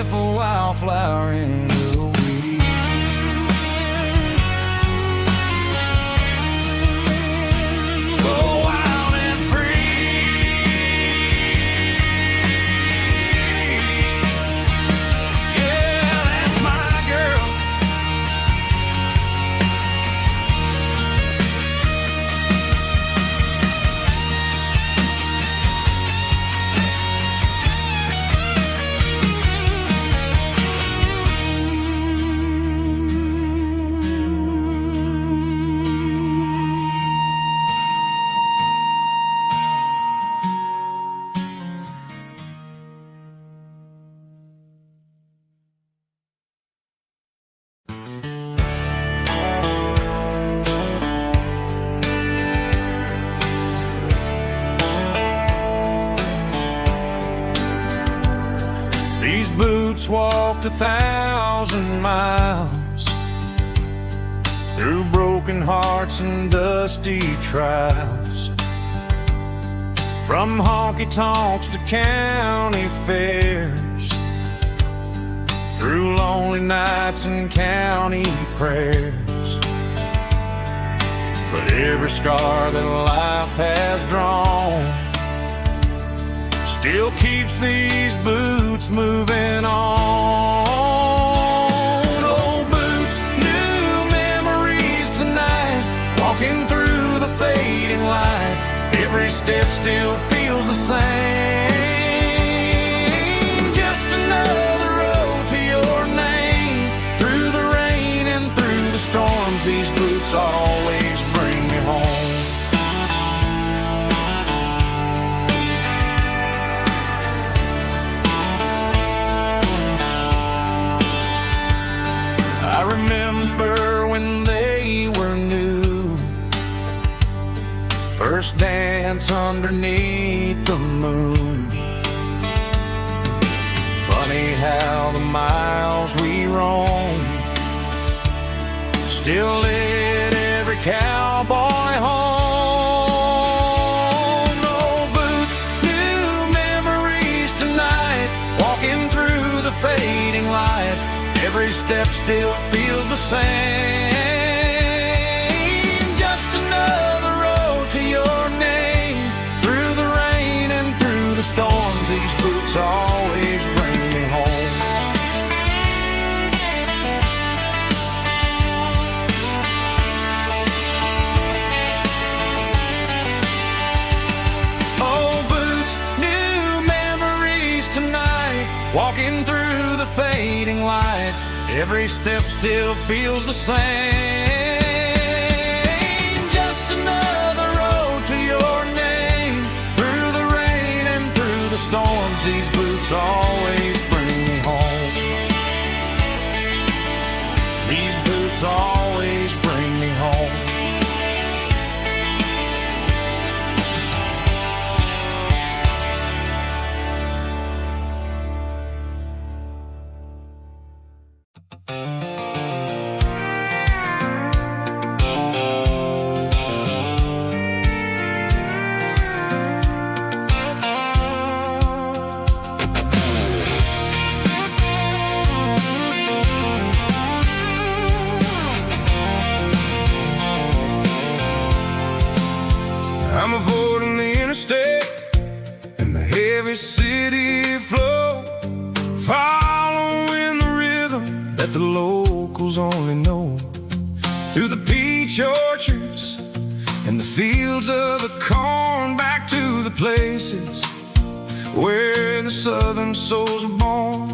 if a wildflower in the weed. So wild and free, yeah, that's my girl. These boots walked 1,000 miles through broken hearts and dusty trials, from honky-tonks to county fairs, through lonely nights and county prayers. But every scar that life has drawn still keeps these boots moving on. Old boots, new memories tonight, walking through the fading light. Every step still feels the same. Just another road to your name. Through the rain and through the storms, these boots always bring me home. I remember when they were new, first dance underneath the moon. Funny how the miles we roam still lit every cowboy home. Old boots, new memories tonight, walking through the fading light. Every step still feels the same. Just another road to your name. Through the rain and through the storms, these boots always bring me home. Old boots, new memories tonight, walking through the fading light. Every step still feels the same. Just another road to your name. Through the rain and through the storms, these boots always bring me home. These boots always bring me home. I'm avoiding the interstate and the heavy city flow, following the rhythm that the locals only know. Through the peach orchards and the fields of the corn, back to the places where the southern souls were born.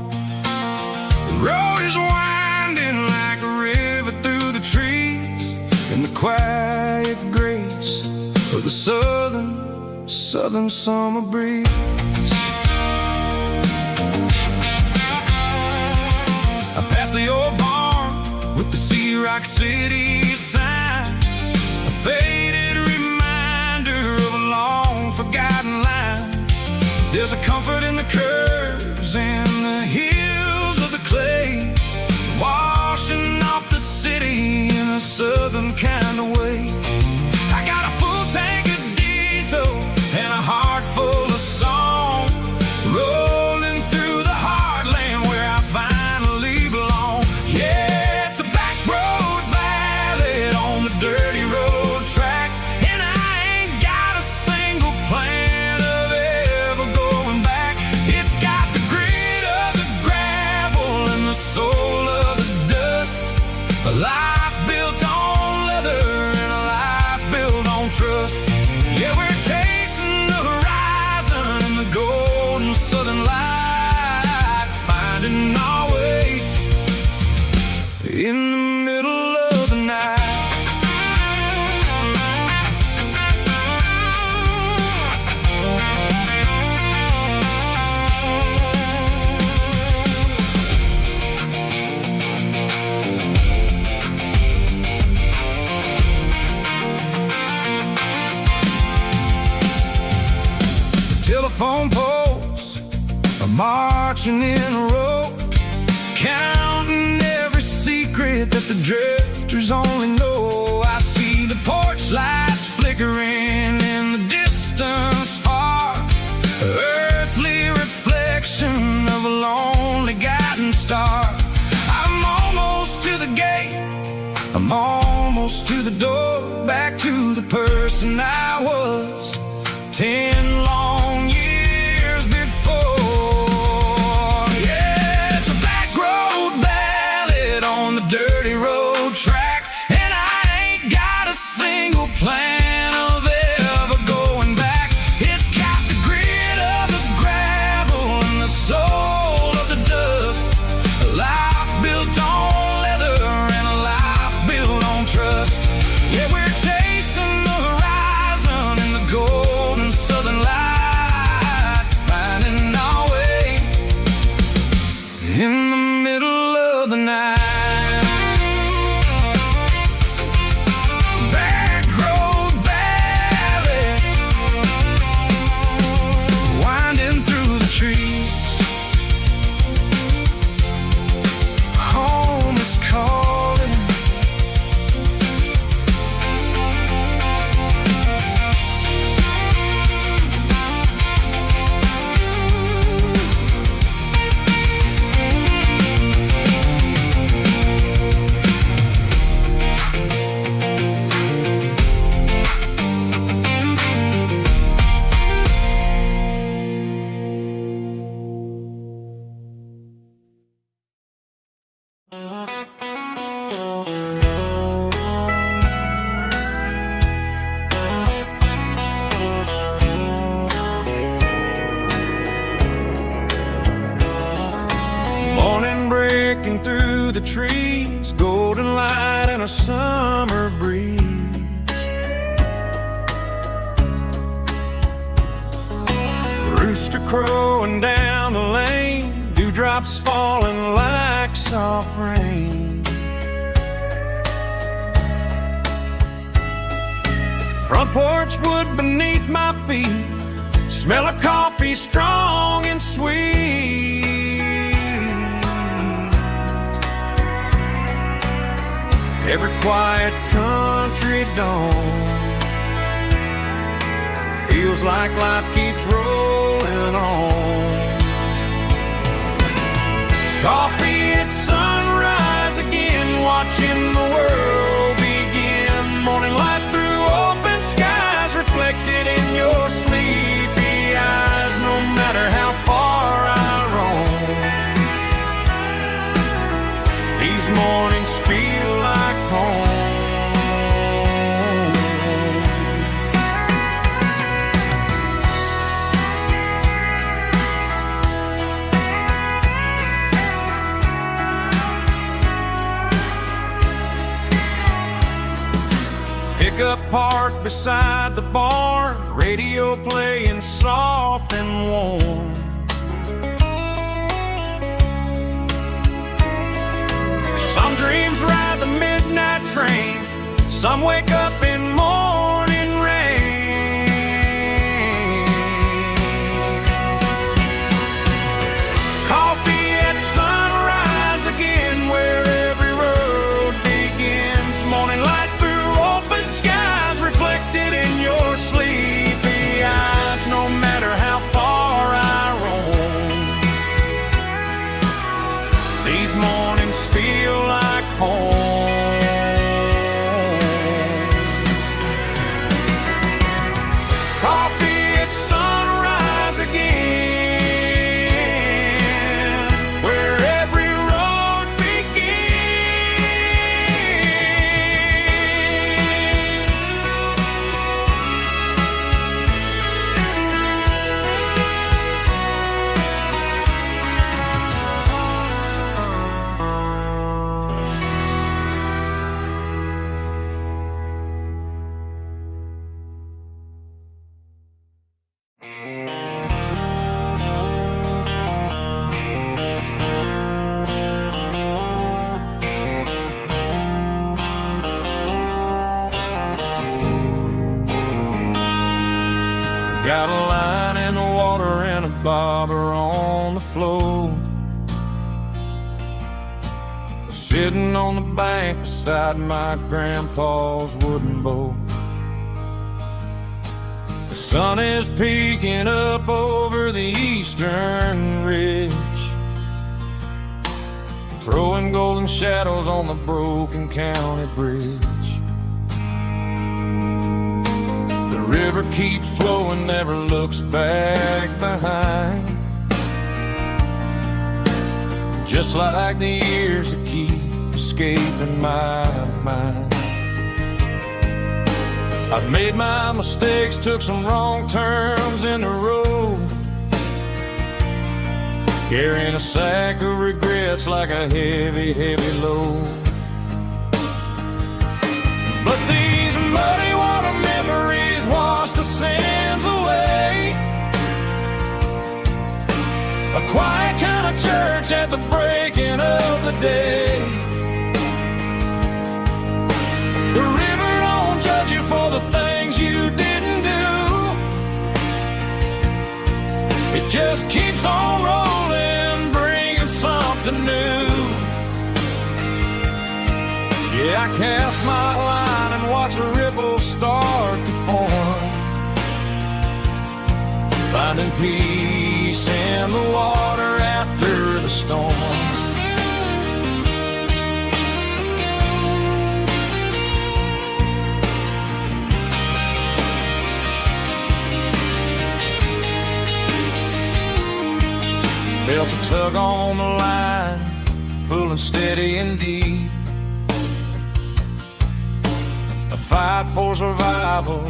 The road is winding like a river through the trees, in the quiet grace of the southern summer breeze. I passed the old barn with the Sea Rock City sign, a faded reminder of a long forgotten line. There's a comfort in the curves and the hills of the clay, washing off the city in a southern kind of way. I got a full tank of diesel and a heart full of song, rolling through the heartland where I finding our way in the middle of the night. Telephone poles are marching in a row, counting every secret that the drifters only know. I see the porch lights flickering in the distance far, earthly reflection of a lonely guiding star. I'm almost to the gate, I'm almost to the door, back to the person I was 10 long years before. Yeah, it's a back road ballad on the dirty road track, and I ain't got a single plan of ever going back. It's got the grit of the gravel and the soul of the dust, a life built on leather and a life built on trust. Yeah, we're chasing the horizon in the golden southern light, finding our way in the middle of the night. Back road ballad, winding through the trees. Home is calling. Morning breaking through the trees, golden light and a summer breeze. Rooster crowing down the lane, dewdrops falling like soft rain. Front porch wood beneath my feet, smell of coffee strong and sweet. Every quiet country dawn feels like life keeps rolling on. Coffee at sunrise again, watching the world begin. Morning light through open skies, reflected in your sleepy eyes. No matter how far I roam, these mornings feel like home. Pickup parked beside the barn, radio playing soft and warm. Some dreams ride the midnight train, some wake up in morning rain. Coffee at sunrise again, where every road begins. Morning light through open skies, reflected in your sleepy eyes. No matter how far I roam, these mornings feel like home. Coffee at sunrise again, where every road begins. on the floor, sitting on the bank beside my grandpa's wooden boat. The sun is peeking up over the eastern ridge, throwing golden shadows on the broken county bridge. The river keeps flowing, never looks back behind, just like the years that keep escaping my mind. I've made my mistakes, took some wrong turns in the road, carrying a sack of regrets like a heavy, heavy load. But these muddy water memories wash the sins away. A quiet kind of church at the breaking of the day. The river don't judge you for the things you didn't do. It just keeps on rolling, bringing something new. Yeah, I cast my line and watch a ripple start to form, finding peace in the water after the storm. Felt a tug on the line, pulling steady and deep. A fight for survival,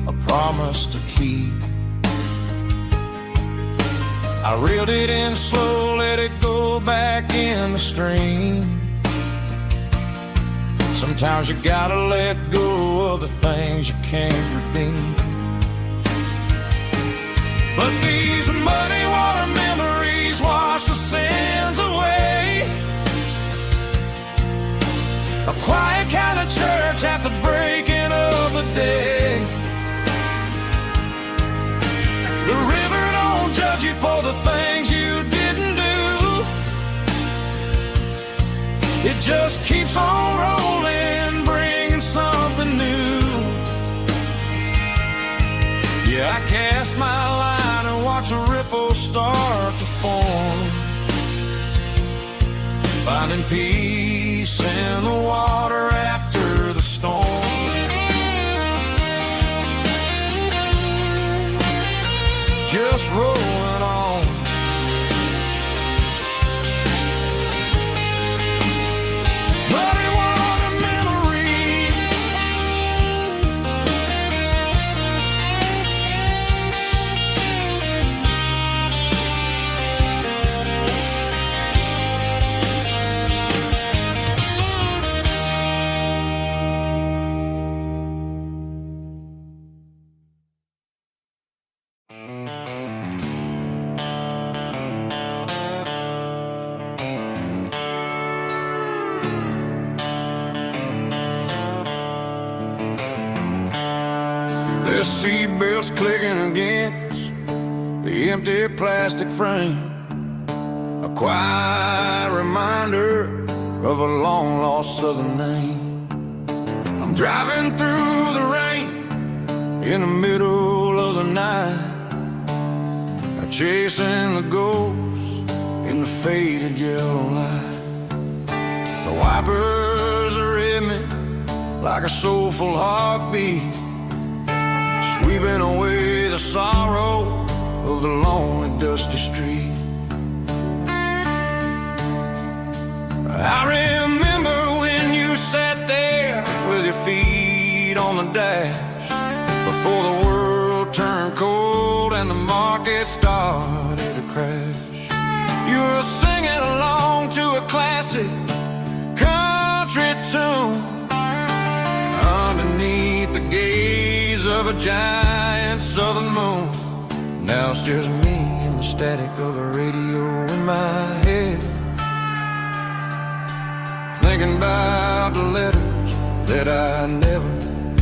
a promise to keep. I reeled it in slow, let it go back in the stream. Sometimes you gotta let go of the things you can't redeem. But these muddy water memories wash the sins away. A quiet kind of church at the breaking of the day. The river don't judge you for the things you didn't do. It just keeps on rolling, bringing something new. Yeah, I cast my line and watch a ripple start to form, finding peace in the water after the storm. Just rolling on. Muddy water memory. The seatbelt's clicking against the empty plastic frame, a quiet reminder of a long-lost southern name. I'm driving through the rain in the middle of the night, chasing the ghosts in the faded yellow light. The wipers are in me like a soulful heartbeat, sweeping away the sorrow of the lonely, dusty street. I remember when you sat there with your feet on the dash, before the world turned cold and the market started to crash. You were singing along to a classic country tune underneath the gaze of a giant southern moon. Now it's just me and the static of the radio in my head, thinking about the letters that I never,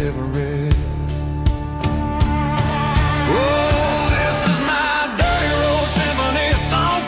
ever read. Oh, this is my dirty road symphony song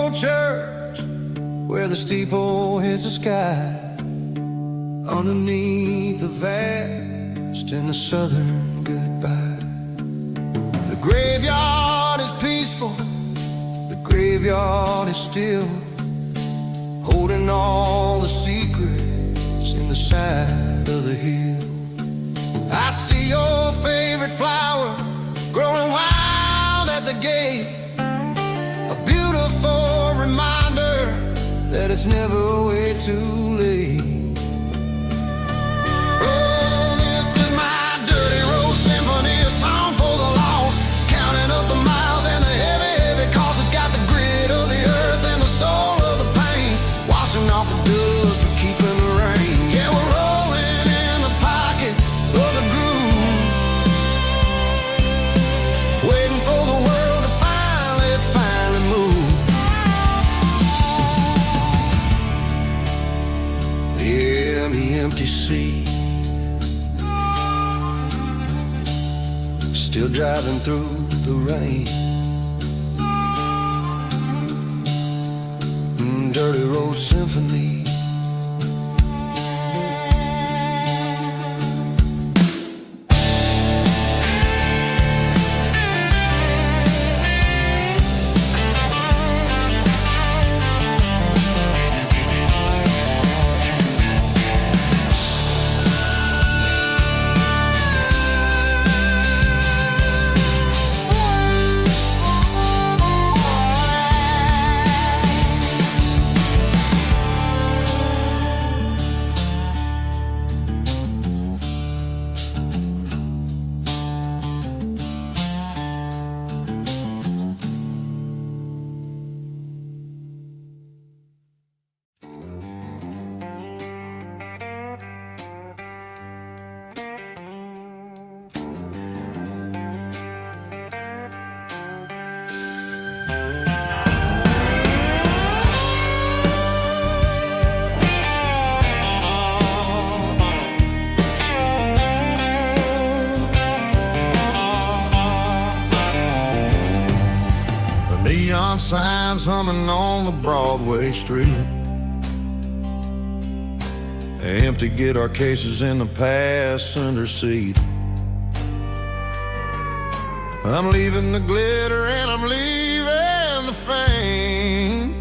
old church where the steeple hits the sky, underneath the vast and the southern goodbye. The graveyard is peaceful, the graveyard is still, holding all the secrets in the side of the hill. I see your favorite flower growing wild at the gate, a beautiful reminder that it's never way too late. Oh, this is my dirty road symphony, a song for the lost, counting up the miles and the heavy, heavy cost. It's got the grit of the earth and the soul of the pain, washing off the dust but keeping the rain. Yeah, we're rolling in the pocket of the groove, waiting for the world to finally move. Yeah, the empty sea, still driving through the rain. Dirty road symphony. Neon signs humming on the Broadway street, empty guitar cases in the passenger seat. I'm leaving the glitter and I'm leaving the fame,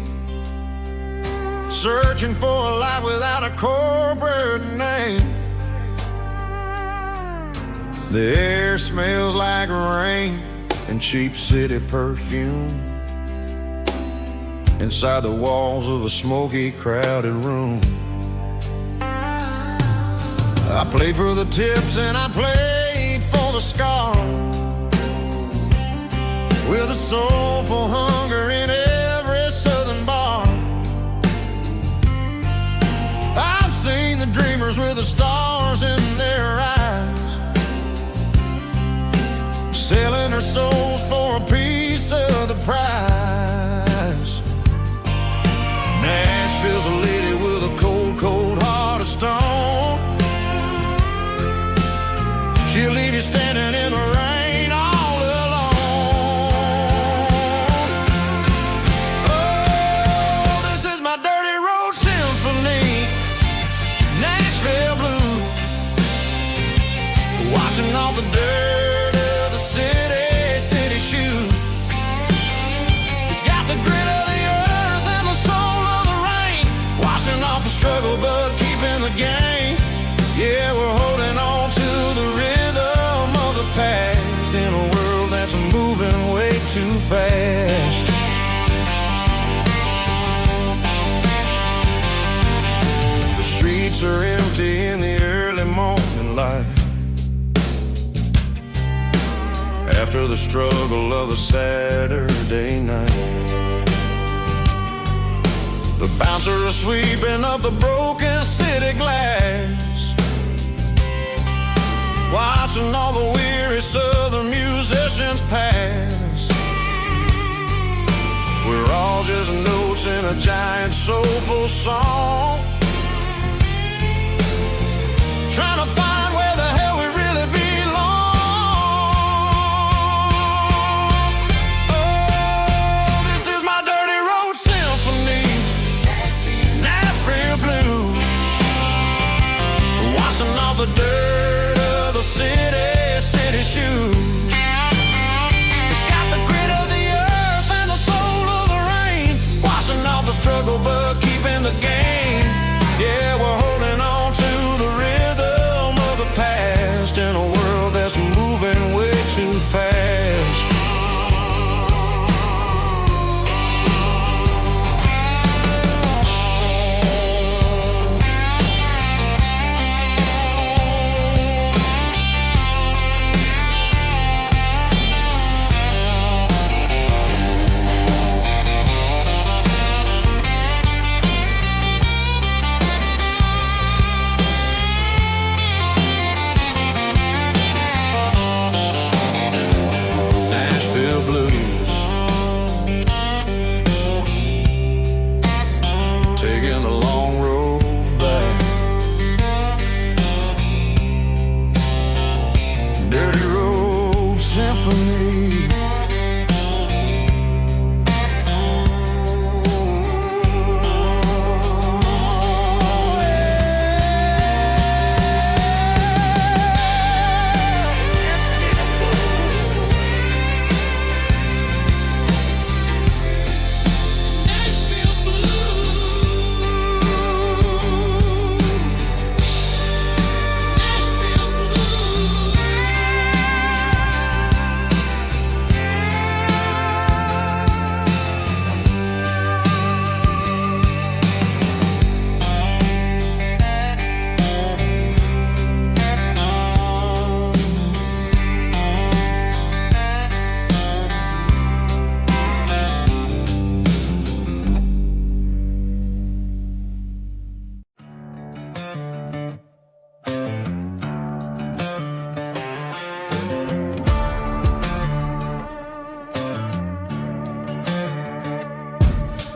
searching for a life without a corporate name. The air smells like rain and cheap city perfume inside the walls of a smoky, crowded room. I played for the tips and I played for the scars, with a soulful hunger in every southern bar. I've seen the dreamers with the stars in their eyes, selling their souls for a piece of the prize. Nashville's a lady with a cold, cold heart of stone. She'll leave you standing in the rain all alone. Oh, this is my dirty road symphony, Nashville blues, washing off the dirt of the city shoes. It's got the grit of the earth and the soul of the rain, washing off the struggle but keeping the game. Yeah, we're holding on to the rhythm of the past in a world that's moving way too fast. The streets are empty in the early morning light, after the struggle of the Saturday night. The bouncer is sweeping up the broken city glass, watching all the weary southern musicians pass. We're all just notes in a giant soulful song, trying to find where the hell we really belong. Oh, this is my dirty road symphony,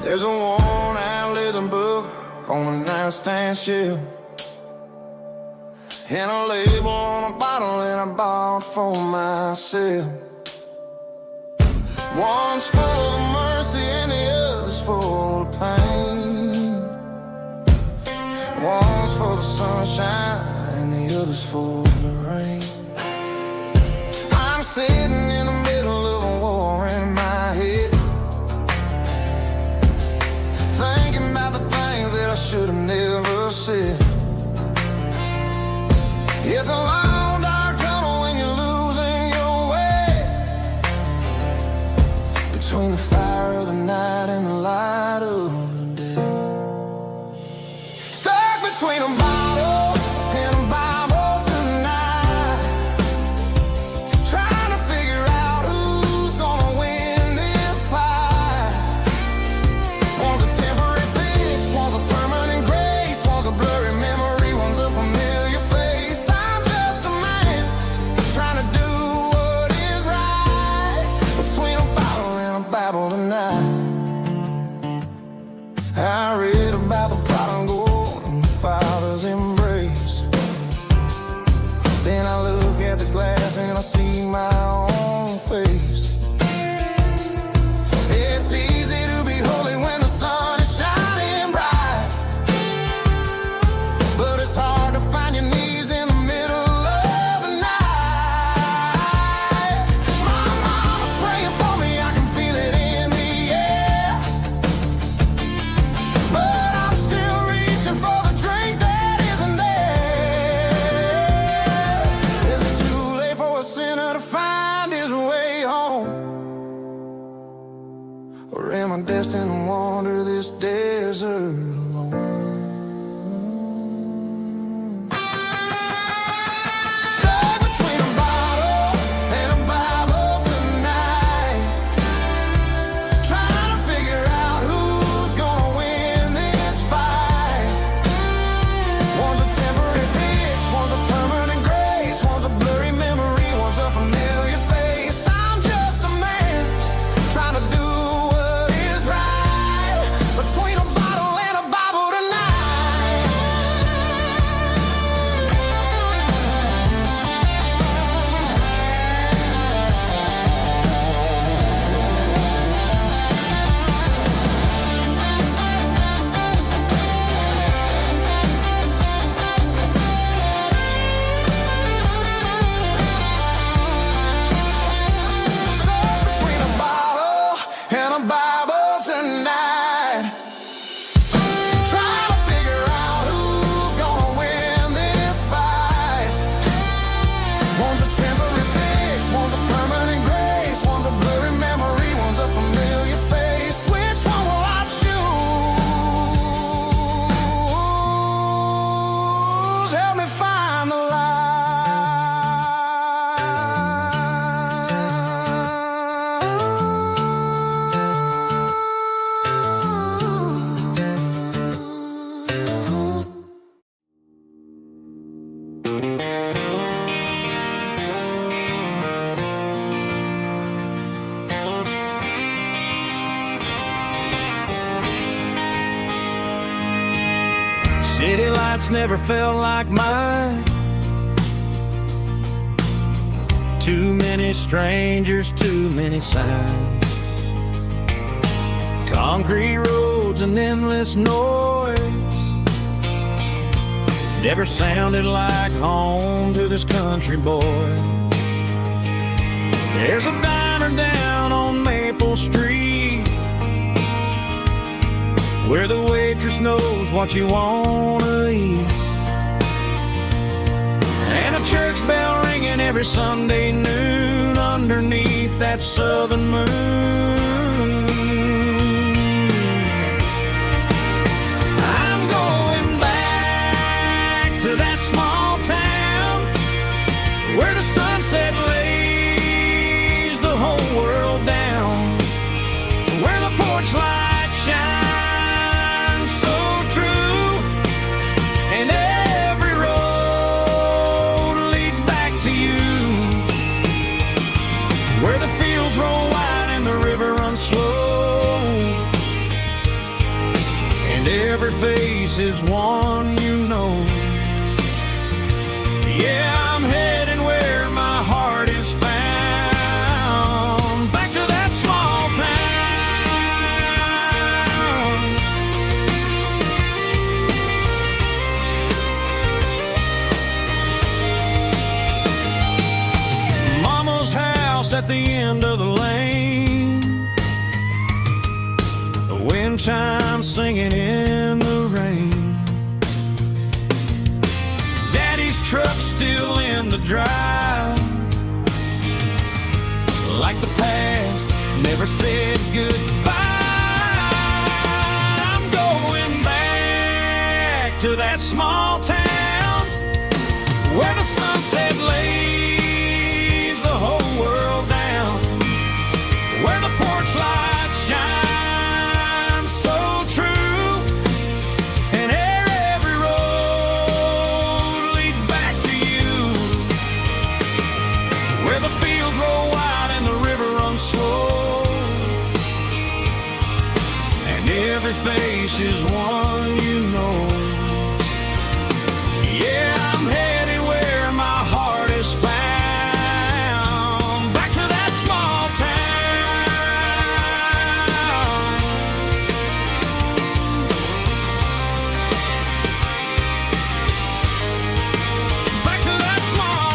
There's a worn-out leather book on the nightstand shelf, and a label on a bottle that I bought for myself. One's full of mercy and the other's full of pain. One's full of sunshine and the other's full of rain. I'm sitting in the middle of a war in my head, thinking about the things that I should have never said. It's a long dark tunnel when you're losing your way, between the fire of the night and the light of the day. Stuck between a bottle and a Bible tonight, trying to figure out who's gonna win this fight. One's a temporary fix, one's a permanent grace, one's a blurry memory, one's a familiar face. I'm just a man trying to do what is right, between a bottle and a Bible tonight. I read about the prodigal and the father's embrace. Then I look at the glass and I see my own face. It's easy to be holy when the sun is shining bright, but it's hard to find your knees in the middle of the night. My mama's praying for me, I can feel it in the air, but I'm still reaching for the drink that isn't there. Is it too late for a sinner to find his way home? Or am I destined to wander this desert alone? Stuck between a bottle and a Bible tonight, trying to figure out who's gonna win this fight. One's a temporary fix, one's a permanent grace, one's a blurry memory, one's a familiar face. I'm just a man trying to do what is right, between a bottle and a Bible tonight. Stuck between a bottle and a Bible tonight, trying to figure out who's gonna win this fight. One's a temporary fix, one's a permanent grace, one's a blurry memory, one's a familiar face. Which one will I choose? Help me find the light. City lights never felt like mine. Too many strangers, too many signs. Concrete roads and endless noise never sounded like home to this country boy. There's a diner down on Maple Street where the waitress knows what you wanna eat, and a church bell ringing every Sunday noon underneath that southern moon. I'm going back to that small town where the sunset lays the whole world down, where the porch lights shine so true, and every road leads back to you, where the fields roll wide and the river runs every face is one you know. Yeah, I'm heading where my heart is found, back to that small town. Mama's house at the end of the lane, the wind chimes singing in the rain. Daddy's truck still in the drive, like the past never said goodbye. I'm going back to that small town where the sunset lays the whole world down, where the porch lights shine so true, and every road leads back to you, where the fields roll wide and the river runs slow, and every face is one you know. Yeah, I'm headed where my heart is found, back to that small town. Back to that small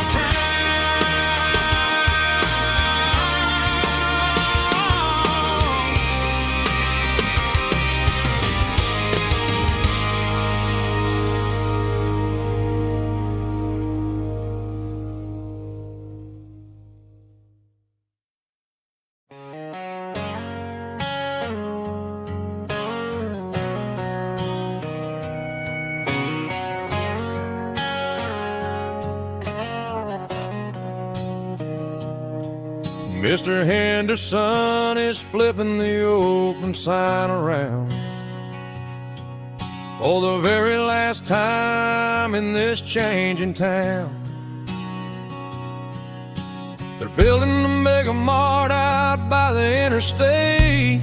Mr. Henderson is flipping the open sign around for the very last time in this changing town. They're building the mega mart out by the interstate,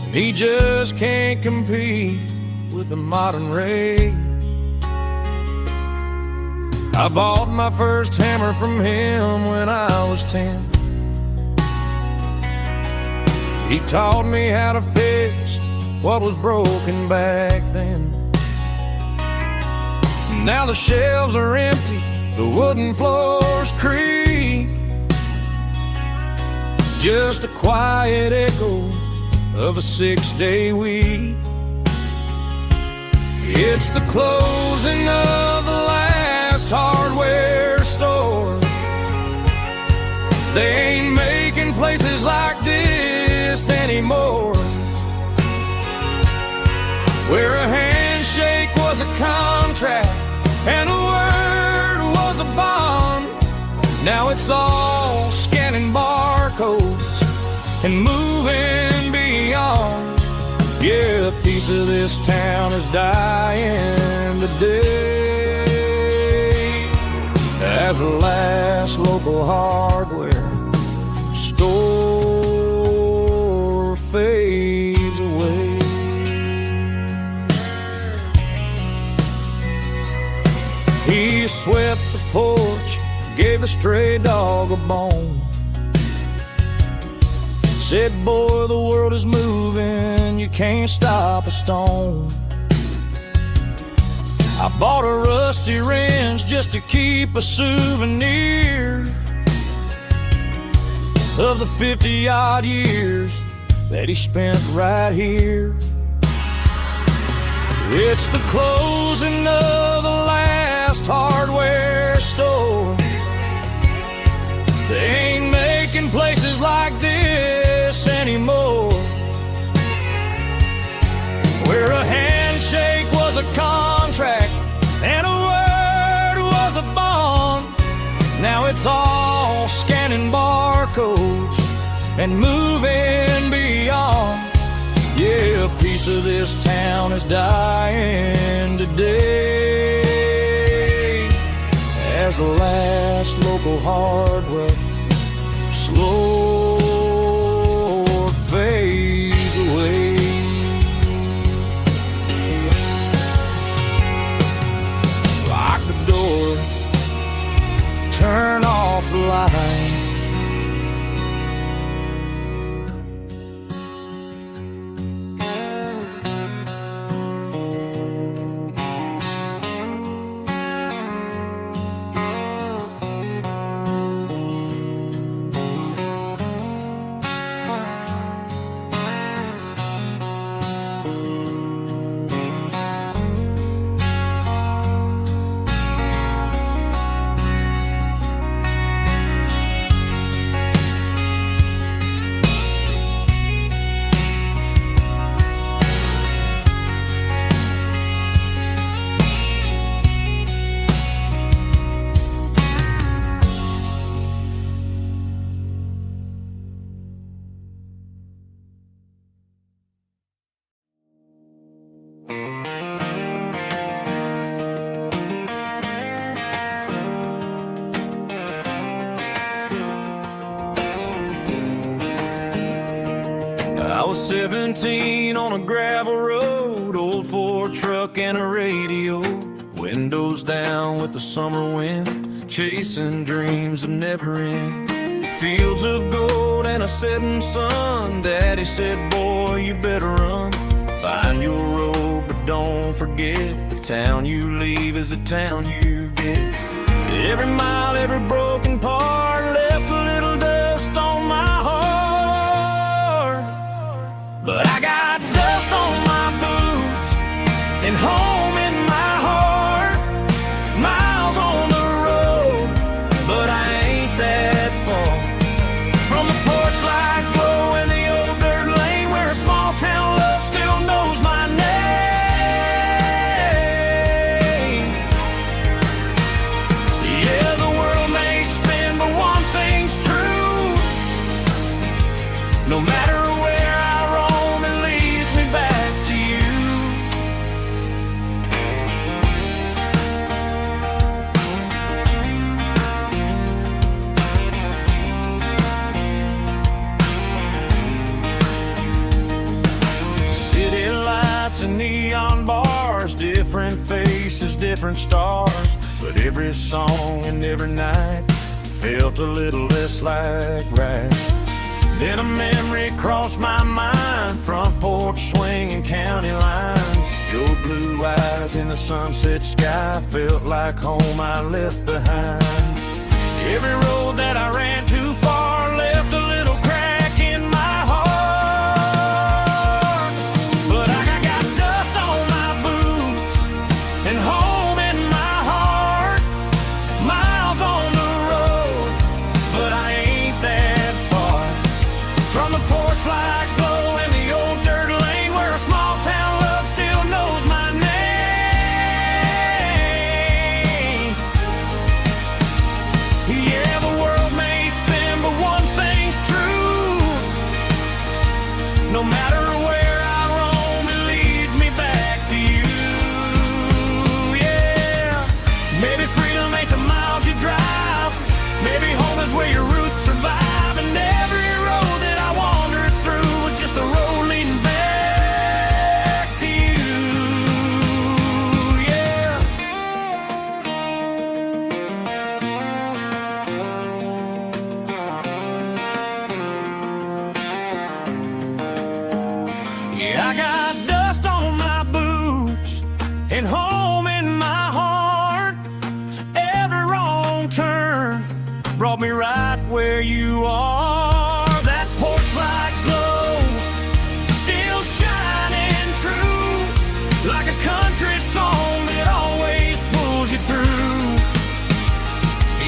and he just can't compete with the modern rate. I bought my first hammer from him when I was 10. He taught me how to fix what was broken back then. Now the shelves are empty, the wooden floors creak, just a quiet echo of a 6-day week. It's the closing of the last hardware store. They ain't making places like this anymore, where a handshake was a contract and a word was a bond. Now it's all scanning barcodes and moving beyond. Yeah, a piece of this town is dying today as the last local hardware store fades away. He swept the porch, gave a stray dog a bone, said, boy, the world is moving, you can't stop a stone. I bought a rusty wrench just to keep a souvenir of the 50-odd years that he spent right here. It's the closing of the last hardware store. They ain't making places like this anymore, where a handshake was a contract and a word was a bond. Now it's all scanning barcodes and moving beyond. Yeah, a piece of this town is dying today as the last local hardware slow fades away. was 17 on a gravel road, old Ford truck and a radio, windows down with the summer wind, chasing dreams that never end. Fields of gold and a setting sun. Daddy said, boy, you better run. Find your road, but don't forget, the town you leave is the town you get. Every mile, every broken part left a little dust on my heart. But I got dust on my boots and home in my heart. Miles on the road, but I ain't that far from the porch light glow and the old dirt lane where a small town love still knows my name. Yeah, the world may spin, but one thing's true. No matter where I roam, it leads me back to you. City lights and neon bars, different faces, different stars, but every song and every night felt a little less like right. Then a memory crossed my mind, front porch swinging county lines. Your blue eyes in the sunset sky felt like home I left behind. Every road that I ran too far left a little crack in my heart. But I got dust on my boots and home in my heart. Miles on the road, but I ain't that far from the porch light glow and the old dirt lane where a small town love still knows my name. Yeah, the world may spin, but one thing's true. No matter where I roam, it leads me back to you. Yeah, maybe freedom ain't the miles you drive. Maybe home is where your roots survive. And every road that I wandered through was just a road leading back to you. Yeah. Yeah, I got dust on my boots and home in my heart. Every wrong turn brought me right where you are. That porch light glow still shining true, like a country song that always pulls you through.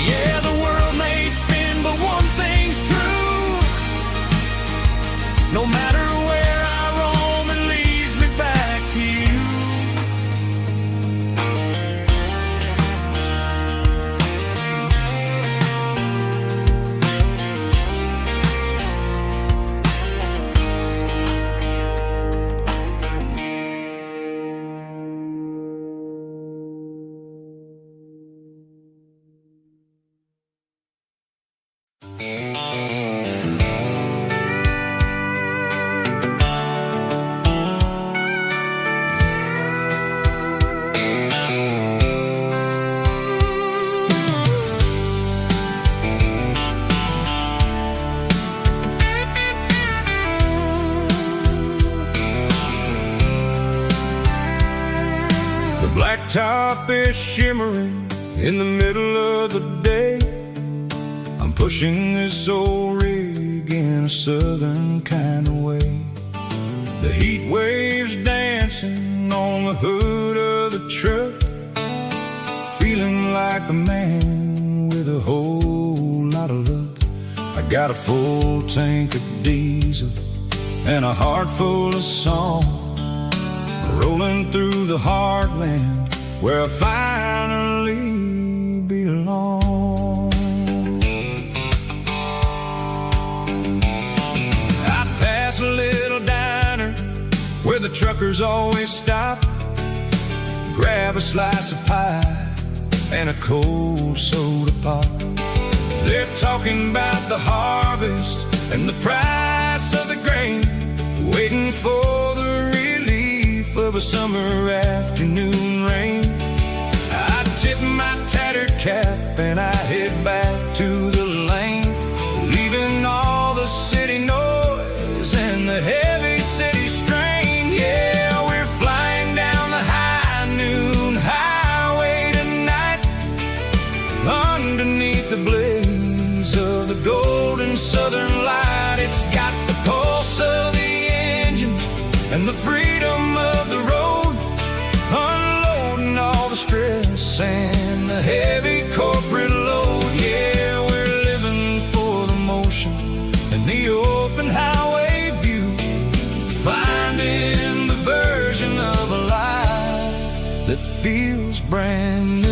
Yeah, the world may spin, but one thing's true. No matter where I roam, it leads me back to you. The blacktop is shimmering in the middle of the day. I'm pushing this old rig in a southern kind of way. The heat waves dancing on the hood of the truck, feeling like a man with a whole lot of luck. I got a full tank of diesel and a heart full of song, rolling through the heartland where I finally belong. I pass a little diner where the truckers always stop, grab a slice of pie and a cold soda pop. They're talking about the harvest and the price of the grain, the way a summer afternoon rain. I tip my tattered cap and I head back to the lane, leaving all the city noise and the heavy city strain. Yeah, we're flying down the high noon highway tonight, underneath the blaze of the golden southern light. It's got the pulse of the engine and the freedom of the road, unloading all the stress and the heavy corporate load. Yeah, we're living for the motion and the open highway view, finding the version of a life that feels brand new.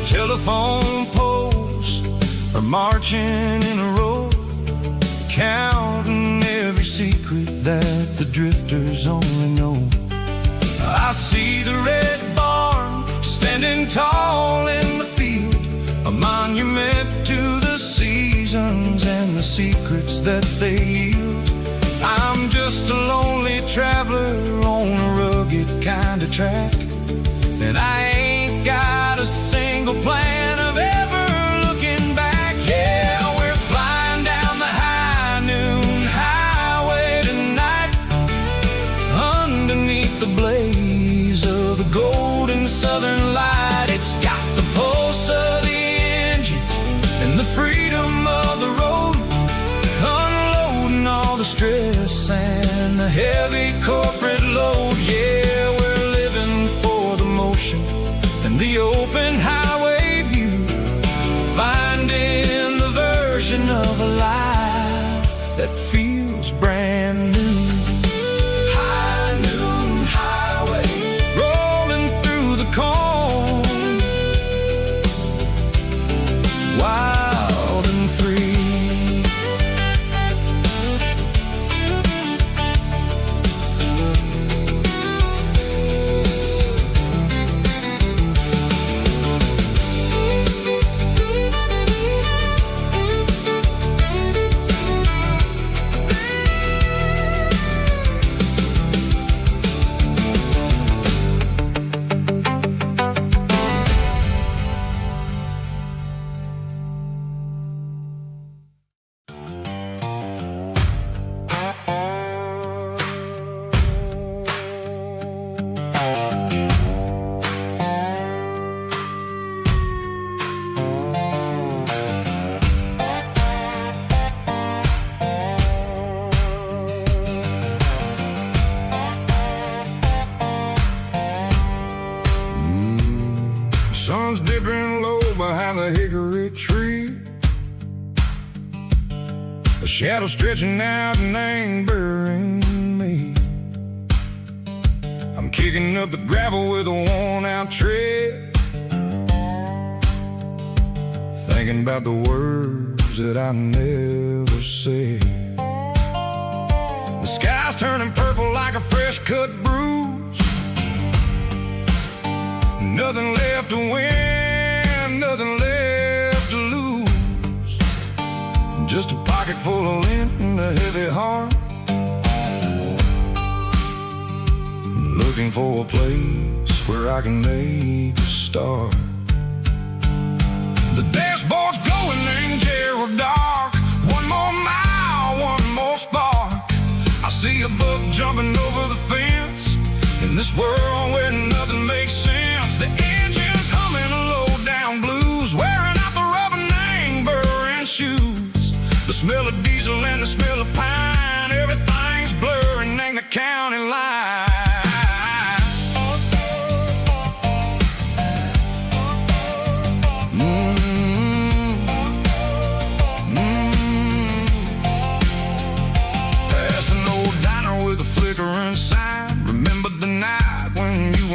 Telephone poles are marching in a row, counting every secret that the drifters only know. I see the red barn standing tall in the field, a monument to the seasons and the secrets that they yield. I'm just a lonely traveler on a rugged kind of track, and I ain't got a single plan of ever looking back. Yeah, we're flying down the high noon highway tonight, underneath the blaze of the golden southern light. It's got the pulse of the engine and the freedom of the road, unloading all the stress and the heavy corporate load. Yeah, we're living for the motion and the open highway view, finding the version of a life that feels brand new. High noon highway, rolling through the corn, wild and free. Sun's dipping low behind the hickory tree, a shadow stretching out and angering me. I'm kicking up the gravel with a worn-out tread, thinking about the words that I never said. The sky's turning purple like a fresh-cut bruise, nothing left to win, nothing left to lose, just a pocket full of lint and a heavy heart, looking for a place where I can make a start. The dashboard's glowing in Gerald dark, one more mile, one more spark. I see a buck jumping over the fence, in this world where nothing makes sense. The engine's humming a low-down blues, wearing out the rubber-name burring shoes. The smell of diesel and the smell of pine, everything's blurring, ain't the county line. Past an old diner with a flickering sign, remember the night when you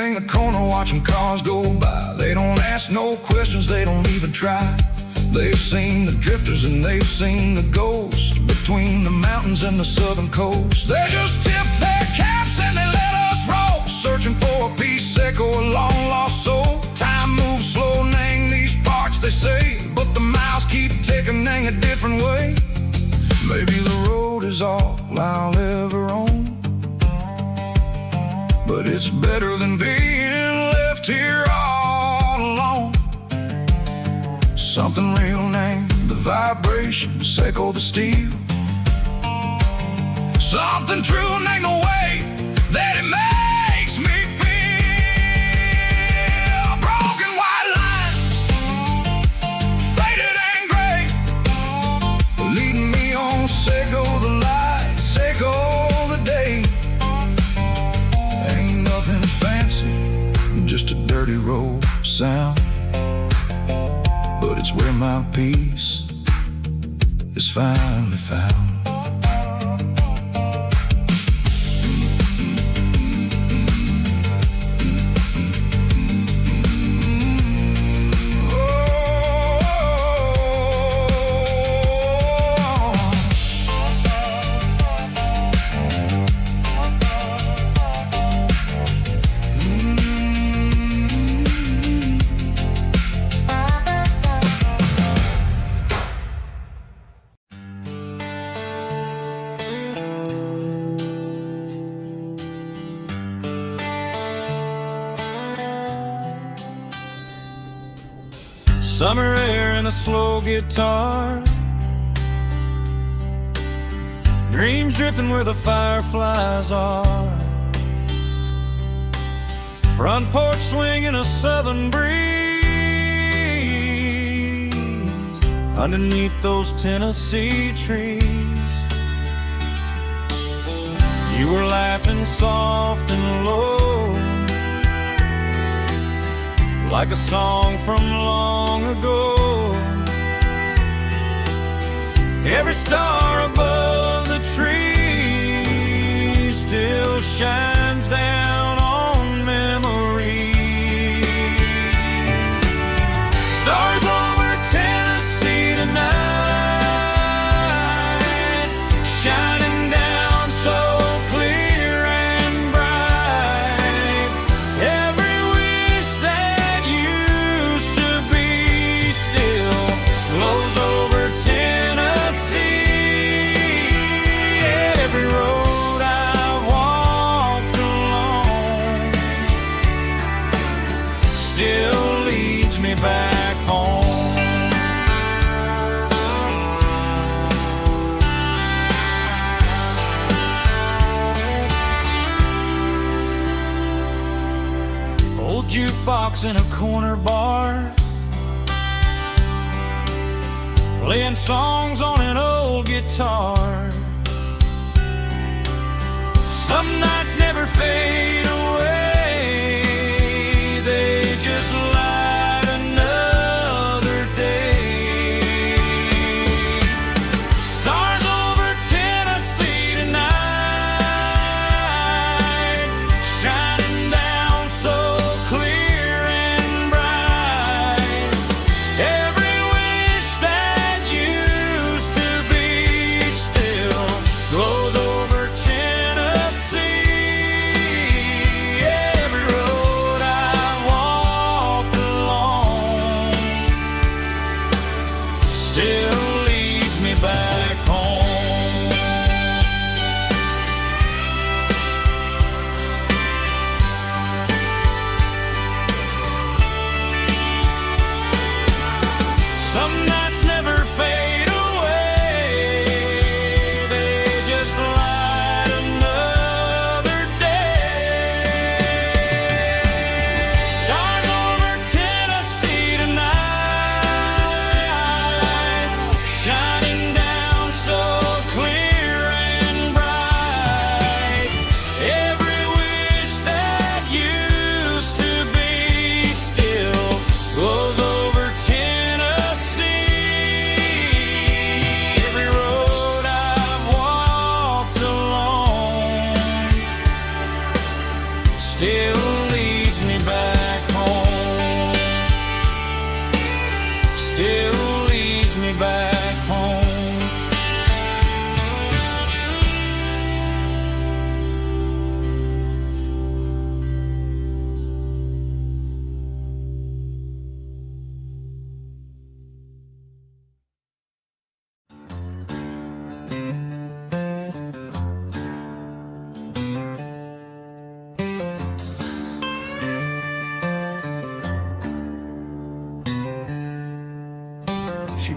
in the corner watching cars go by. They don't ask no questions, they don't even try. They've seen the drifters and they've seen the ghosts between the mountains and the southern coast. They just tip their caps and they let us roll, searching for a piece or a long lost soul. Time moves slow, nang these parts they say, but the miles keep ticking, nang a different way. Maybe the road is all I'll ever own, but it's better than being left here all alone. Something real named the vibrations echo the steel. Something true named the way that it makes me feel. Broken white lines, faded and gray, leading me on, Seco the light, Seco the day. Ain't nothing fancy, just a dirty road sound, but it's where my peace is finally found. Summer air and a slow guitar, dreams drifting where the fireflies are. Front porch swinging a southern breeze underneath those Tennessee trees. You were laughing soft and low, like a song from long ago. Every star above the tree still shines down on memories. Stars over Tennessee tonight, shining down so clear and bright. Every wish that used to be still glows over Tennessee. Every road I've walked along still leads me back home. Old jukebox in a corner bar, playing songs on an old guitar. Some nights never fade away, they just light another day. Stars over Tennessee tonight, shining down so clear and bright. Every wish that used to be still glows over Tennessee.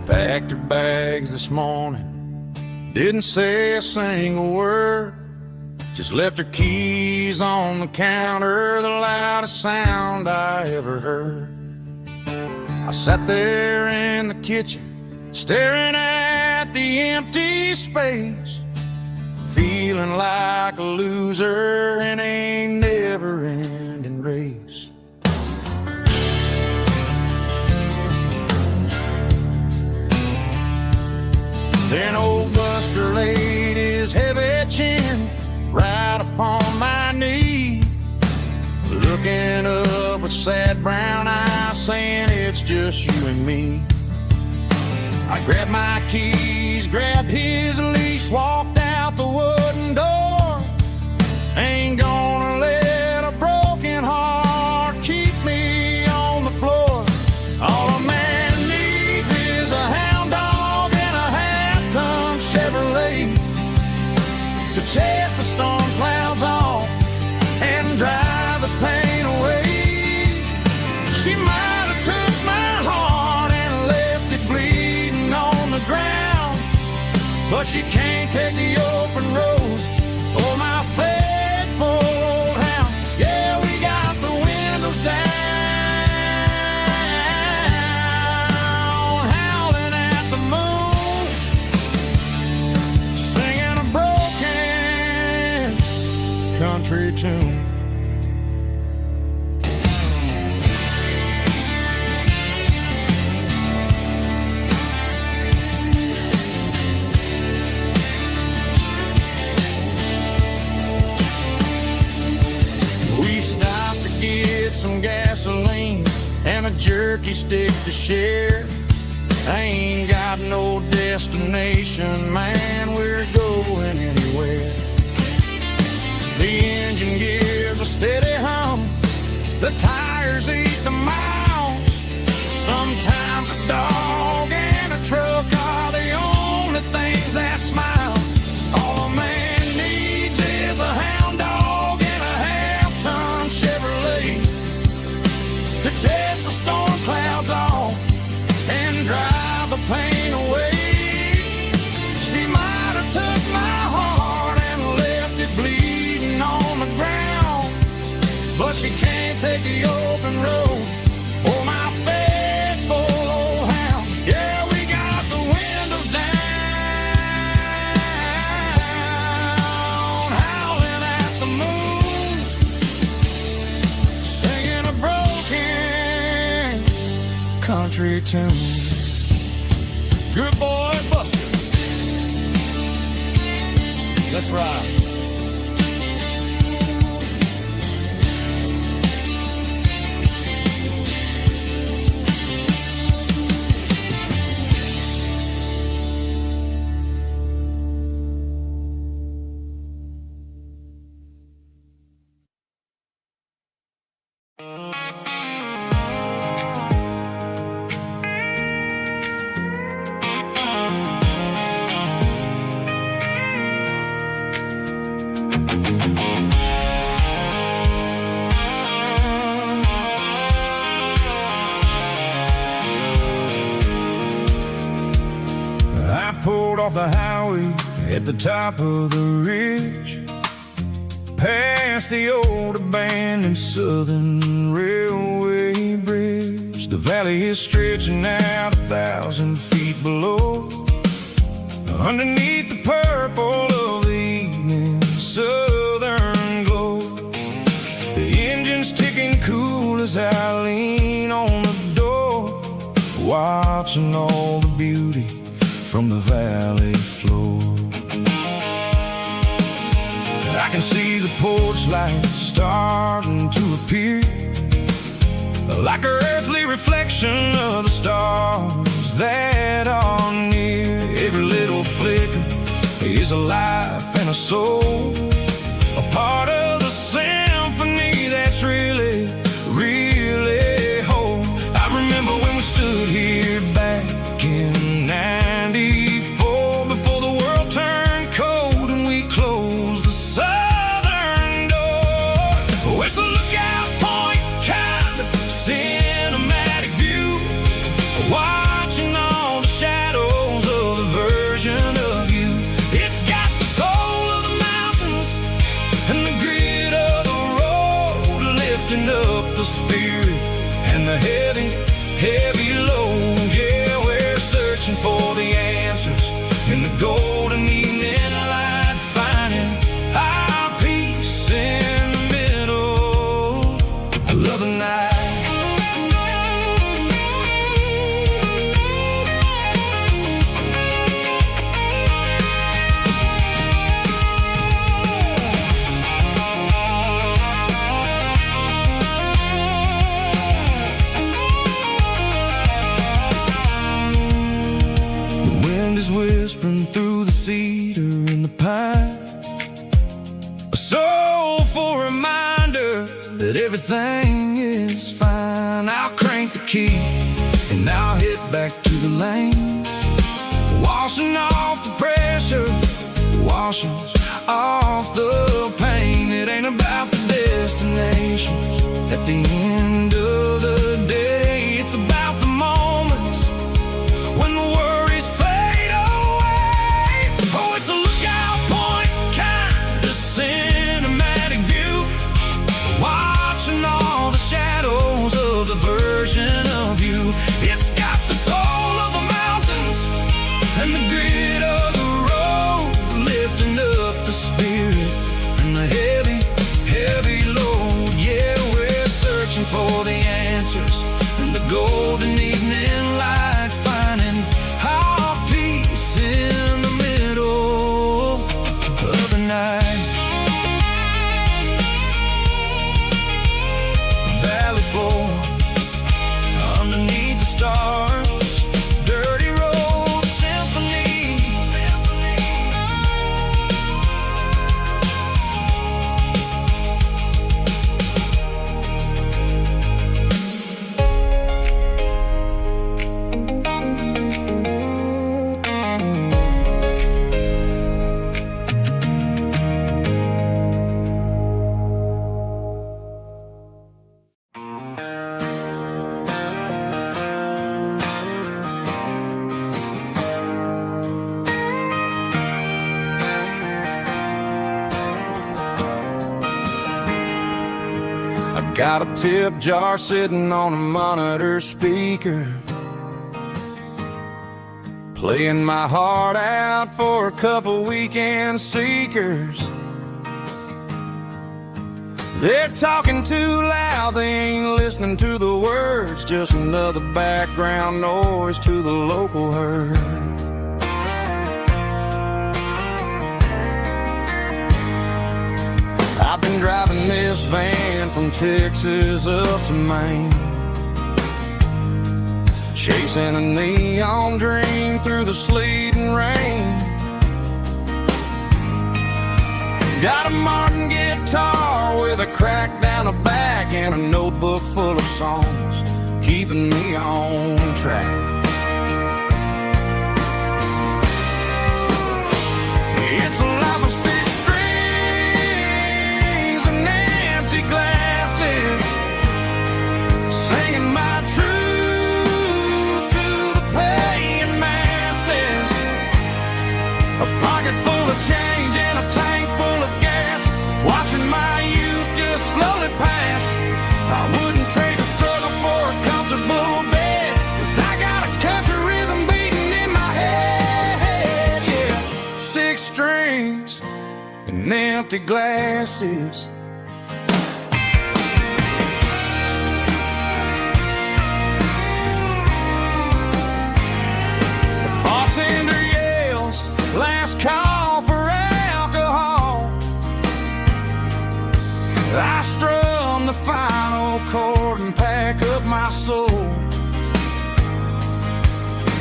packed her bags this morning, didn't say a single word, just left her keys on the counter, the loudest sound I ever heard. I sat there in the kitchen, staring at the empty space, feeling like a loser in a never-ending race. Then old Buster laid his heavy chin right upon my knee, looking up with sad brown eyes, saying it's just you and me. I grabbed my keys, grabbed his leash, walked out the wooden door. Ain't gonna let a broken heart keep me on the floor. All a man needs is a hound dog and a half-ton Chevrolet to chase the storm clouds off and drive the pain away. She might have took my heart and left it bleeding on the ground, but she can't take the open road or my faithful old hound. Yeah, we got the windows down, howling at the moon, singing a broken country tune. Some gasoline and a jerky stick to share. I ain't got no destination, man, we're going anywhere. The engine gives a steady hum, the tires eat the miles. Sometimes a dog and a truck are the only things that smile. All a man needs is a hound dog and a half-ton Chevrolet to chase the storm clouds off and drive the pain away. She might have took my heart and left it bleeding on the ground, but she can't take the open road or my faithful old hound. Yeah, we got the windows down, howling at the moon, singing a broken country tune. Good boy, Buster. Let's ride. Off the highway at the top of the ridge, past the old abandoned Southern Railway bridge. The valley is stretching out 1,000 feet below, underneath the purple of the evening southern glow. The engine's ticking cool as I lean on the door, watching all the beauty from the valley floor. I can see the porch lights starting to appear, like an earthly reflection of the stars that are near. Every little flicker is a life and a soul, a part of the symphony that's really, really whole. I remember when we stood here back in '94, before the world turned cold and we closed the southern door. Oh, it's a lookout point, kind of cinematic view, watching all the shadows voices whispering through the cedar and the pine. A soulful reminder that everything is fine. I'll crank the key and I'll hit back to the lane, washing off the pressure, washing off the pain. It ain't about the destinations at the end of the day. It's about the moments when the worries fade away. Oh, it's a lookout point, kind of cinematic view, watching all the shadows of the version of you. It's got the soul of the mountains and the grit of the road, lifting up the spirit and the heavy, heavy load. Yeah, we're searching for the answers and the golden evening light, finding our peace in the middle of the night. Valley floor underneath the stars, dirty road symphony. Got a tip jar sitting on a monitor speaker, playing my heart out for a couple weekend seekers. They're talking too loud, they ain't listening to the words, just another background noise to the local herd. I've been driving this van from Texas up to Maine, chasing a neon dream through the sleet and rain. Got a Martin guitar with a crack down the back and a notebook full of songs, keeping me on track. It's a life of six strings and empty glasses, singing my truth to the paying masses. A pocket full of change and a tank full of gas, watching my youth just slowly pass. I wouldn't trade the struggle for a comfortable bed, 'cause I got a country rhythm beating in my head. Yeah, six strings and empty glasses. The bartender yells, last call for alcohol. I strum the final chord and pack up my soul.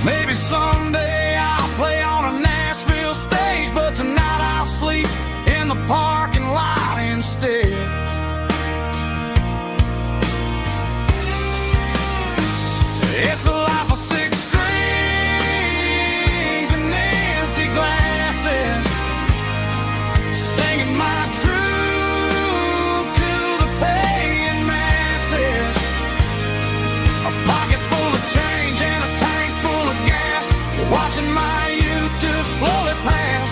Maybe someday I'll play on a Nashville stage, but tonight I'll sleep in the parking lot instead. It's a life of six strings and empty glasses, singing my truth to the paying masses. A pocket full of change and a tank full of gas, watching my youth just slowly pass.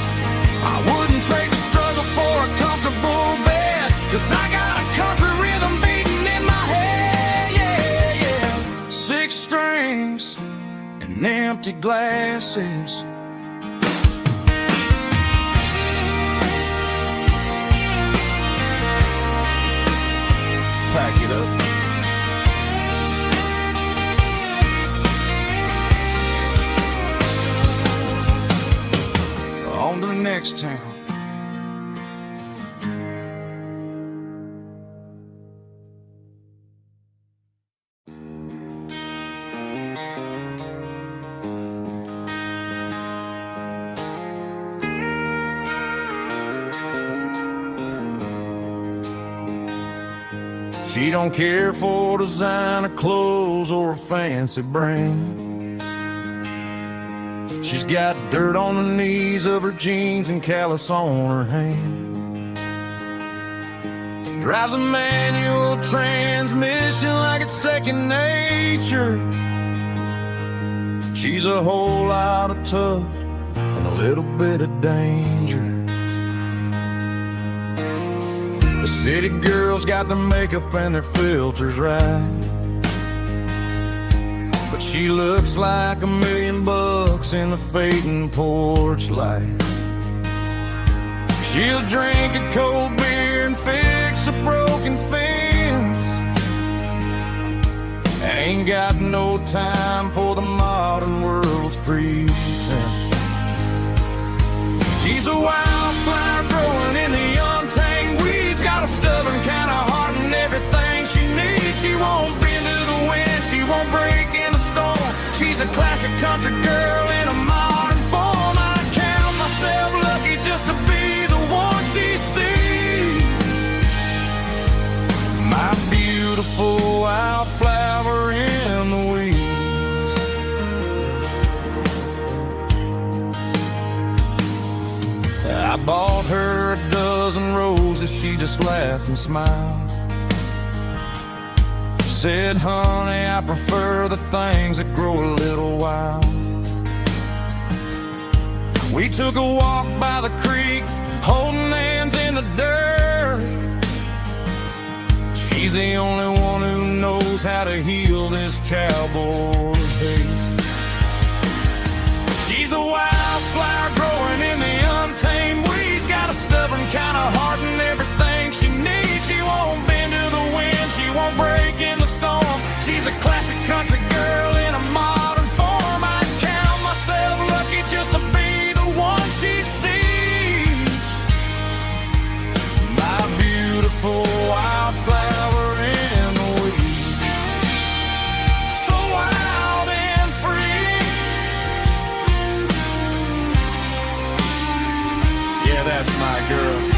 I wouldn't trade the struggle for a comfortable bed, 'cause I got a country rhythm beating in my head. Yeah, yeah. Six strings and empty glasses. Pack it up. On to the next town. She don't care for designer clothes or a fancy brand. She's got dirt on the knees of her jeans and callus on her hand. Drives a manual transmission like it's second nature. She's a whole lot of tough and a little bit of danger. The city girls got their makeup and their filters right, but she looks like $1 million in the fading porch light. She'll drink a cold beer and fix a broken fence. Ain't got no time for the modern world's pretense. She's a wildflower growing in the untamed weeds. Got a stubborn kind of heart and everything she needs. She won't bend to the wind, she won't break in a storm. She's a classic country girl in a modern form. I count myself lucky just to be the one she sees. My beautiful wildflower in the weeds. I bought her a dozen roses, she just laughed and smiled. Said, honey, I prefer the things that grow a little wild. We took a walk by the creek, holding hands in the dirt. She's the only one who knows how to heal this cowboy's hate. She's a wildflower growing in the untamed weeds. Got a stubborn kind of heart and everything she needs. She won't bend to the wind, she won't break in the storm. She's a classic country girl in a modern form. I count myself lucky just to be the one she sees. My beautiful wildflower in the weeds. So wild and free. Yeah, that's my girl.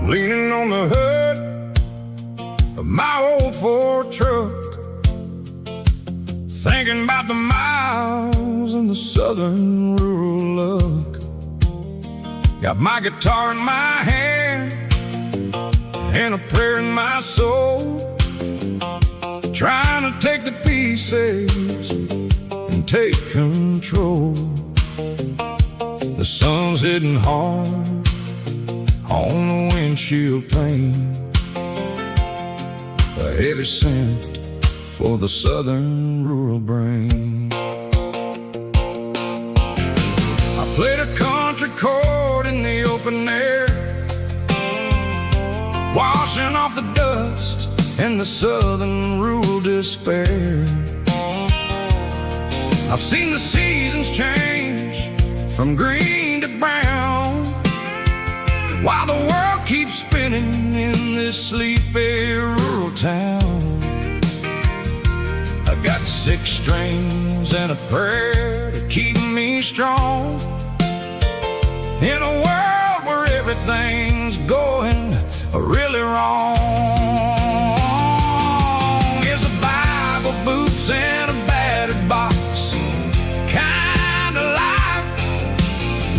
Leaning on the hood of my old Ford truck, thinking about the miles and the southern rural look. Got my guitar in my hand and a prayer in my soul, trying to take the pieces and take control. The sun's hitting hard on the windshield pane, a heavy scent for the southern rural brain. I played a country chord in the open air, washing off the dust and the southern rural despair. I've seen the seasons change from green to brown, while the world keeps spinning in this sleepy rural town. I got 6 strings and a prayer to keep me strong, in a world where everything's going really wrong. It's a Bible, boots, and a battered box kind of life,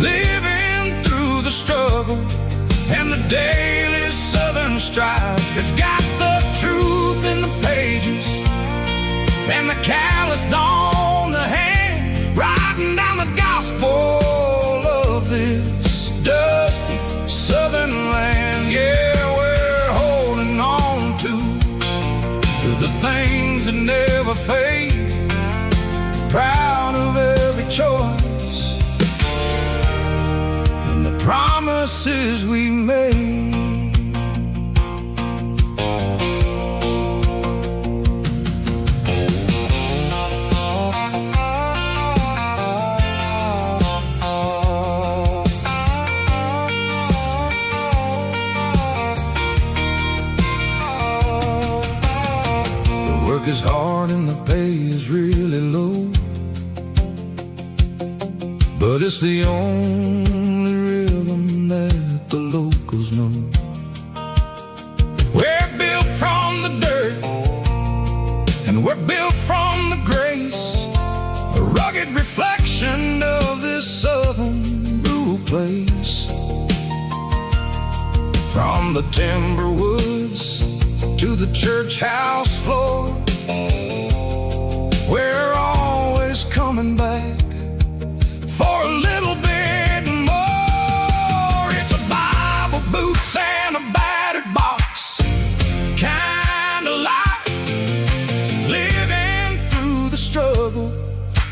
living through the struggle and the daily southern strife. It's got the truth in the of this dusty southern land. Yeah, we're holding on to the things that never fade, proud of every choice and the promises we made. Is hard and the pay is really low, but it's the only rhythm that the locals know. We're built from the dirt and we're built from the grace, a rugged reflection of this southern rural place. From the timber woods to the church house floor, we're always coming back for a little bit more. It's a Bible, boots, and a battered box kind of life, living through the struggle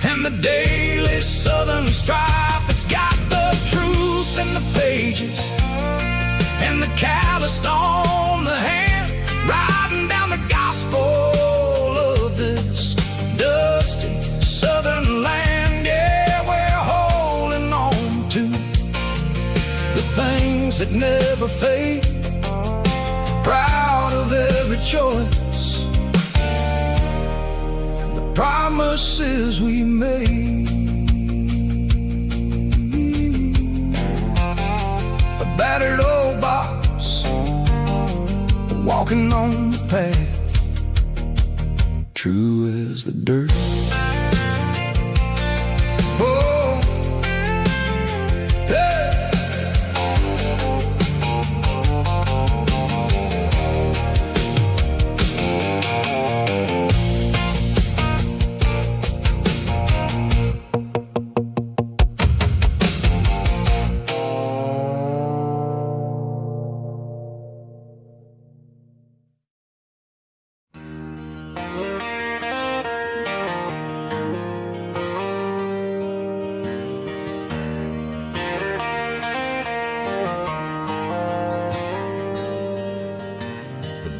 and the daily southern strife. It's got the truth in the pages and the calloused on the hand, riding down the gospel of this dusty southern land. Yeah, we're holding on to the things that never fade, proud of every choice and the promises we made. A battered old box, walking on the path, true as the dirt. Oh, hey.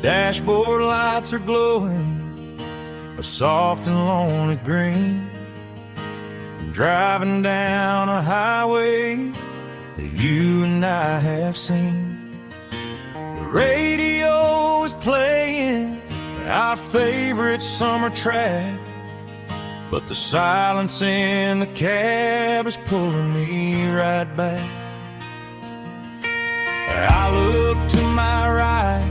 Dashboard lights are glowing a soft and lonely green. I'm driving down a highway that you and I have seen. The radio is playing our favorite summer track, but the silence in the cab is pulling me right back. I look to my right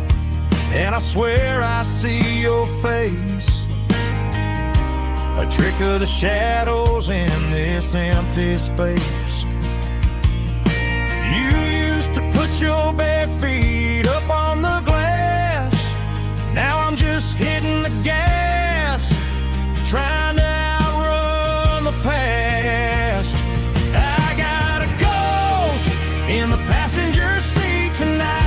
and I swear I see your face, a trick of the shadows in this empty space. You used to put your bare feet up on the glass. Now I'm just hitting the gas, trying to outrun the past. I got a ghost in the passenger seat tonight,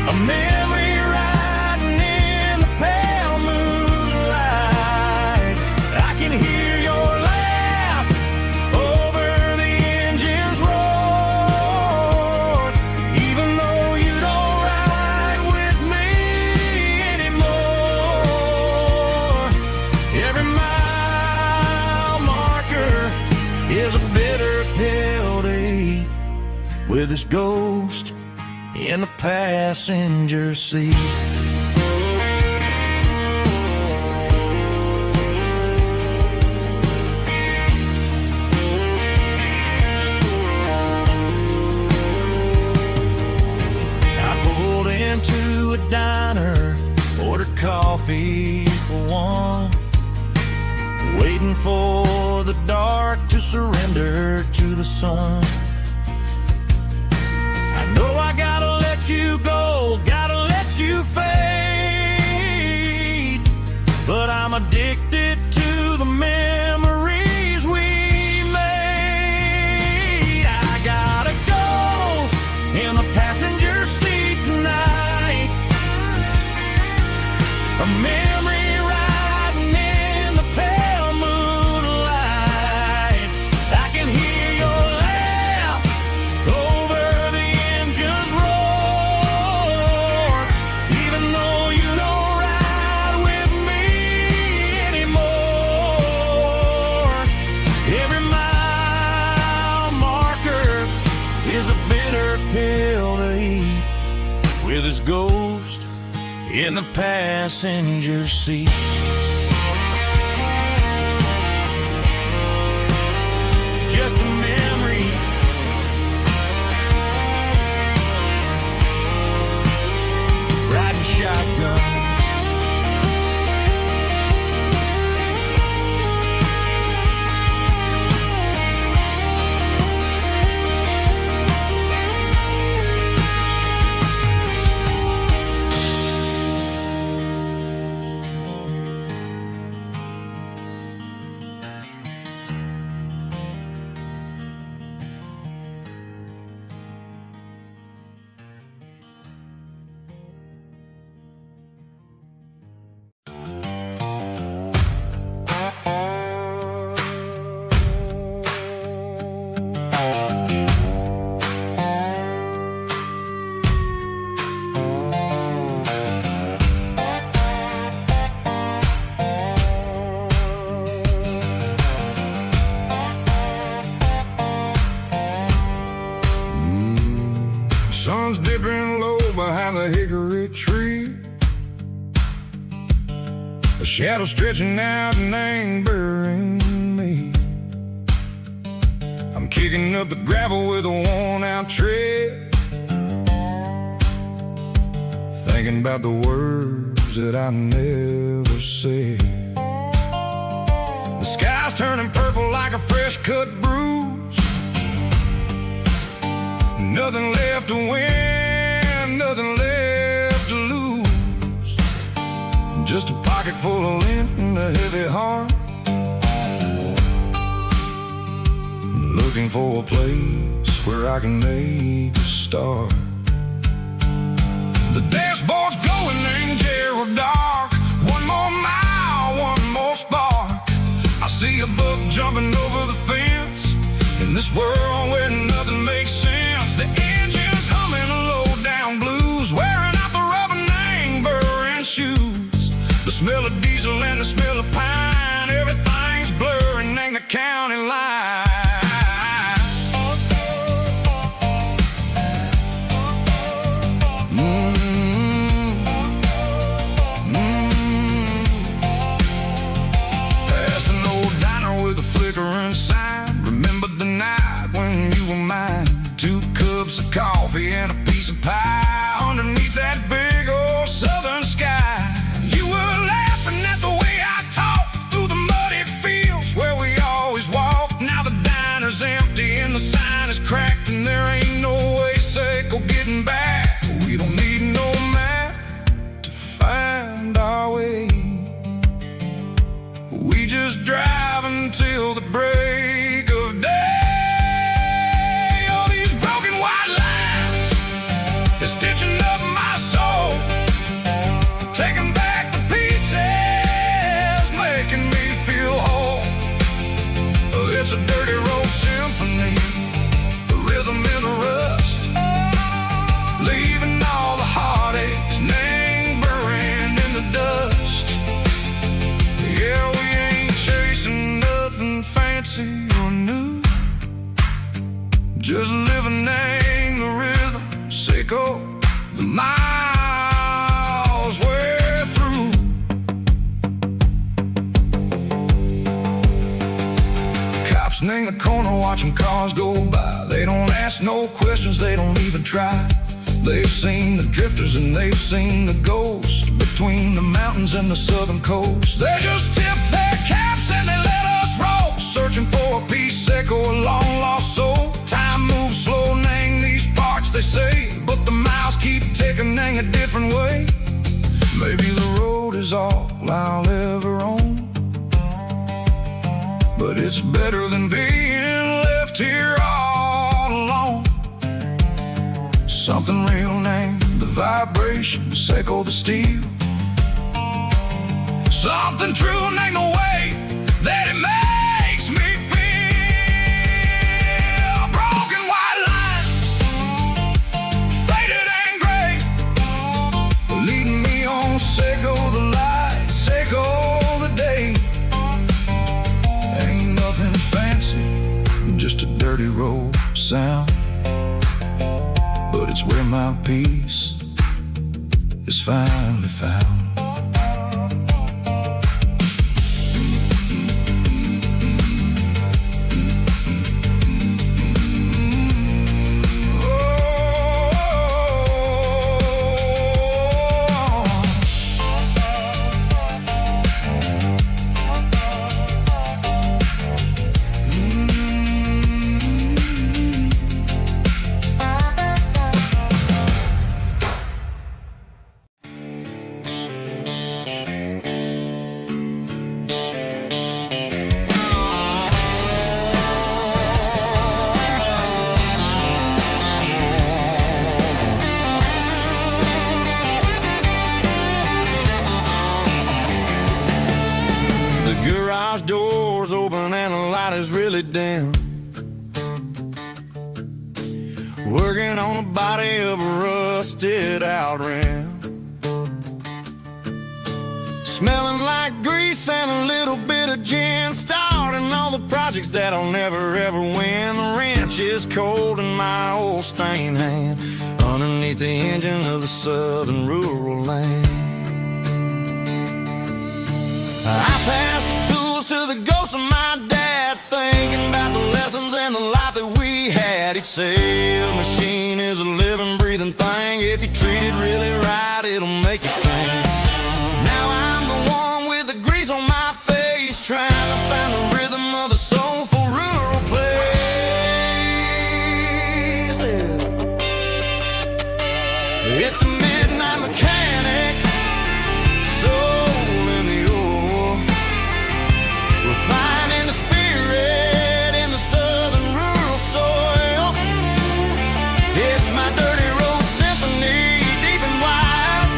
a memory riding in the pale moonlight. I can hear your laugh over the engine's roar, even though you don't ride with me anymore. Every mile marker is a bitter pill to eat, with this ghost in the passenger seat. I pulled into a diner, ordered coffee for one, waiting for the dark to surrender to the sun. I know I gotta let you go, gotta let you fade, but I'm addicted to the memories we made. with his ghost in the passenger seat. Just a memory, riding shotgun. Sun's dipping low behind the hickory tree. A shadow stretching out and angering me. I'm kicking up the gravel with a worn-out tread, thinking about the words that I never said. The sky's turning purple like a fresh-cut bruise. Nothing left to win, nothing left to lose. Just a pocket full of lint and a heavy heart, looking for a place where I can make a start. The dashboard's glowing angel dark. One more mile, one more spark. I see a buck jumping over the fence in this world where nothing makes sense. The engine's humming a low-down blues, wearing out the rubber burring shoes. The smell of diesel and the smell of pine, everything's blurring, ain't the county line. Past an old diner with a flickering sign. Remember the night when you were mine. 2 cups of coffee and a piece of pie underneath that big old southern sky. You were laughing at the way I talked through the muddy fields where we always walked. Now the diner's empty and the sign is cracked, and there ain't no way Seco getting back. We don't need no map to find our way. We just drive until the break of day. Stitching up my soul, taking back the pieces, making me feel whole. It's a dirty road symphony, the rhythm in the rust, leaving all the heartaches lingering in the dust. Yeah, we ain't chasing nothing fancy or new, just living in the rhythm. Seco, the miles we're through. Cops in the corner watching cars go by. They don't ask no questions, they don't even try. They've seen the drifters and they've seen the ghosts between the mountains and the southern coast. They just tip their caps and they let us roll, searching for a piece, Seco, a long lost soul. Time moves slow, nang these parts, they say, but the miles keep ticking a different way. Maybe the road is all I'll ever own, but it's better than being left here all alone. Something real named the vibration, Seco the steel. Something true named the way that it makes me feel. Broken white lines, faded and gray, leading me on. Seco the light, Seco the day. Ain't nothing fancy, just a dirty road sound, but it's where my peace is finally found. Garage doors open and the light is really dim. Working on the body of a rusted out rim. Smelling like grease and a little bit of gin. Starting all the projects that'll never ever win. The wrench is cold in my old stained hand underneath the engine of the southern rural land. I pass the tools to the ghost of my dad, thinking about the lessons and the life that we had. He'd say a machine is a living, breathing thing. If you treat it really right, it'll make you sing. Now I'm the one with the grease on my face, trying to find the rhythm of a soulful rural place. It's a midnight mechanic, finding the spirit in the southern rural soil. It's my dirty road symphony, deep and wide,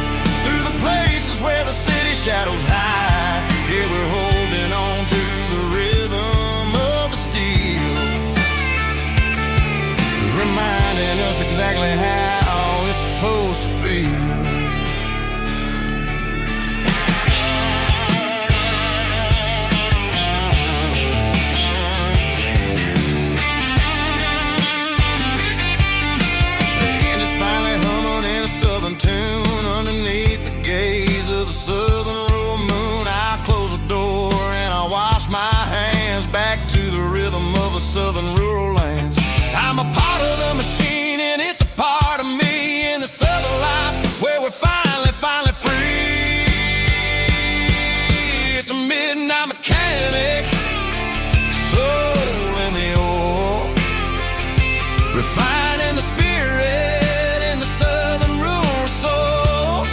through the places where the city shadows hide. Yeah, we're holding on to the rhythm of the steel, reminding us exactly how it's supposed to feel. Tune underneath the gaze of the southern rural moon. I close the door and I wash my hands back to the rhythm of the southern rural lands. I'm a part of the machine and it's a part of me in the southern life where we're finally free. It's a midnight mechanic, soul in the ore, refining the spirit in the southern rural soul.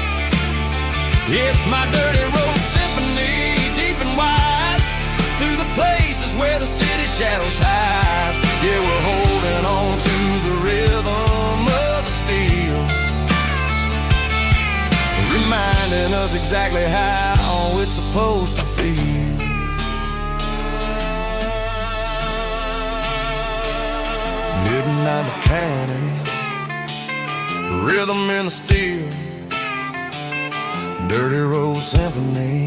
It's my dirty road symphony, deep and wide, through the places where the city shadows hide. Yeah, we're holding on to the rhythm of the steel, reminding us exactly how it's supposed to feel. Midnight mechanic, rhythm in the steel, dirty road symphony.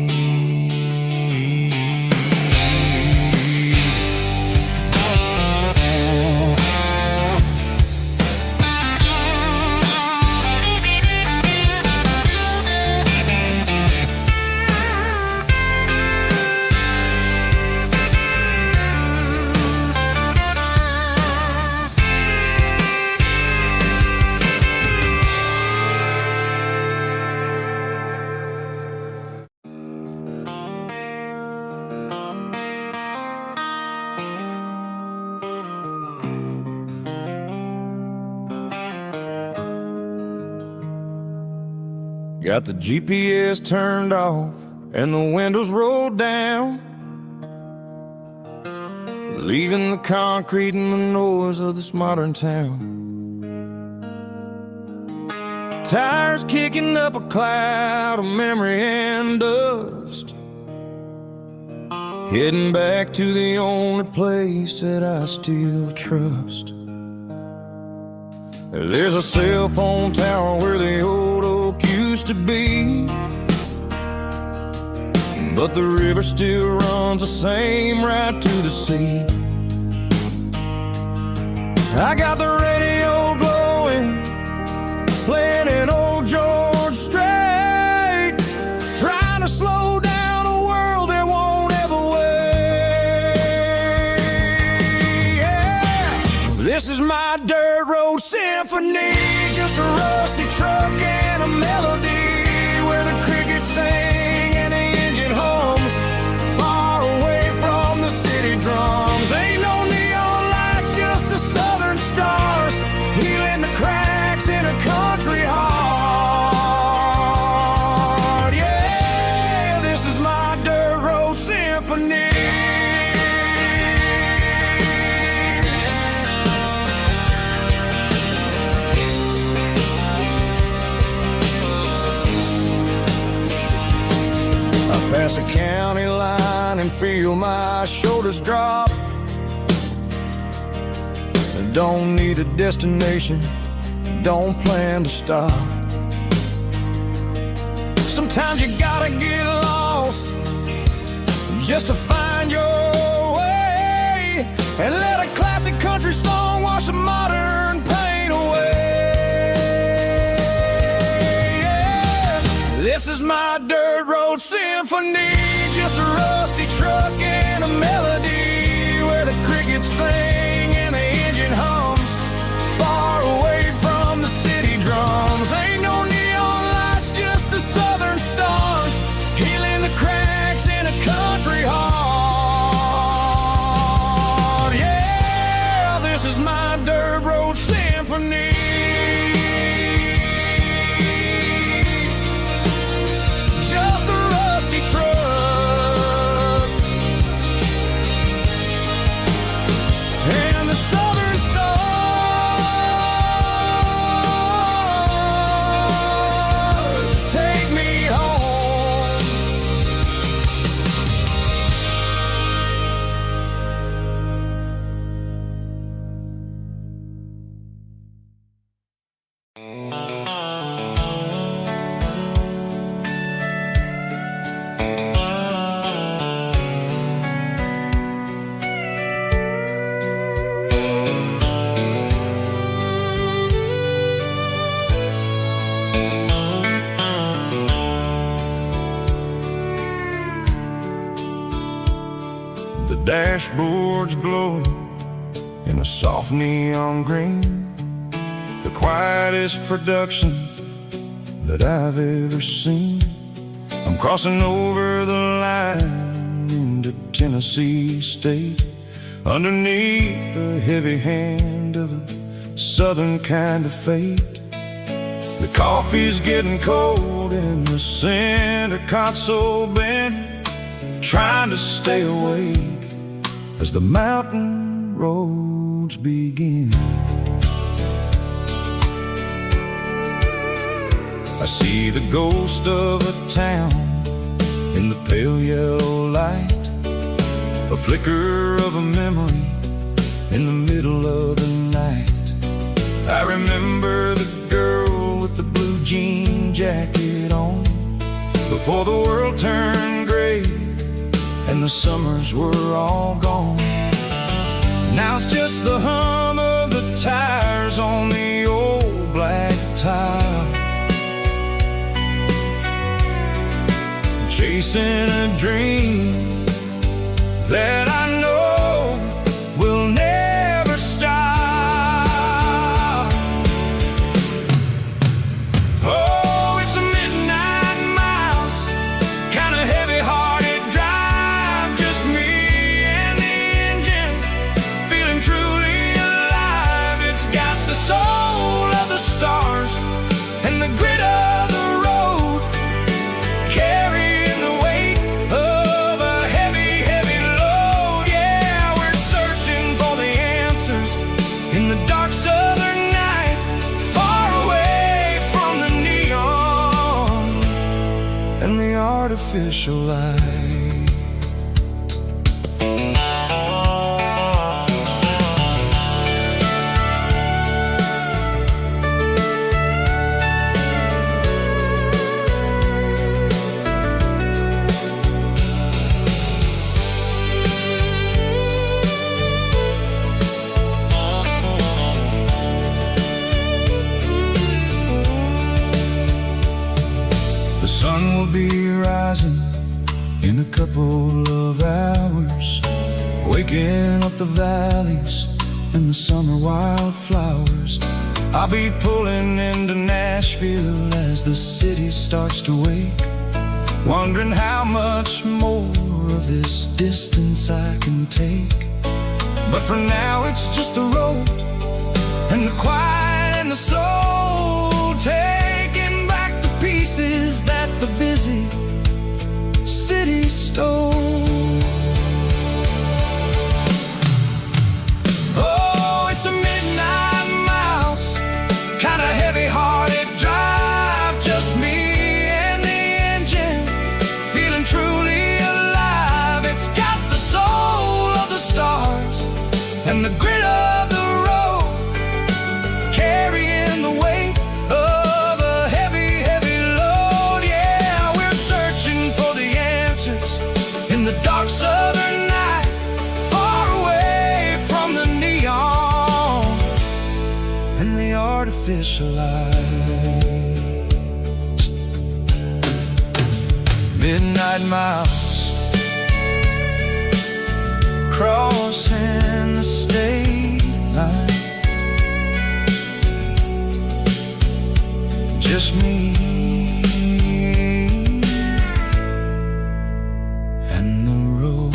Got the GPS turned off and the windows rolled down, leaving the concrete and the noise of this modern town. Tires kicking up a cloud of memory and dust, heading back to the only place that I still trust. There's a cell phone tower where the old oak used to be, but the river still runs the same right to the sea. I got the radio glowing, playing an old George Strait, This is my dirt road symphony, just a rusty truck and a melody where the crickets sing and the engine hums, far away from the city drums. Ain't no neon lights, just the southern stars, healing the cracks in a country heart. Yeah, this is my dirt road symphony. Pass a county line and feel my shoulders drop. I don't need a destination, don't plan to stop. Sometimes you gotta get lost just to find your way, and let a classic country song wash the modern pain away. Yeah. This is my dirt road symphony, just a rusty truck and a melody where the crickets sing and the engine hums, far away from the city drums. Ain't no neon lights, just the southern stars, healing the cracks in a country heart. Yeah, this is my dirt road symphony. Dashboard's glowing in a soft neon green, the quietest production that I've ever seen. I'm crossing over the line into Tennessee State, underneath the heavy hand of a southern kind of fate. The coffee's getting cold in the center console bin, trying to stay awake as the mountain roads begin. I see the ghost of a town in the pale yellow light, a flicker of a memory in the middle of the night. I remember the girl with the blue jean jacket on, before the world turned gray and the summers were all gone. Now it's just the hum of the tires on the old black tile, chasing a dream that I know will never stop. Oh, it's a midnight miles, kind of heavy-hearted drive, just me and the engine, feeling truly alive. It's got the soul of the stars and the grit of the road, carrying the weight of a heavy, heavy load. Yeah, we're searching for the answers in the dark southern night, far away from the neon and the artificial light. The sun will be rising in a couple of hours, waking up the valleys and the summer summer wildflowers. I'll be pulling into Nashville as the city starts to wake, wondering how much more of this distance I can take. But for now it's just the road and the quiet and the soul, taking back the pieces that the busy city stole. Oh, it's a midnight mouse, kinda heavy-hearted drive, just me and the engine, feeling truly alive. It's got the soul of the stars and the grit of the road, carrying the weight of a heavy, heavy load. Yeah, we're searching for the answers in the dark southern night, far away from the neon and the artificial lights. Midnight mouse, crossing the state line, just me and the road.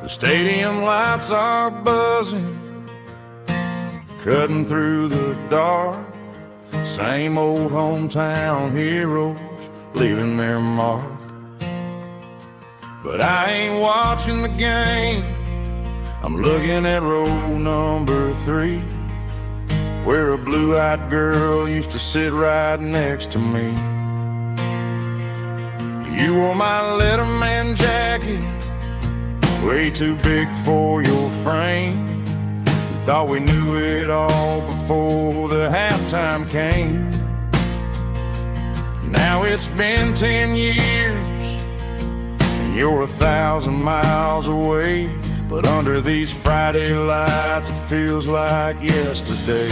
The stadium lights are buzzing, cutting through the dark. Same old hometown heroes leaving their mark. But I ain't watching the game, I'm looking at row number 3, where a blue-eyed girl used to sit right next to me. You wore my Letterman jacket, way too big for your frame. We thought we knew it all before the halftime came. Now it's been 10 years and you're 1,000 miles away, but under these Friday lights it feels like yesterday.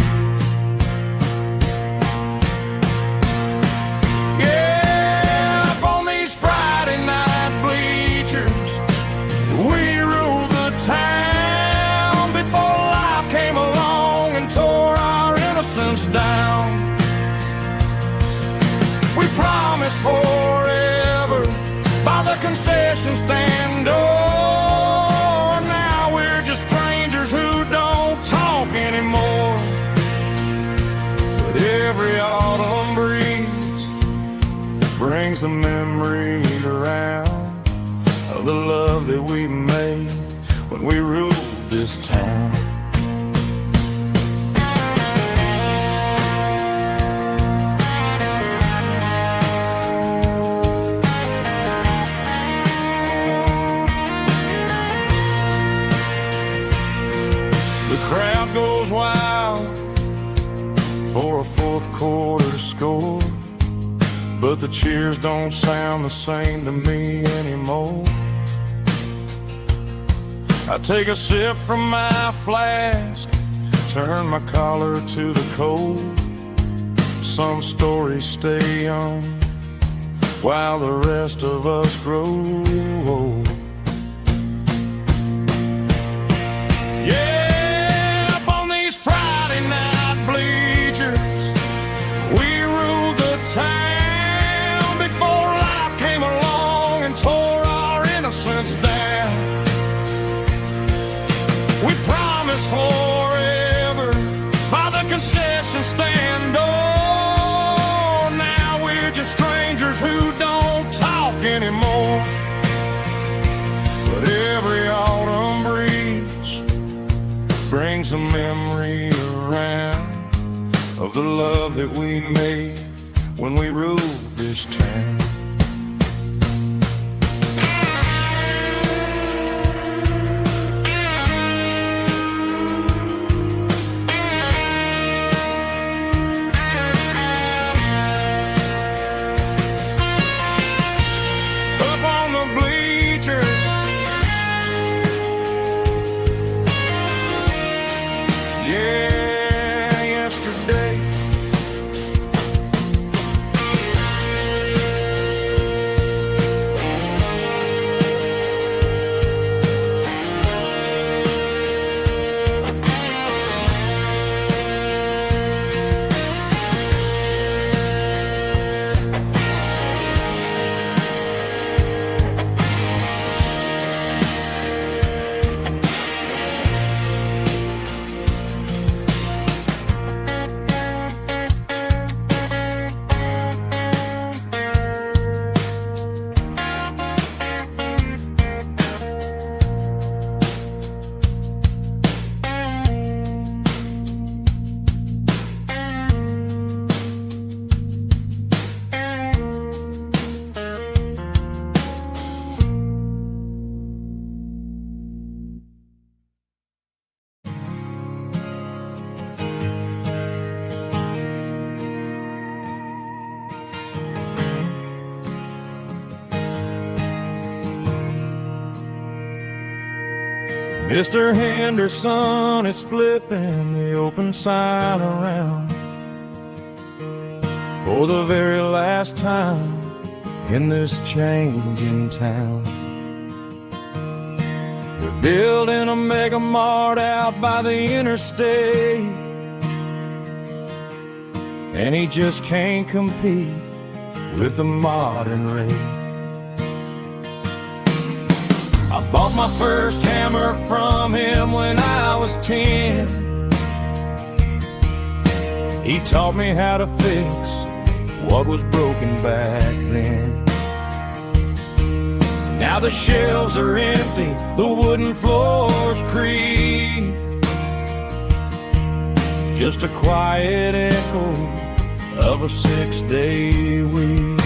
Yeah, up on these Friday night bleachers, we ruled the town before life came along and tore our innocence down. We promised forever by the concession stand door. Now we're just strangers who don't talk anymore. But every autumn breeze brings the memory around of the love that we made when we ruled this town. The crowd goes wild for a fourth quarter score, but the cheers don't sound the same to me anymore. I take a sip from my flask, turn my collar to the cold. Some stories stay young while the rest of us grow old. Yeah, up on these Friday night bleachers, we ruled the town before life came along and tore our innocence down. We promised forever by the concession stand door. Now we're just strangers who don't talk anymore. But every autumn breeze brings a memory around of the love that we made when we ruled this town. Up on the bleachers, yeah, yesterday. Mr. Henderson is flipping the open sign around for the very last time in this changing town. They're building a mega mart out by the interstate, and he just can't compete with the modern rate. I bought my first hammer from him when I was 10. He taught me how to fix what was broken back then. Now the shelves are empty, the wooden floors creak, just a quiet echo of a 6-day week.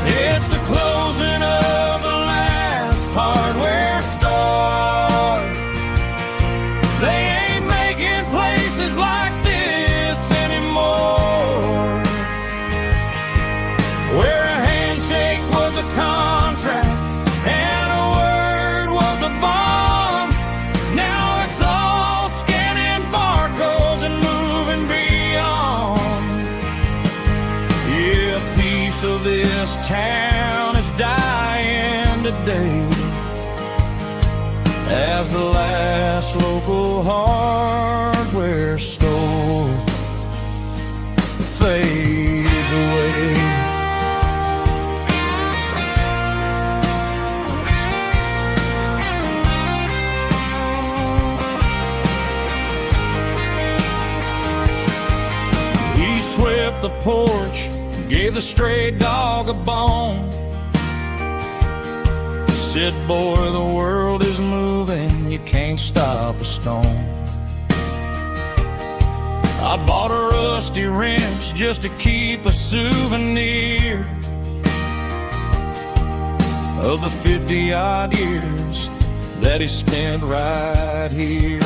It's the closing of the hardware store. They ain't making places like this anymore, where a handshake was a contract and a word was a bond. Now it's all scanning barcodes and moving beyond. Yeah, a piece of this town is dying today as the last local hardware store fades away. He swept the porch, gave the stray dog a bone, said, boy, the world is moving, you can't stop a stone. I bought a rusty wrench just to keep a souvenir of the 50-odd years that he spent right here.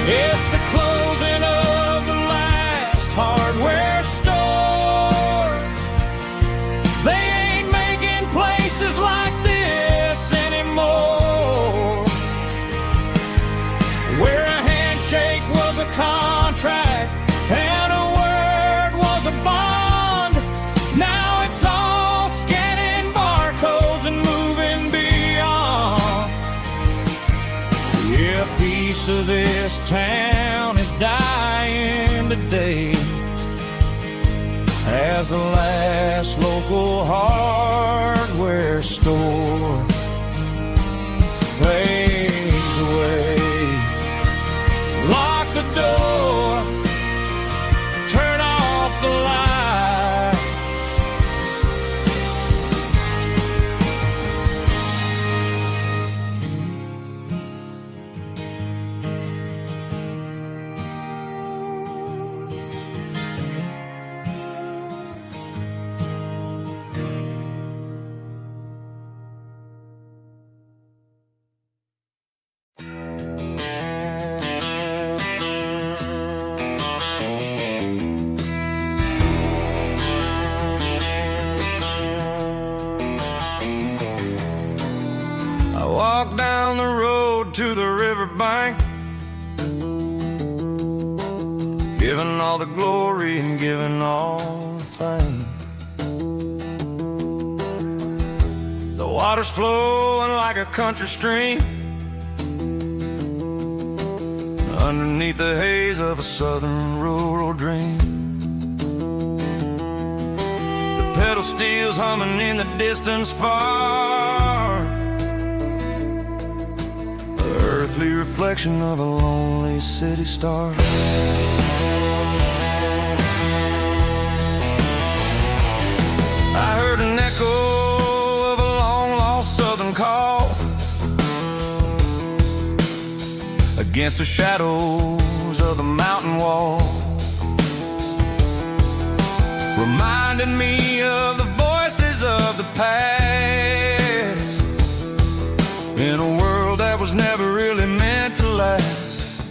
It's the closing of the last hardware store. They ain't making places like this anymore, where a handshake was a contract and a word was a bond. Now it's all scanning barcodes and moving beyond. Yeah, a piece of this town is dying today as the last local hardware store fades away. Lock the door, turn off the light. giving all the glory and giving all the thanks. The water's flowing like a country stream underneath the haze of a southern rural dream. The pedal steel's humming in the distance far, the earthly reflection of a lonely city star. I heard an echo of a long-lost southern call against the shadows of the mountain wall, reminding me of the voices of the past in a world that was never really meant to last.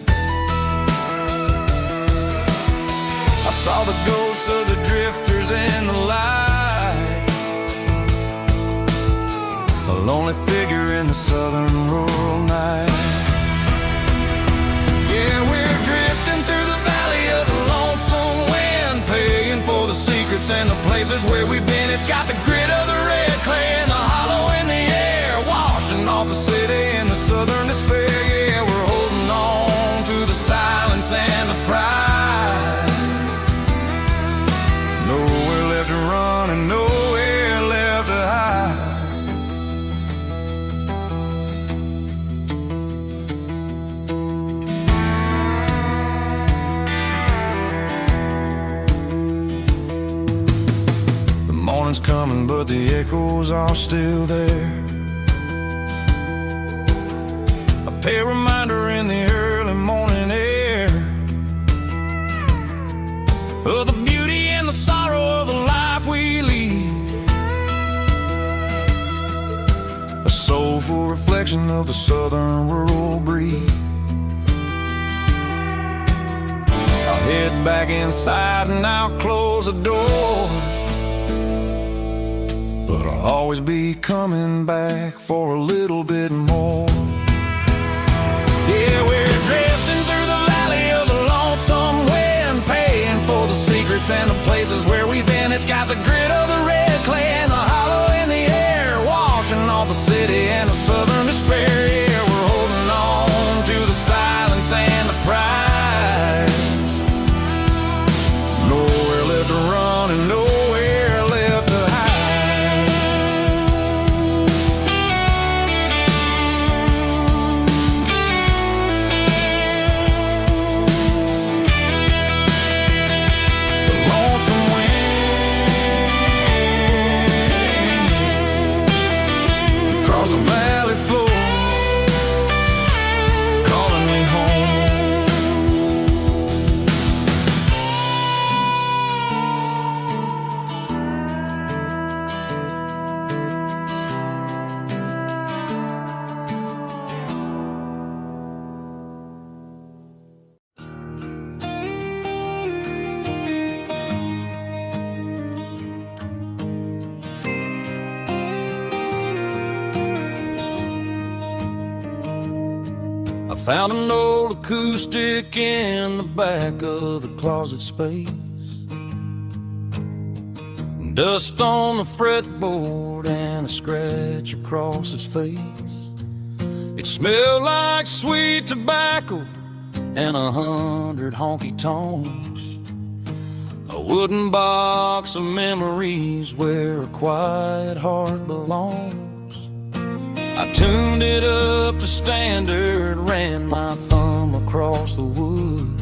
I saw the ghosts of the drifters in the light, a lonely figure in the southern rural night. Yeah, we're drifting through the valley of the lonesome wind, paying for the secrets and the places where we've been. It's got the grit of the red clay and the hollow in the air, washing off the city and the southern despair. Yeah, we're holding on to the silence and the pride. Nowhere left to run and nowhere left to hide. Morning's coming, but the echoes are still there. A pale reminder in the early morning air of the beauty and the sorrow of the life we lead, a soulful reflection of the southern rural breed. I'll head back inside and I'll close the door, but I'll always be coming back for a little bit more. Yeah, we're drifting through the valley of the lonesome wind, paying for the secrets and the places where we've been. It's got the grit of the red clay and the hollow in the air, washing off the city and the southern despair. Yeah, we're holding on to the silence and the pride. Nowhere left to run and nowhere left to hide. Across the valley floor, calling me home. I found an old acoustic in the back of the closet space, dust on the fretboard and a scratch across its face. It smelled like sweet tobacco and 100 honky tonks, a wooden box of memories where a quiet heart belongs. I tuned it up to standard, ran my thumb across the wood,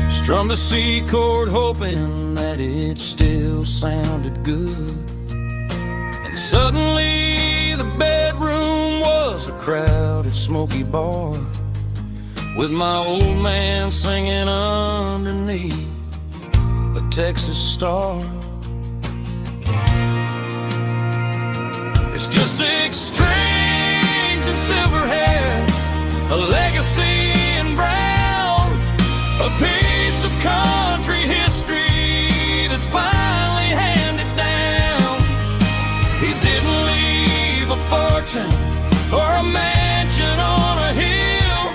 strummed a C chord hoping that it still sounded good. And suddenly the bedroom was a crowded smoky bar, with my old man singing underneath a Texas star. It's just 6 strings and silver hair, a legacy in brown, a piece of country history that's finally handed down. He didn't leave a fortune or a mansion on a hill,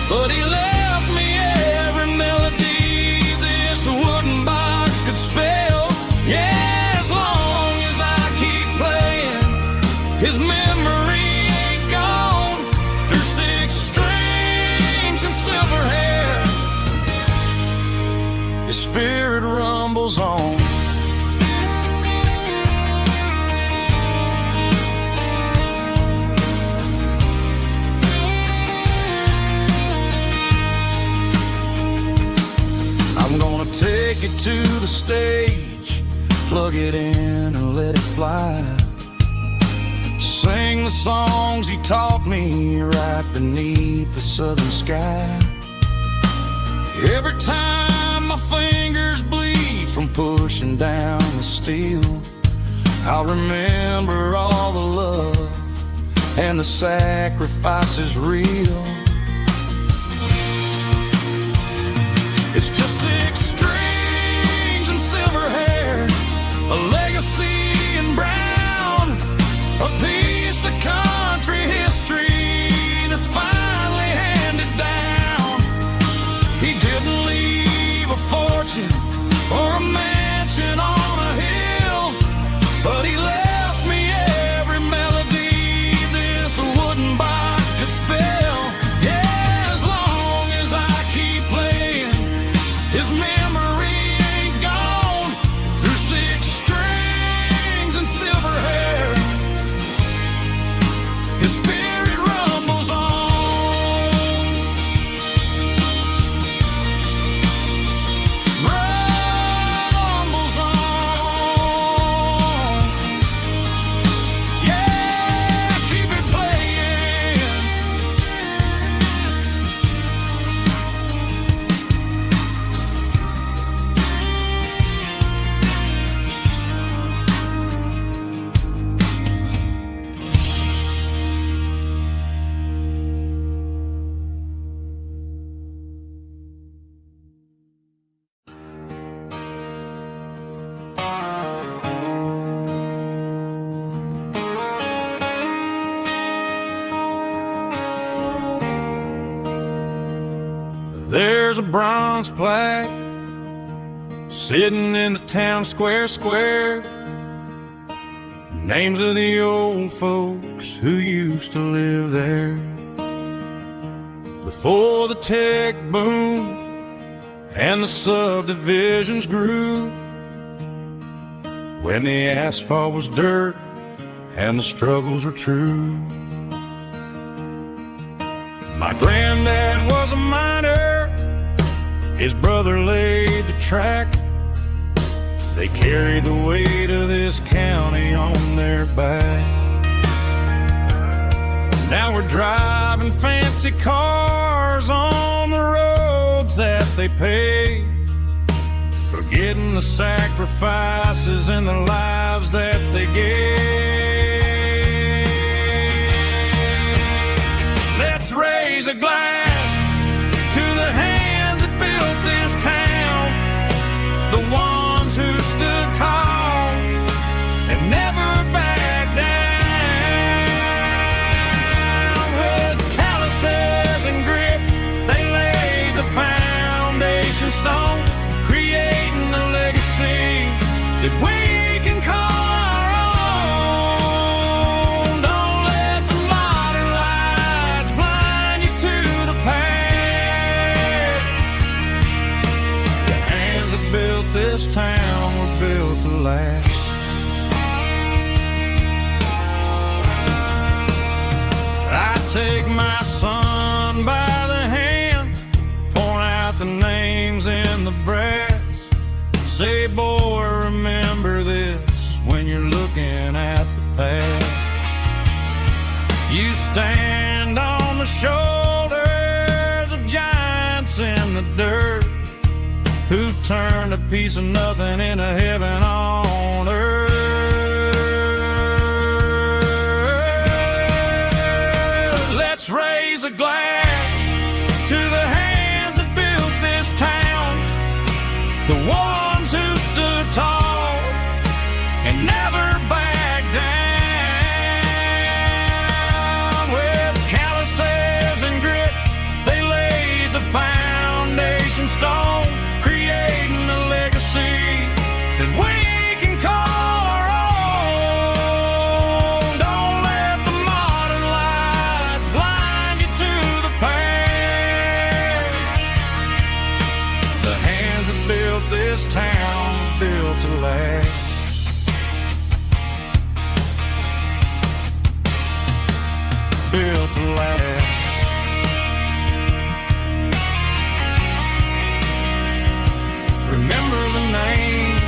but he left me every melody spirit rumbles on. I'm gonna take it to the stage, plug it in and let it fly. Sing the songs he taught me right beneath the southern sky. Every time my fingers bleed from pushing down the steel, I'll remember all the love and the sacrifices real. It's just 6 strings and silver hair, a legacy in brown, a piece of country history that's finally handed down. He didn't leave a fortune or a mansion on a hill, but he left me every melody this wooden box could spell. Yeah, as long as I keep playing, his memory ain't gone. Through 6 strings and silver hair, his spirit rumbles on. Rumbles on. Yeah, keep it playing. There's a bronze plaque sitting in the town square. Names of the old folks who used to live there. Before the tech boom and the subdivisions grew, when the asphalt was dirt and the struggles were true. My granddad was a miner, his brother laid the track. They carried the weight of this county on their back. Now we're driving fancy cars on the roads that they paved, forgetting the sacrifices and the lives that they gave. Let's raise a glass to the hands that built this town, the ones who stood tall and never backed down. With calluses and grit, they laid the foundation stone, creating a legacy that we can call our own. Don't let the modern lights blind you to the past. The hands that built this town were built to last. I take my son by the hand, point out the names in the brass. Say, boy, remember this when you're looking at the past. You stand on the shoulders of giants in the dirt, who turned a piece of nothing into heaven on earth. Let's raise a glass to the hands that built this town, the ones who stood tall and never backed down. With calluses and grit, they laid the foundation stone, creating a legacy that we can call our own. Don't let the modern lights blind you to the past. The hands that built this built to last. Built to last. Remember the names.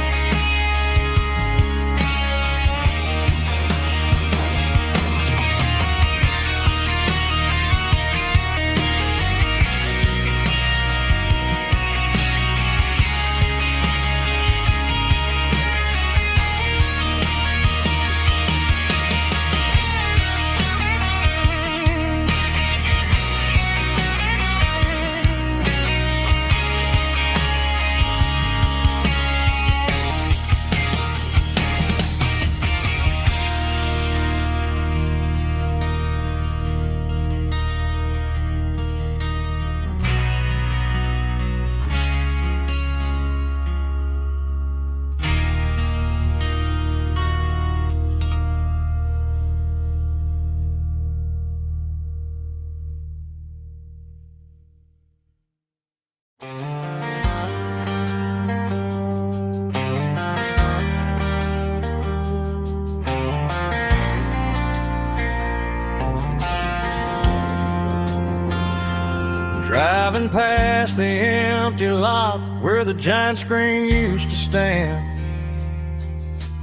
Driving past the empty lot where the giant screen used to stand.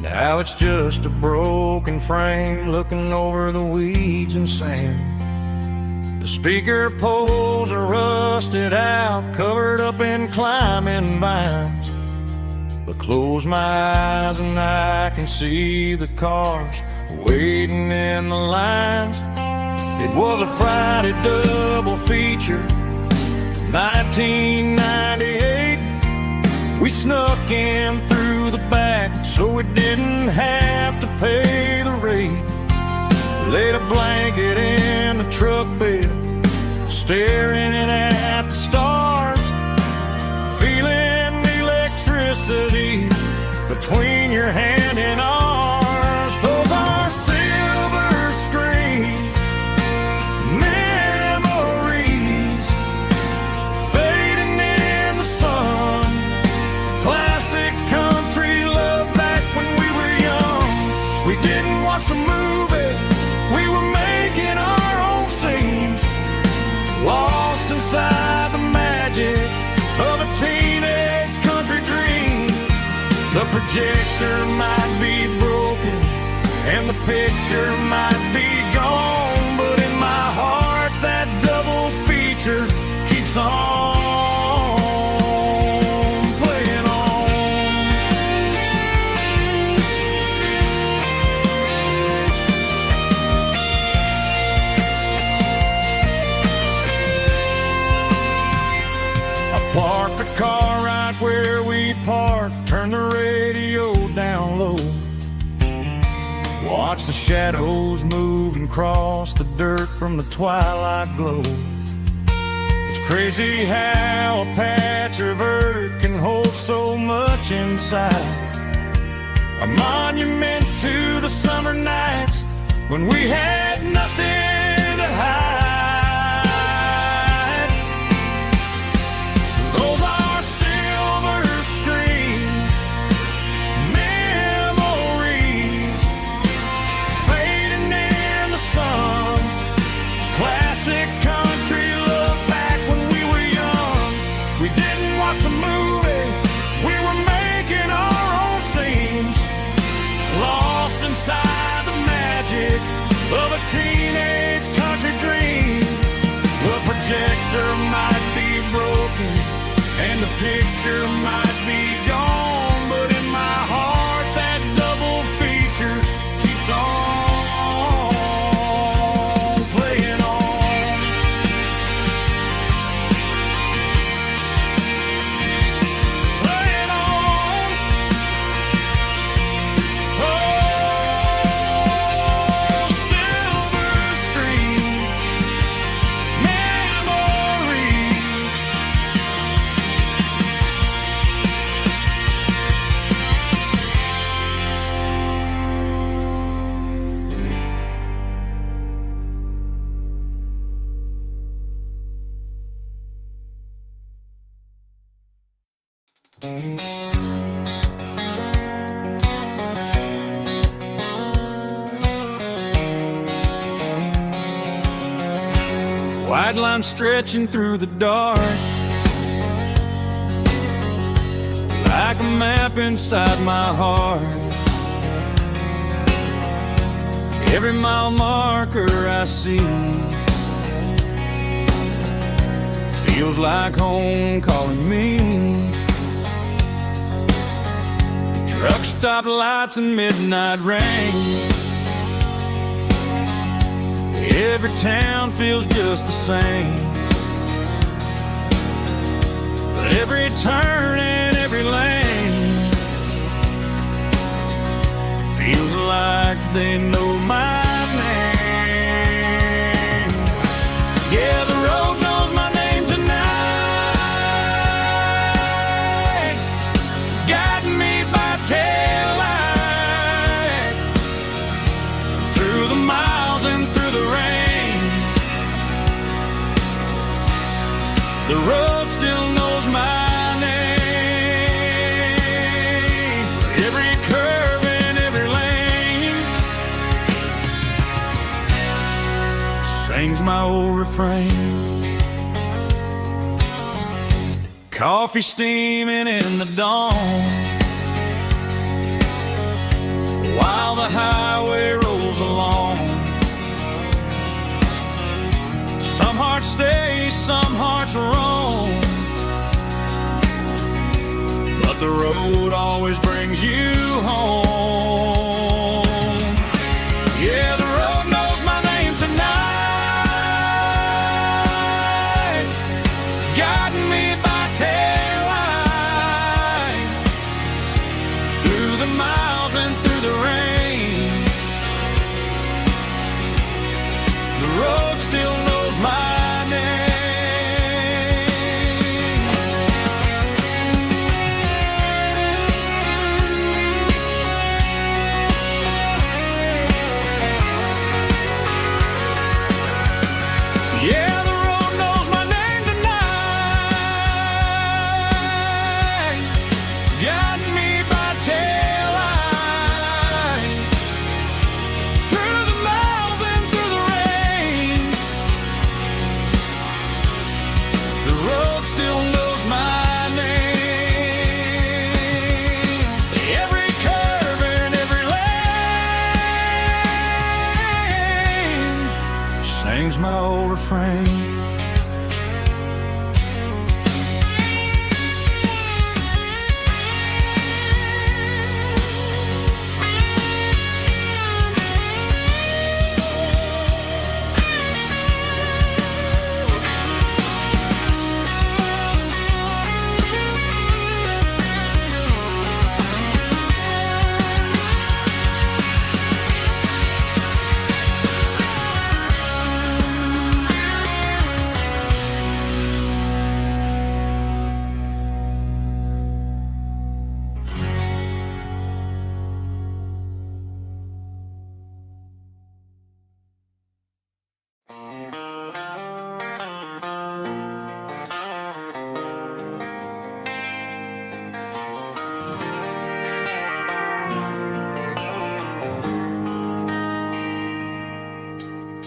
Now it's just a broken frame looking over the weeds and sand. The speaker poles are rusted out, covered up in climbing vines. But close my eyes and I can see the cars waiting in the lines. It was a Friday double feature, 1998. We snuck in through the back so we didn't have to pay the rate. Laid a blanket in the truck bed, staring at the stars, feeling the electricity between your hand and ours. Those are silver screen memories fading in the sun. Classic country love back when we were young. We didn't watch the movie, we were making our own scenes, lost inside the magic of a teenage country dream. The projector might be broken and the picture might be gone, but in my heart that double feature keeps on playing on. I parked the car right where we parked, turned the radio down low, watch the shadows move and cross the dirt from the twilight glow. It's crazy how a patch of earth can hold so much inside. A monument to the summer nights when we had nothing to hide. Those are silver screen memories fading in the sun. Classic country love back when we were young. We didn't watch the movie, we were making our own scenes, lost inside the magic of a teenage country dream. The projector might be broken and the picture might be gone, but in my heart that double feature keeps on playing on. Playing on. Oh, silver screen memories. bright line stretching through the dark, like a map inside my heart. Every mile marker I see feels like home calling me. Truck stop lights and midnight rain. Every town feels just the same, but every turn and every lane feels like they know my name. Yeah, the road knows my name tonight, guiding me by taillight through the miles and through the rain. The road still knows my name. Every curve and every lane sings my old refrain. Coffee steaming in the dawn, while the highway rolls along. Some hearts stay, some hearts roam, but the road always brings you home. Yeah, the road knows my name tonight, guiding me by taillight through the miles and through the rain. The road still knows my name. Yeah, the road knows my name tonight, guiding me by taillight through the miles and through the rain. The road still knows my name. Every curve and every lane sings my old refrain.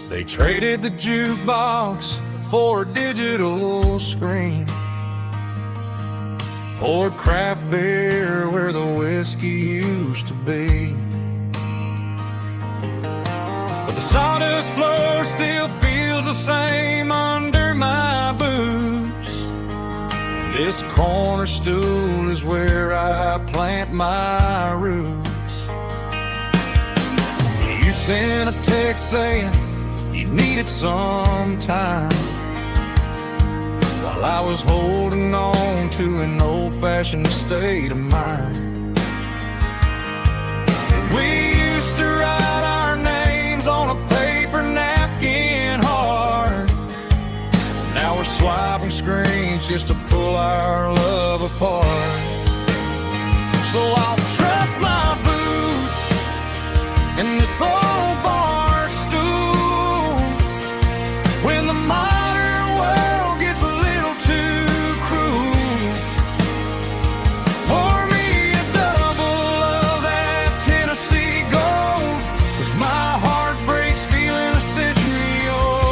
They traded the jukebox for a digital screen, poured craft beer where the whiskey used to be. But the sawdust floor still feels the same under my boots. This corner stool is where I plant my roots. You sent a text saying you needed some time, while I was holding on to an old-fashioned state of mind. We used to write our names on a paper napkin hard. Now we're swiping screens just to pull our love apart. So I'll trust my boots in this old bar stool when the modern world gets a little too cruel. Pour me a double of that Tennessee Gold, 'cause my heart breaks feeling a century old.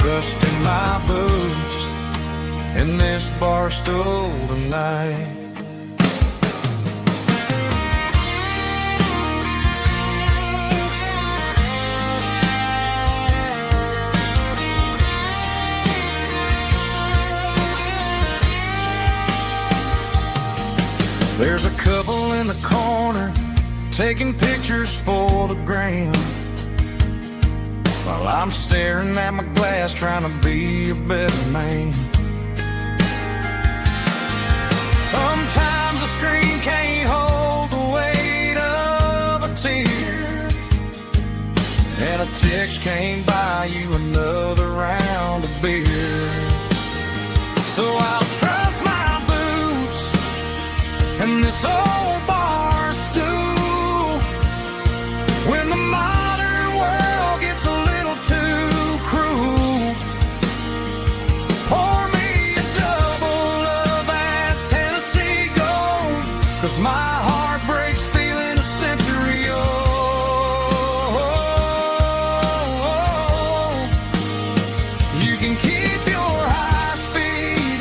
Trust in my boots in this bar stool tonight. There's a couple in the corner taking pictures for the gram, while I'm staring at my glass trying to be a better man. Sometimes the screen can't hold the weight of a tear, and a text can't buy you another round of beer. So I'll trust my boots and this old bar stool when the modern world gets a little too cruel. Pour me a double of that Tennessee Gold, 'cause my heart breaks feeling a century old. You can keep your high speed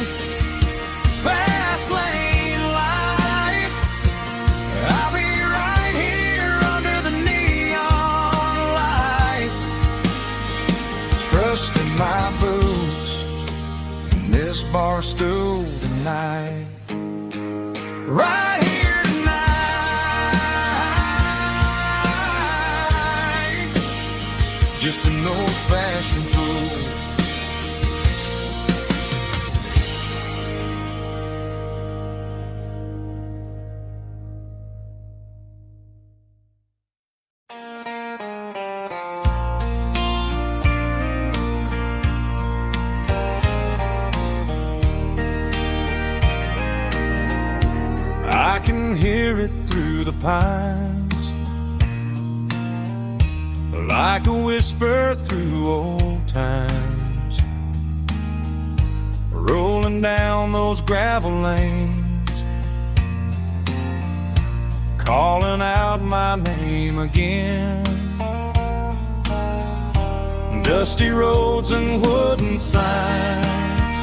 fast lane life. I'll be right here under the neon light, trusting my boots in this bar stool tonight. Right here tonight, just an old-fashioned fool. I can hear it through the pines, like a whisper through old times, rolling down those gravel lanes, calling out my name again. Dusty roads and wooden signs,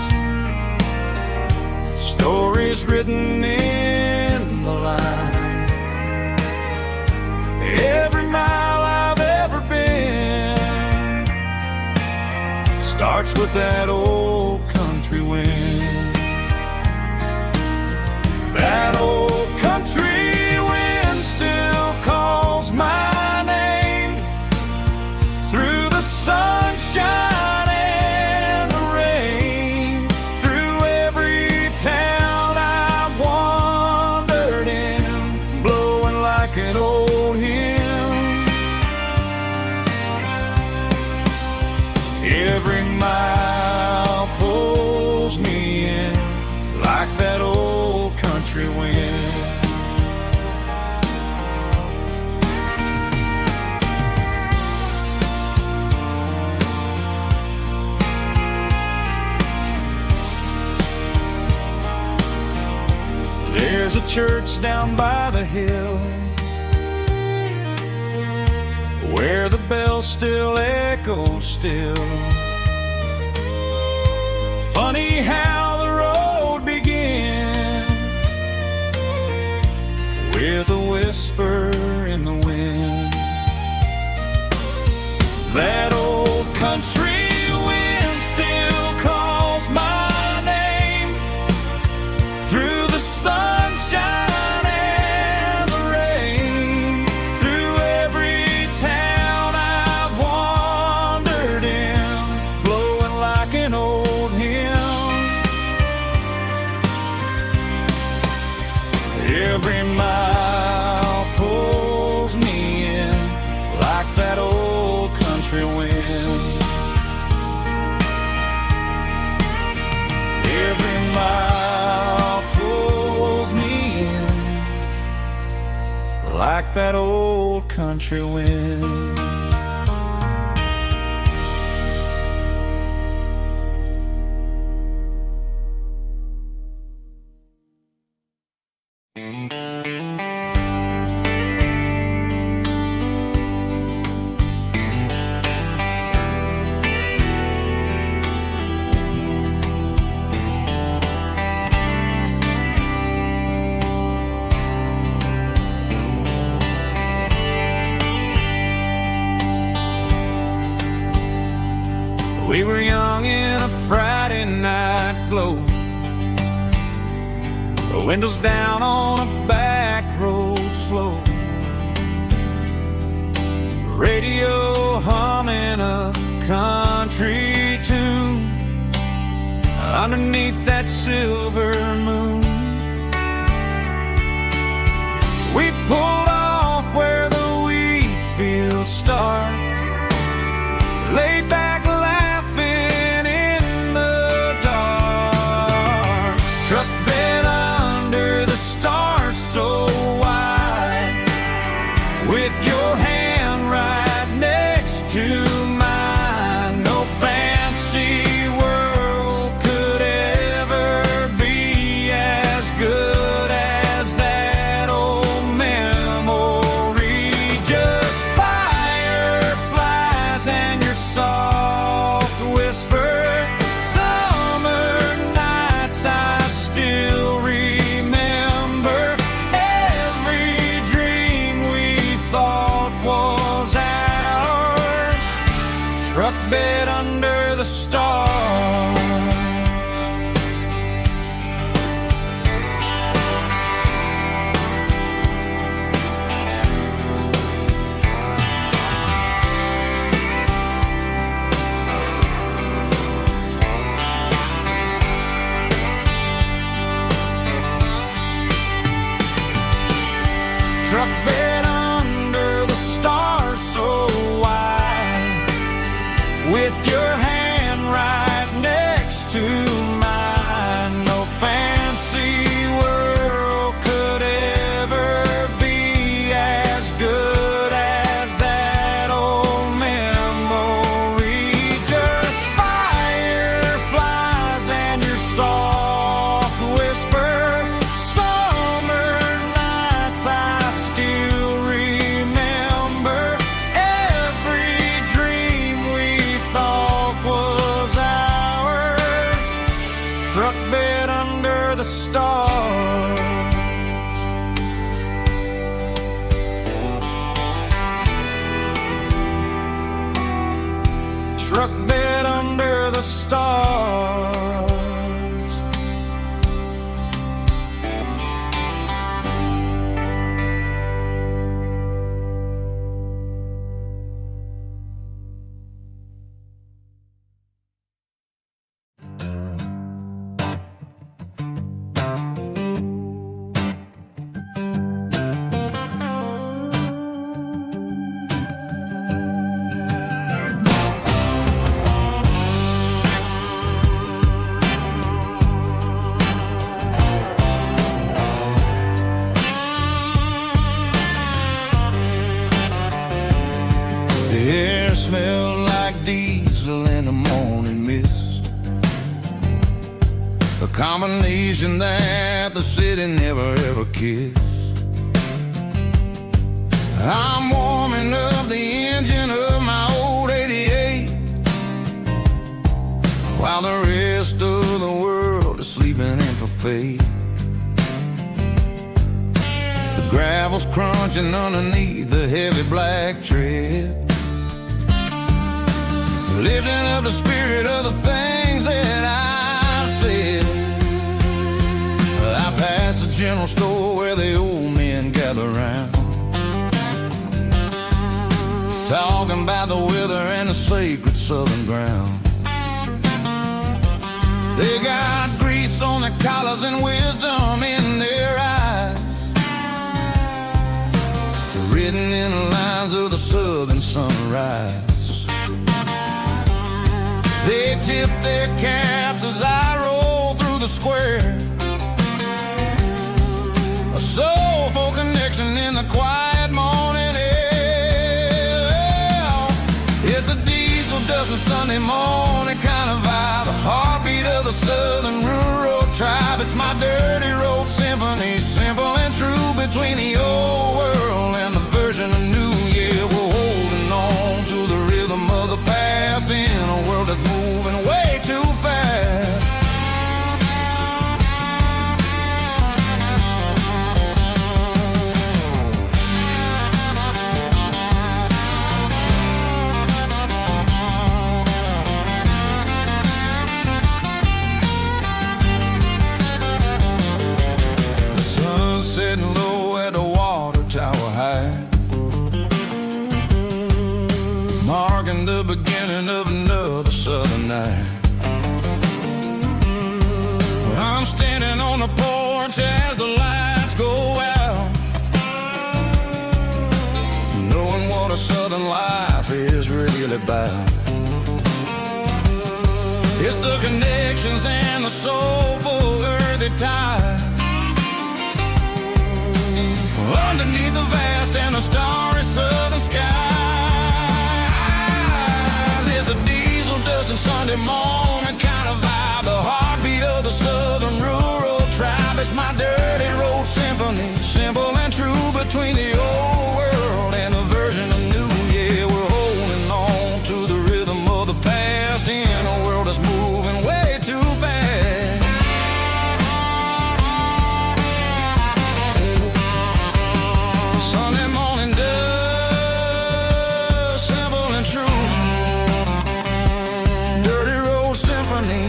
stories written in the lines. Every mile I've ever been starts with that old country wind. That old country wind still calls my name through the sunshine and the rain, through every town I've wandered in, blowing like an old hymn. Every mile pulls me in like that old country wind. There's a church down by the hill where the bells still echo still. Funny how the road begins with a whisper in the wind. That old country wind still calls my name through the sunshine and the rain, through every town I've wandered in, blowing like an old hymn. Every mile pulls me in like that old country wind. Every mile pulls me in like that old country wind. young in a Friday night glow. The windows down on a back road slow. Radio humming a country tune underneath that silver moon. We pulled off where the wheat fields start, laid back laughing in the dark. Truck bed under the stars so wide, with your hand right next to mine. No fancy world could ever be as good as that old memory. Just fireflies and your soft whisper. Summer nights I still remember. Every dream we thought was ours. Truck bed under the stars. Truck bed under the stars so wide, with your hand right next to mine. No fancy world could ever be as good as that old memory. Just fireflies and your soft whisper. Summer nights I still remember. Every dream we thought was ours. Truck bed under the stars. Truck bed under the stars. The air smelled like diesel in the morning mist, a combination that the city never ever kissed. I'm warming up the engine of my old 88, while the rest of the world is sleeping in for fate. The gravel's crunching underneath the heavy black tread, lifting up the spirit of the things that I've said. I passed the general store where the old men gather round, talking about the weather and the sacred southern ground. They got grease on their collars and wisdom in their eyes, written in the lines of the southern sunrise. They tip their caps as I roll through the square, a soulful connection in the quiet morning air. It's a diesel dusting Sunday morning kind of vibe, the heartbeat of the southern rural tribe. It's my dirty road symphony, simple and true, between the old world and the version of new. Yeah, we're holding on to the rhythm of the past in a world that's moving way too fast. sitting low at the water tower high, marking the beginning of another southern night. I'm standing on the porch as the lights go out, knowing what a southern life is really about. It's the connections and the soulful earthy tie, underneath the vast and the starry southern skies. It's a diesel dusting Sunday morning kind of vibe, the heartbeat of the southern rural tribe. It's my dirty road symphony, simple and true, between the old world and a version of new. Yeah, we're holding on to the rhythm of the past in a world that's moving way too fast. Sunday morning dust, simple and true, dirty road symphony.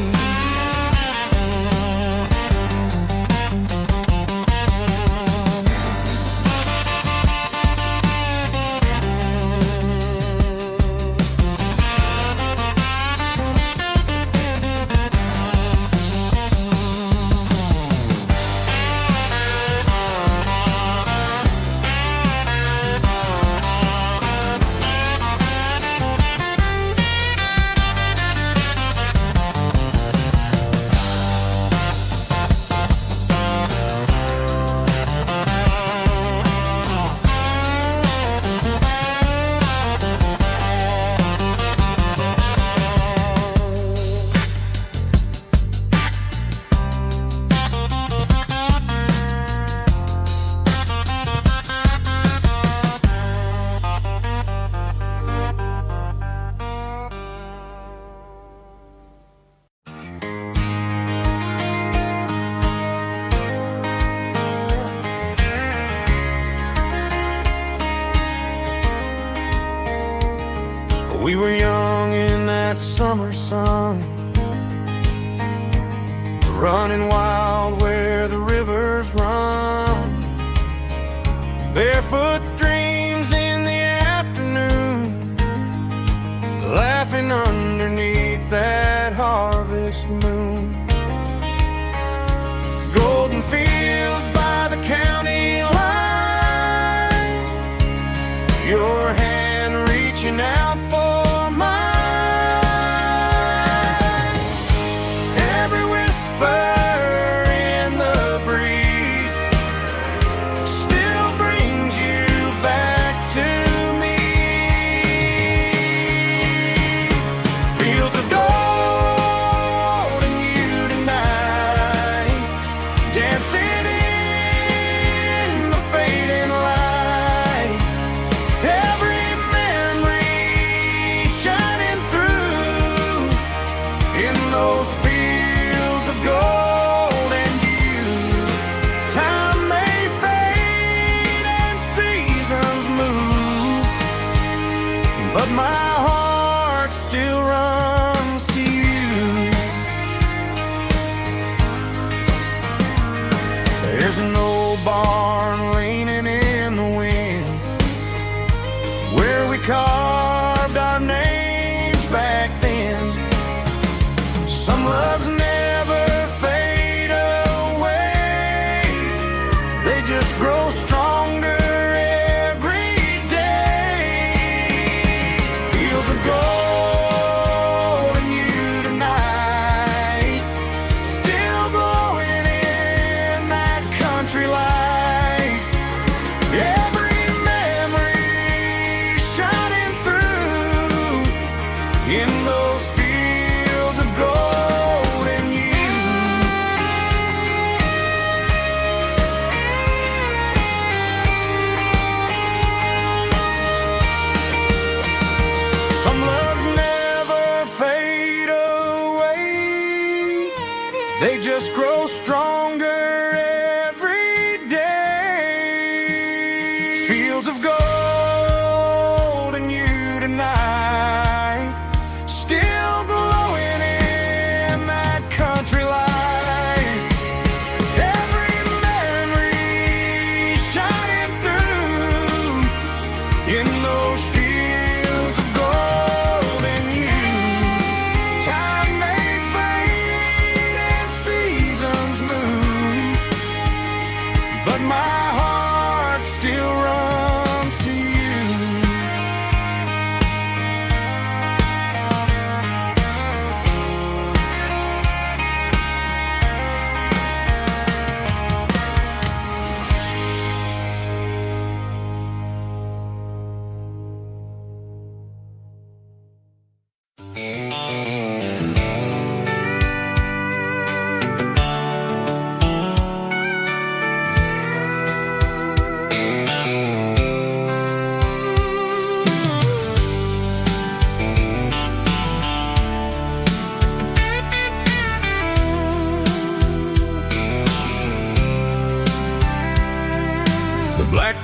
We were young in that summer sun, running wild where the rivers run, barefoot dreams in the afternoon, laughing underneath that harvest moon. Golden fields by the county line, your hand reaching out for carved our names back then. Some loves never fade away, they just grow stronger every day. Fields of gold and you tonight, still glowing in that country light. Every memory shining through in those fields of gold and you. Some loves never fade away, they just grow stronger every day. Fields of gold and you tonight, still glowing in that country light. Every memory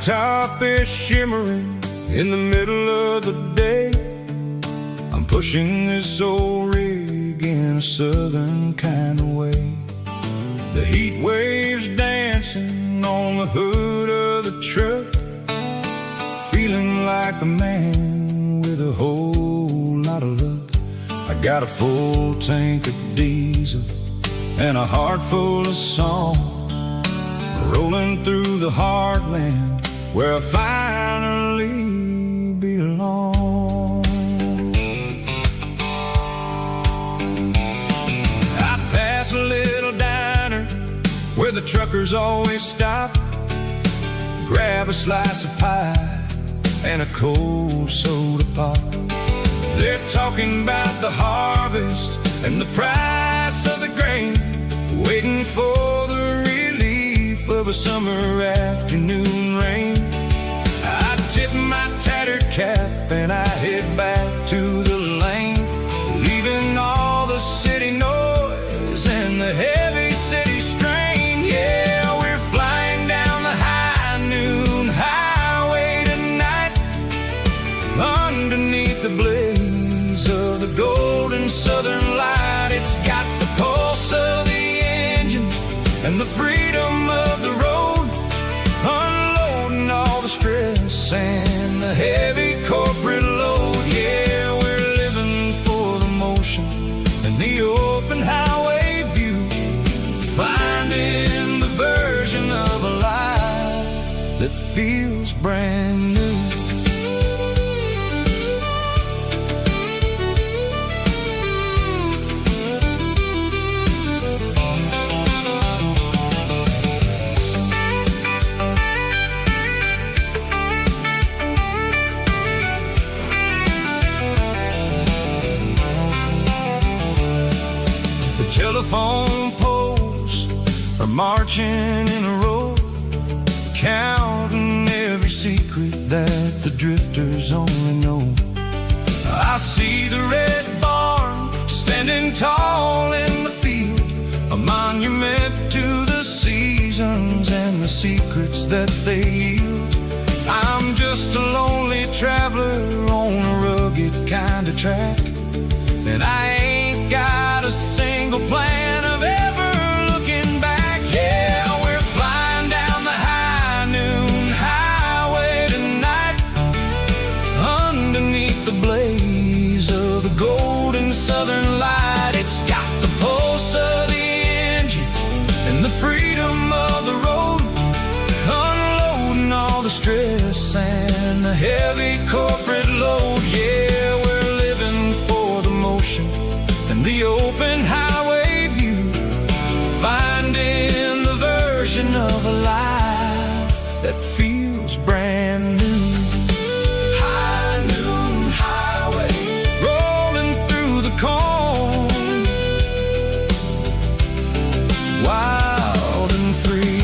top is shimmering in the middle of the day. I'm pushing this old rig in a southern kind of way. The heat waves dancing on the hood of the truck, feeling like a man with a whole lot of luck. I got a full tank of diesel and a heart full of song, rolling through the heartland where I finally belong. I pass a little diner where the truckers always stop, grab a slice of pie and a cold soda pop. They're talking about the harvest and the price of the grain, waiting for the relief of a summer afternoon rain. I tip my tattered cap and I head back to the lane, leaving all the city noise and the heavy city strain. Yeah, we're flying down the high noon highway tonight, underneath the blaze of the golden southern light. It's got the pulse of the engine and the freedom of the road, unloading all the stress and the heavy corporate load. Yeah, we're living for the motion and the open highway view, finding the version of a life that feels brand new. Telephone poles are marching in a row, counting every secret that the drifters only know. I see the red barn standing tall in the field, a monument to the seasons and the secrets that they yield. I'm just a lonely traveler on a rugged kind of track, and I ain't got a single plan of ever looking back. Yeah, we're flying down the high noon highway tonight, underneath the blaze of the golden southern light. It's got the pulse of the engine and the freedom of the road, unloading all the stress and the heavy corporate load. Yeah, we're living for the motion and the open highway view, finding the version of a life that feels brand new. High noon highway, rolling through the corn, wild and free.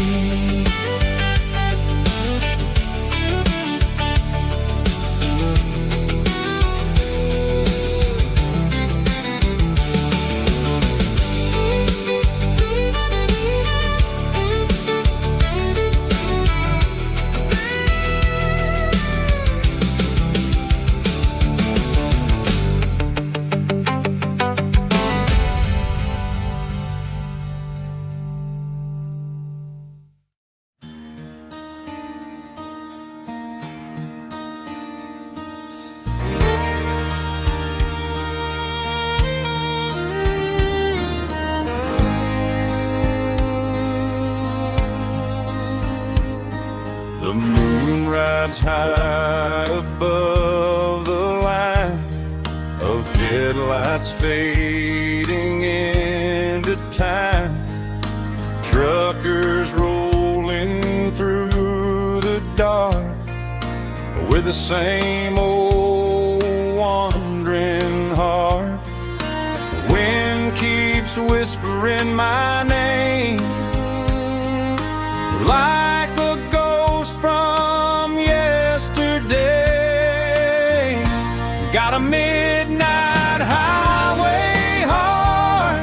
The moon rides high above the line of headlights fading into time. Truckers rolling through the dark with the same old wandering heart. The wind keeps whispering my name like a ghost from yesterday. Got a midnight highway heart,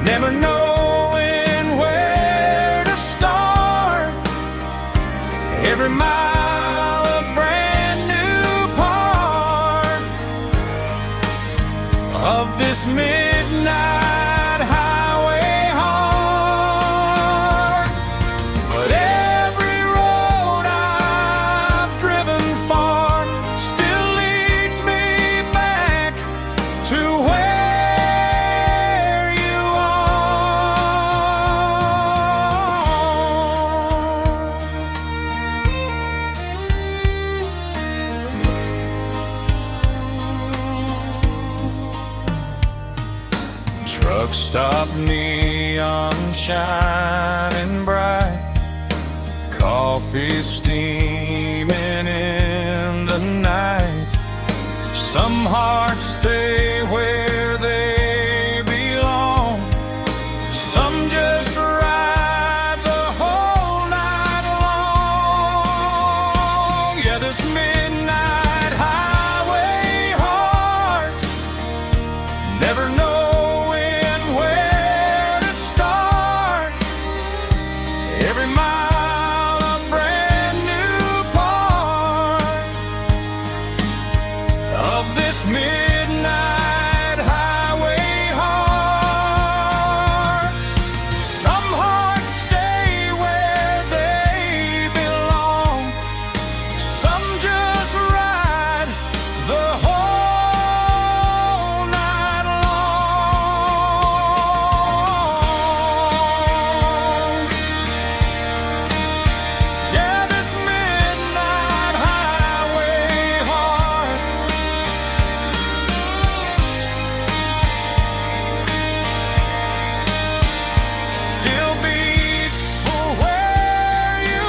never knowing where to start. this midnight highway heart. But every road I've driven far still leads me back to where you are. Truck stop, neon shining bright, coffee steaming in the night. Some hearts stay where they belong, some just ride the whole night long. Yeah, this midnight highway heart, never knowing where to start. Every mile a brand new part of this midnight highway heart. Some hearts stay where they belong, some just ride the whole night long. Yeah, this midnight highway heart still beats for where you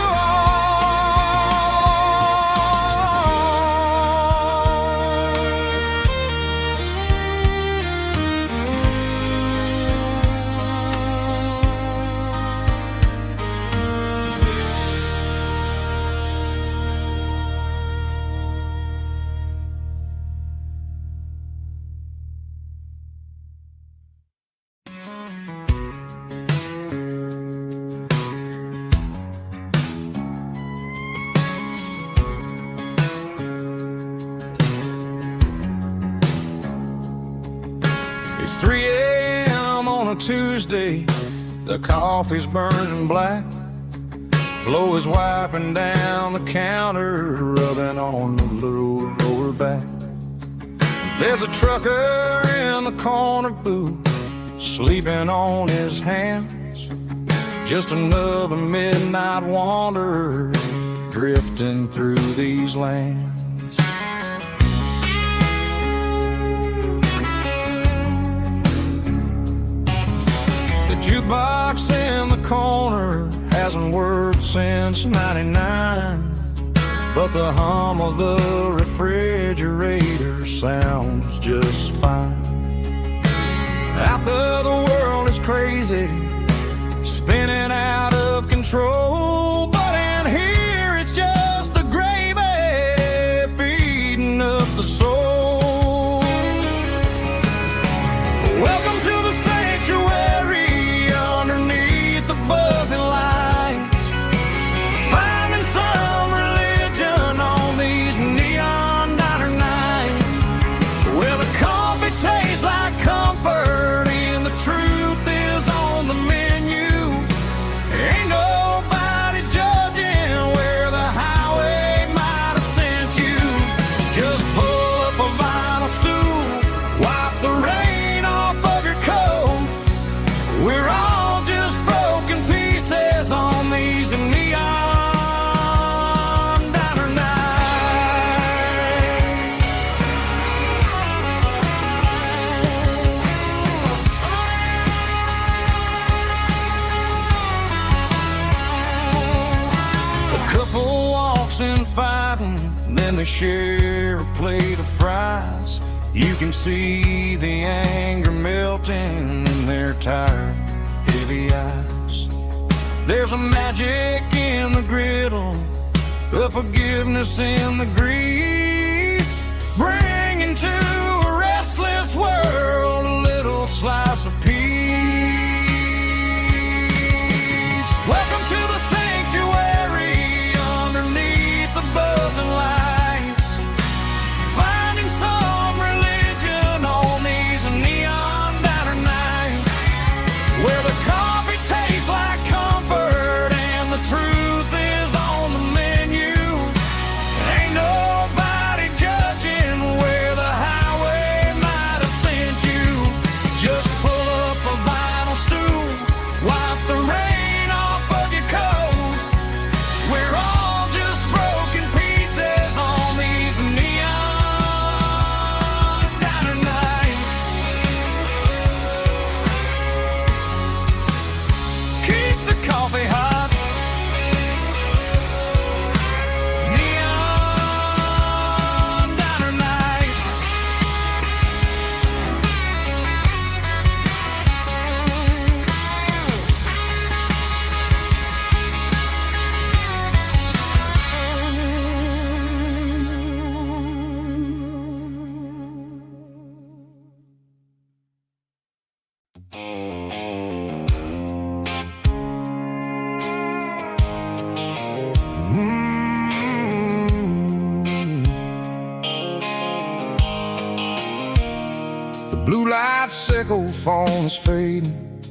It's 3 a.m. on a Tuesday. The coffee's burning black. Flo is wiping down the counter, rubbing on the little lower back. There's a trucker in the corner booth, sleeping on his hands. Just another midnight wanderer drifting through these lands. The jukebox in the corner hasn't worked since '99, but the hum of the refrigerator sounds just fine. Out there the world is crazy, spinning out of control, but in here it's just the gravy feeding up the soul. Welcome to the sanctuary underneath the buzzing lights, finding some religion on these neon diner nights. Well, the coffee tastes like comfort and the truth is on the menu. Ain't nobody judging where the highway might have sent you. Just pull up a vinyl stool, wipe the rain off of your coat. We're all just broken pieces on these neon diner nights. A couple walks in fighting, then they share a plate of fries. You can see the anger melting in their tired, heavy eyes. There's a magic in the griddle, a forgiveness in the grease, bringing to a restless world a little slice of peace. Welcome to the sanctuary underneath the buzzing lights, finding some religion on these neon The blue light sickle phone is fading,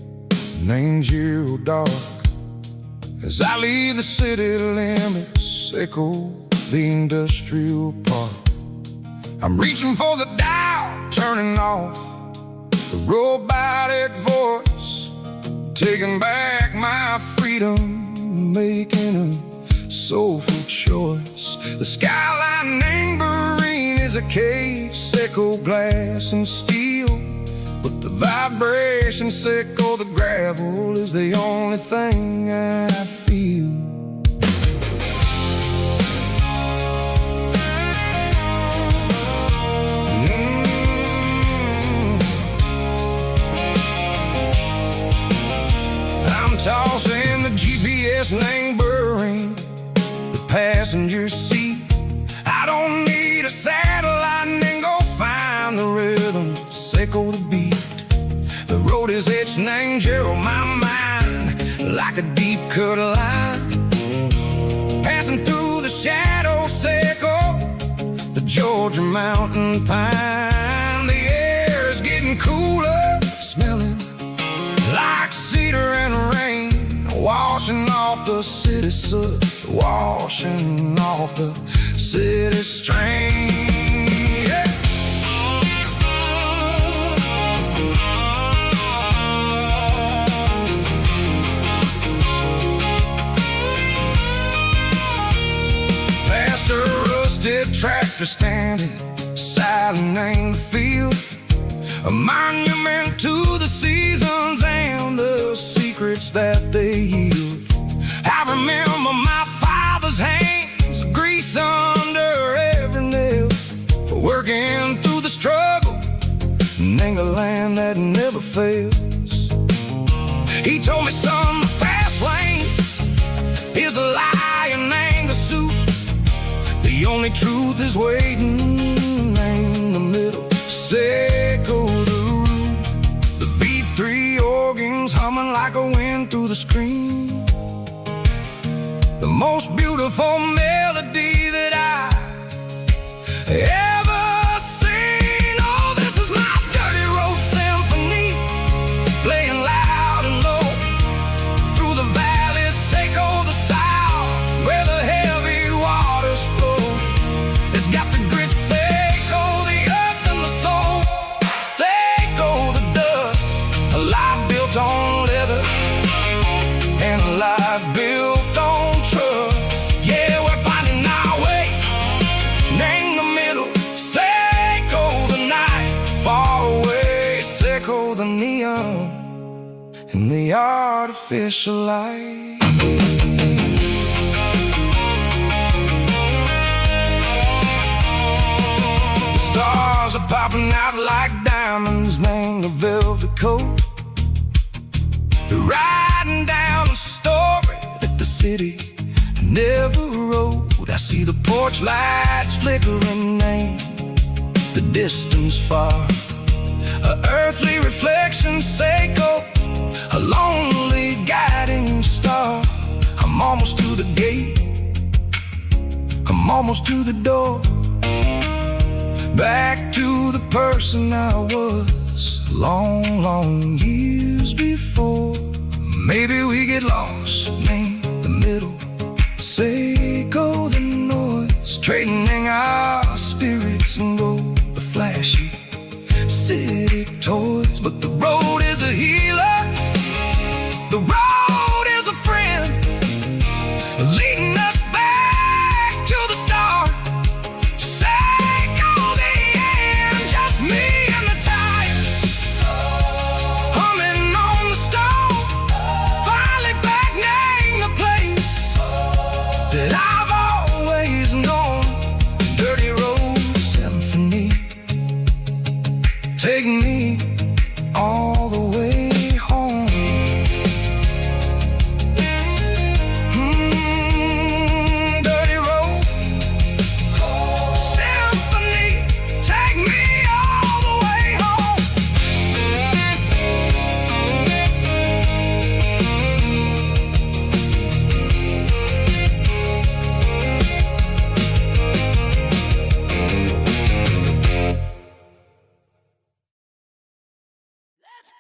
named you dark. As I leave the city limits, echo the industrial park. I'm reaching for the dial, turning off the robotic voice, taking back my freedom, making a soulful choice. The skyline named Marine is a case, echo glass and steel, but the vibration sickle, the gravel is the only thing I feel. I'm tossing the GPS named Burring, the passenger seat. I don't need a satellite and go find the rhythm, sickle the beat. The road is etched named Gerald, my mind, like a deep cut line. Passing through the shadow sickle, the Georgia mountain pine. The air is getting cooler, smelling like cedar and rain, washing off the city soot, washing off the city strain. Yeah. Past a rusted tractor standing silent in the field, a monument to the seasons and the secrets that they yield. I remember my father's hands, grease under every nail, working through the struggle, and the land that never fails. He told me, son, the fast lane is a lion and the suit. The only truth is waiting in the middle. Sickle the root, the B3 organs humming like a wind through the screen. The most beautiful melody that I ever seen. Oh, this is my dirty road symphony, playing loud and low through the valleys, sickle the south, where the heavy waters flow. It's got the grit, sickle the earth and the soul, sickle the dust, a life built on leather and a life built on trust. Yeah, we're finding our way, name the middle, sickle the night, far away, sickle the neon and the artificial light. The stars are popping out like diamonds, named the velvet coat. They're riding down a story that the city never wrote. I see the porch lights flickering, named the distance far, a earthly reflection, sickle, a lonely guiding star. I'm almost to the gate, I'm almost to the door, back to the person I was long, long years before. Maybe we get lost, name the middle, sickle the noise, trading our spirits and go the flashy city toys. But the road is a healer, the road is a friend, leading us back to the start. Sickle the end, just me and the tires, humming on the stove, finally back, name the place that I've always known. Dirty road symphony, take me all the way Hear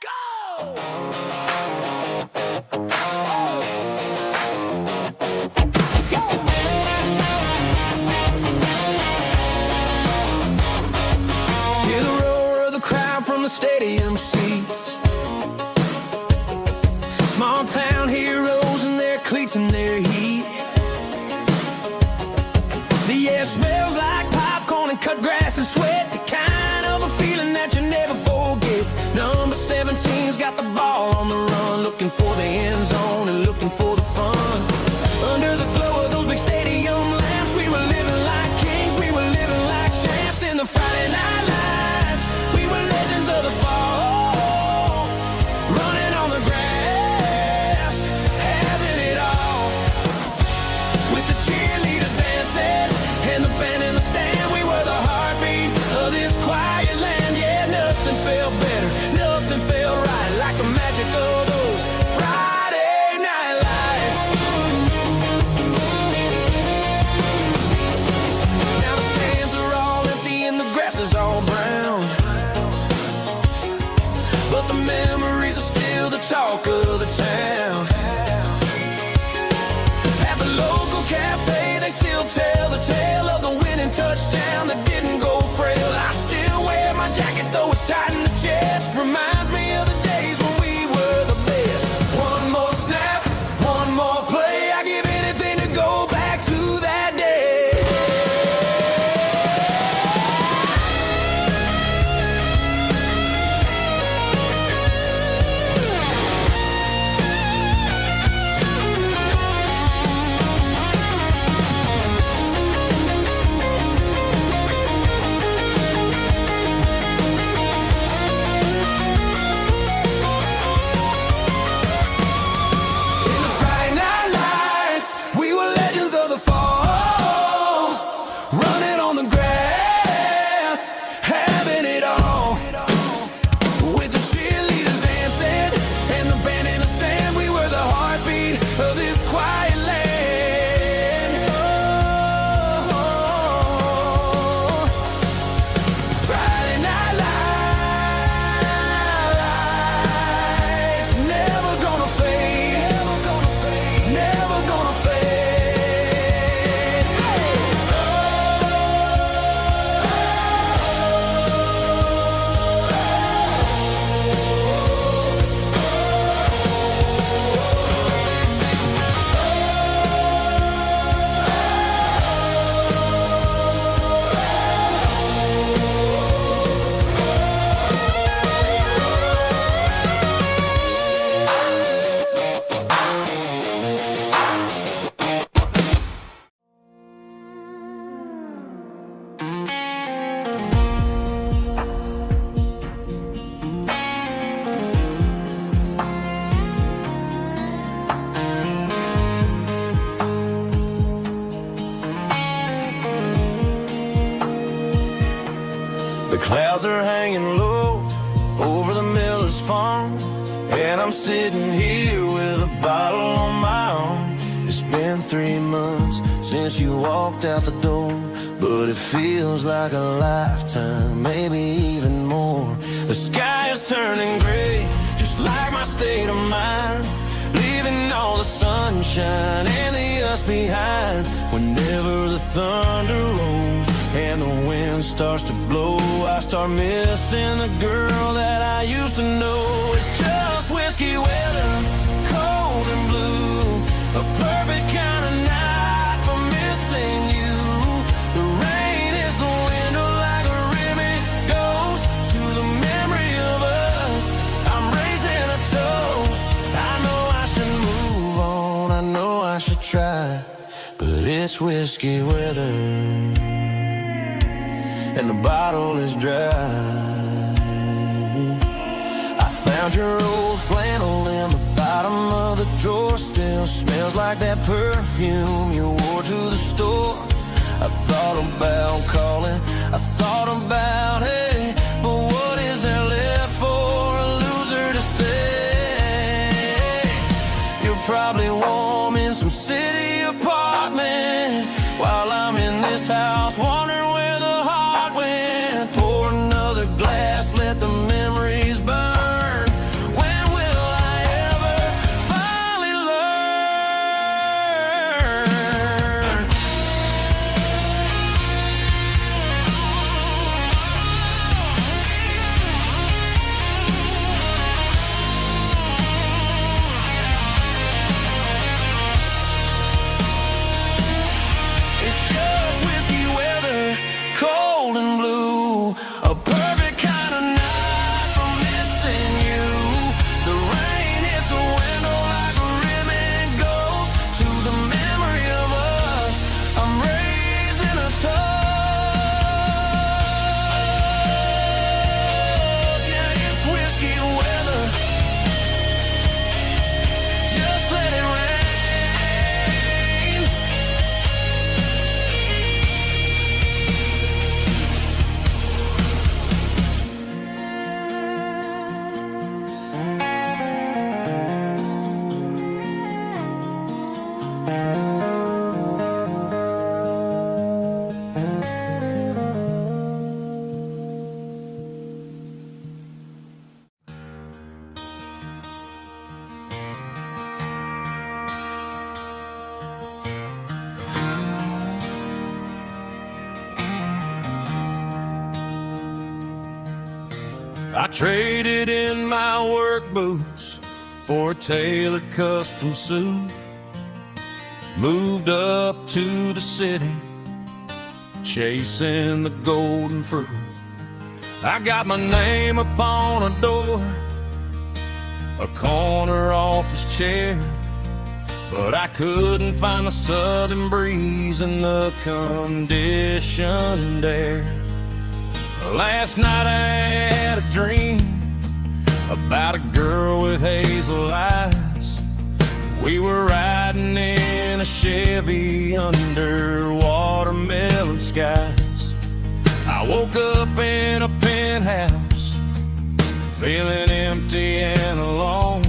the roar of the crowd from the stadium seats. Small town heroes in their cleats and their heat. The air smells like popcorn and cut grass and sweat. The kind of a feeling that you never forget. Number 17's got the ball on the run, looking for the end zone and looking for the fun. Under the glow of those big stadium lamps, we were living like kings, we were living like champs. In the Friday night lights, we were legends of the fall, running on the grass, having it all. With the cheerleaders dancing and the band in the stand, we were the heartbeat of this quiet land. Yeah, nothing felt better, nothing felt right like the magic of those Friday night lights. Now the stands are all empty and the grass is all brown, but the memories are still the talk of the town. At the local cafe, they still tell the tale of the winning touchdown that didn't go frail. I still wear my jacket though it's tight in the chest. Reminds me of the days when we were the best. One more snap, one more play. I give anything to go back to that day. In the Friday night lights, we were legends of the fall, running on the grass, having it all. With the cheerleaders dancing and the band in the stand, we were the heartbeat of this quiet land. Oh, Friday night lights, never gonna fade, never gonna fade, never gonna fade. The clouds are hanging low over the miller's farm, and I'm sitting here with a bottle on my arm. It's been 3 months since you walked out the door, but it feels like a lifetime, maybe even more. The sky is turning gray, just like my state of mind, leaving all the sunshine and the us behind. Whenever the thunder rolls and the wind starts to blow, I start missing the girl that I used to know. It's just whiskey weather, cold and blue, a perfect kind of night for missing you. The rain is the window like a ribbon goes to the memory of us. I'm raising a toast. I know I should move on, I know I should try, but it's whiskey weather and the bottle is dry. I found your old flannel in the bottom of the drawer, still smells like that perfume you wore to the store. I thought about calling, I thought about, hey, but what is there left for a loser to say? You're probably warm in some city apartment while I'm in this house wondering where the heart went. Pour another glass, let the memories burn. traded in my work boots for a tailored custom suit. Moved up to the city, chasing the golden fruit. I got my name upon a door, a corner office chair, but I couldn't find the southern breeze in the conditioned air. Last night I had a dream about a girl with hazel eyes. We were riding in a Chevy under watermelon skies. I woke up in a penthouse, feeling empty and alone.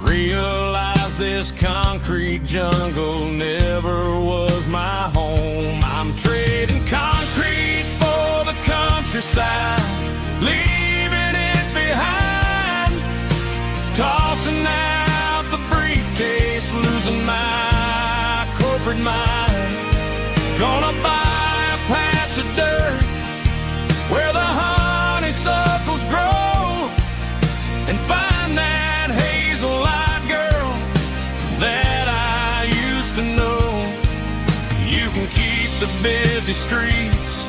Realized this concrete jungle never was my home. I'm trading concrete for the countryside, leaving it behind, tossing out the briefcase, losing my corporate mind. Gonna buy a patch of dirt where the honeysuckles grow and find that hazel-eyed girl that I used to know. You can keep the busy streets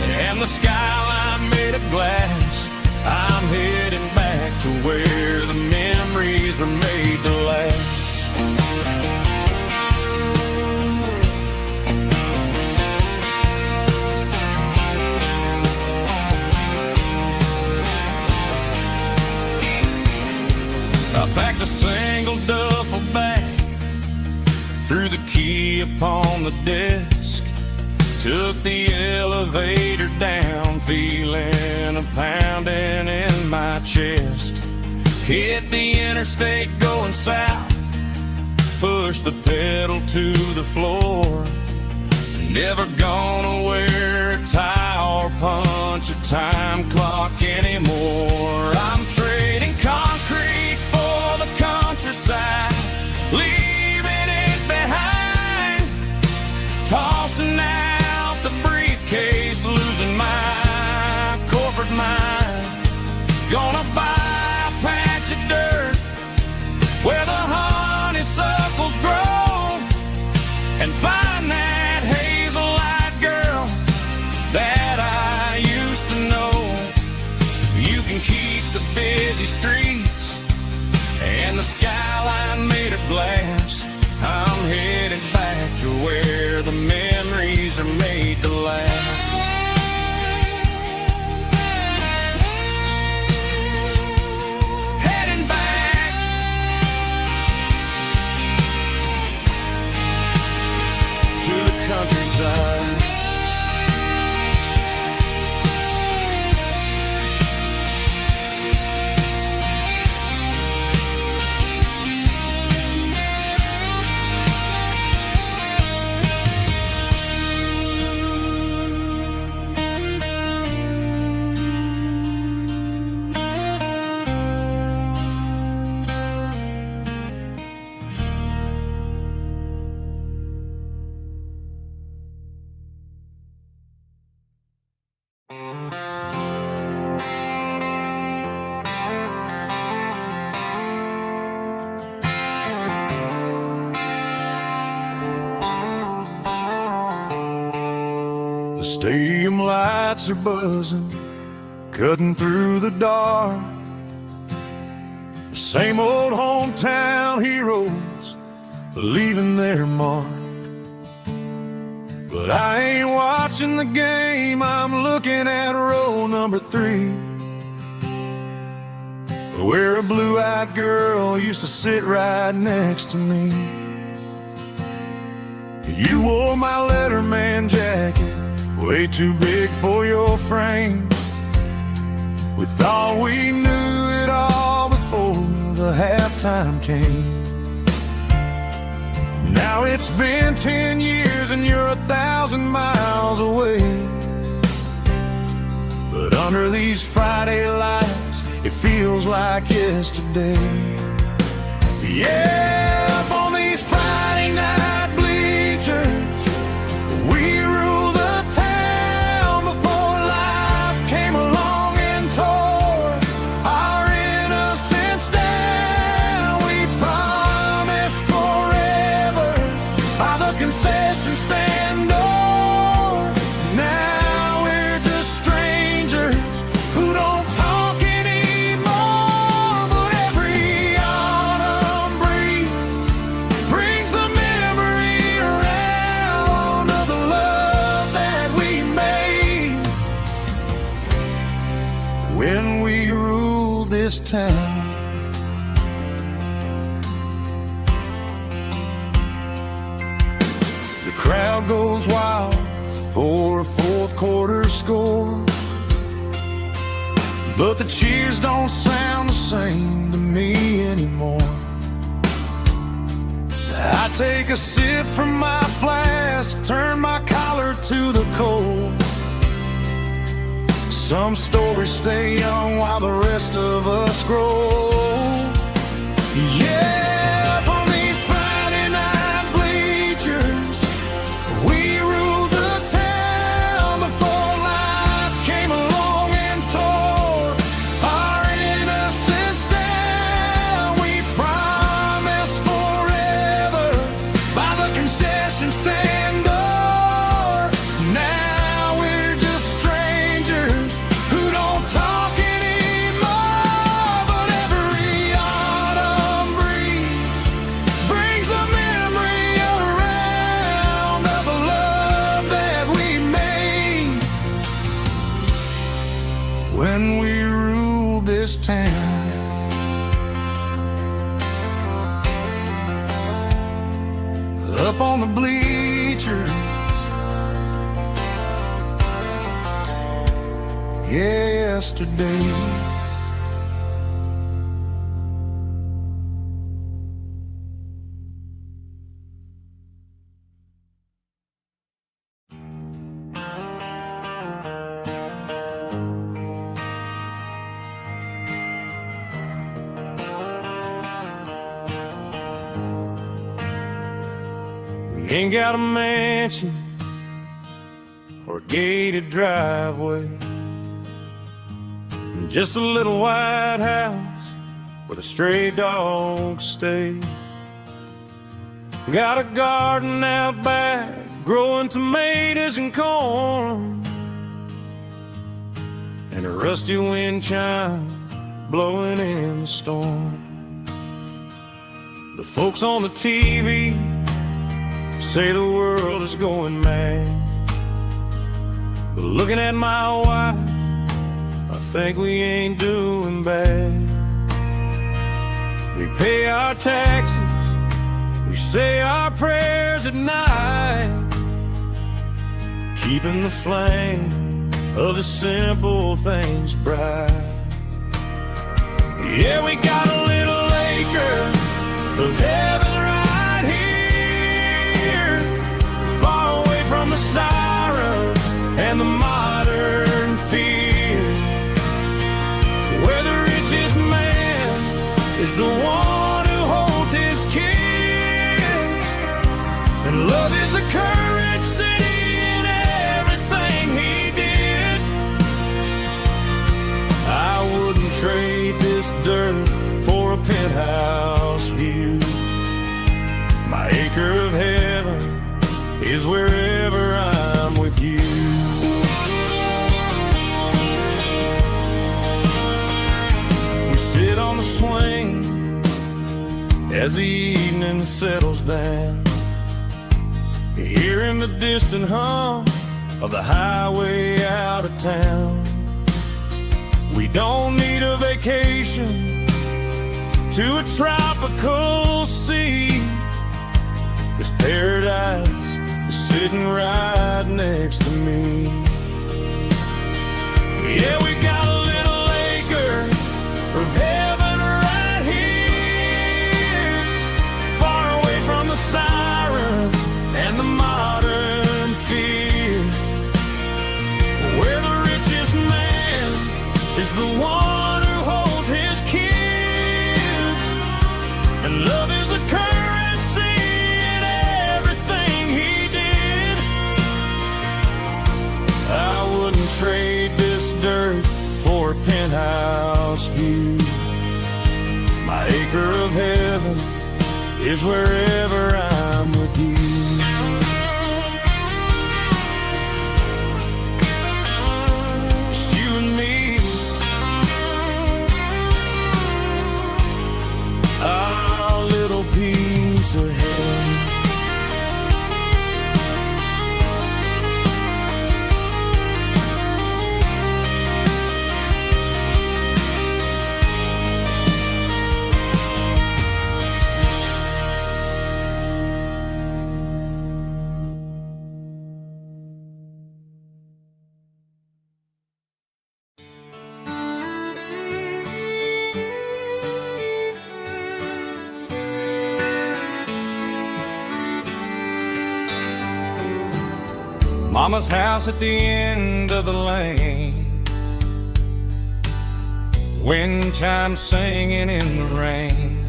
and the skyline made of glass. I'm heading back to where the memories are made to last. I packed a single duffel bag, threw the key upon the desk, took the elevator down, feeling a pounding in my chest. Hit the interstate going south, pushed the pedal to the floor. Never gonna wear a tie or punch a time clock anymore. I'm trading concrete for the countryside, leaving it behind, tossing out the briefcase, losing my corporate mind. Gonna buy a patch of dirt where the honeysuckles grow and find that hazel-eyed girl that I used to know. You can keep the busy streets and the skyline made of glass. I'm headed back to where the memories are made to last. Heading back to the countryside. The stadium lights are buzzing, cutting through the dark. The same old hometown heroes leaving their mark. But I ain't watching the game, I'm looking at row number 3, where a blue-eyed girl used to sit right next to me. You wore my Letterman jacket, way too big for your frame. We thought we knew it all before the halftime came. Now it's been 10 years and you're 1,000 miles away. But under these Friday lights, it feels like yesterday. Yeah, up on these Friday night bleachers, we rule the town before life came along and this town. The crowd goes wild for a fourth quarter score, but the cheers don't sound the same to me anymore. I take a sip from my flask, turn my collar to the cold. Some stories stay young while the rest of us grow. Yeah, up on these Friday night bleachers, we ruled the town before life came along and tore our innocence down. We promised forever by the concession stand door. Now we're just strangers who don't talk anymore. But every autumn breeze brings the memory around of the love that we made when we ruled this town. Up on the bleachers, yesterday. We ain't got a mansion or a gated driveway, just a little white house where the stray dogs stay. Got a garden out back, growing tomatoes and corn, and a rusty wind chime blowing in the storm. The folks on the TV say the world is going mad, but looking at my wife, I think we ain't doing bad. We pay our taxes, we say our prayers at night, keeping the flame of the simple things bright. Yeah, we got a little acre of heaven right here, far away from the sirens and the modern fear, where the richest man is the one who holds his kids, and love is the currency in everything he did. I wouldn't trade this dirt for a penthouse view. My acre of heaven is wherever I'm with you. We sit on the swing as the evening settles down, hearing the distant hum of the highway out of town. We don't need a vacation to a tropical sea, 'cause paradise is sitting right next to me. Yeah, we got a little acre of heaven right here, far away from the sirens and the modern fear, where the richest man is the one who holds his kids, and love is the currency in everything he did. I wouldn't trade this dirt for a penthouse view. My acre of heaven is wherever I'm with you. Just you and me, our little piece of heaven. Mama's house at the end of the lane, wind chimes singing in the rain.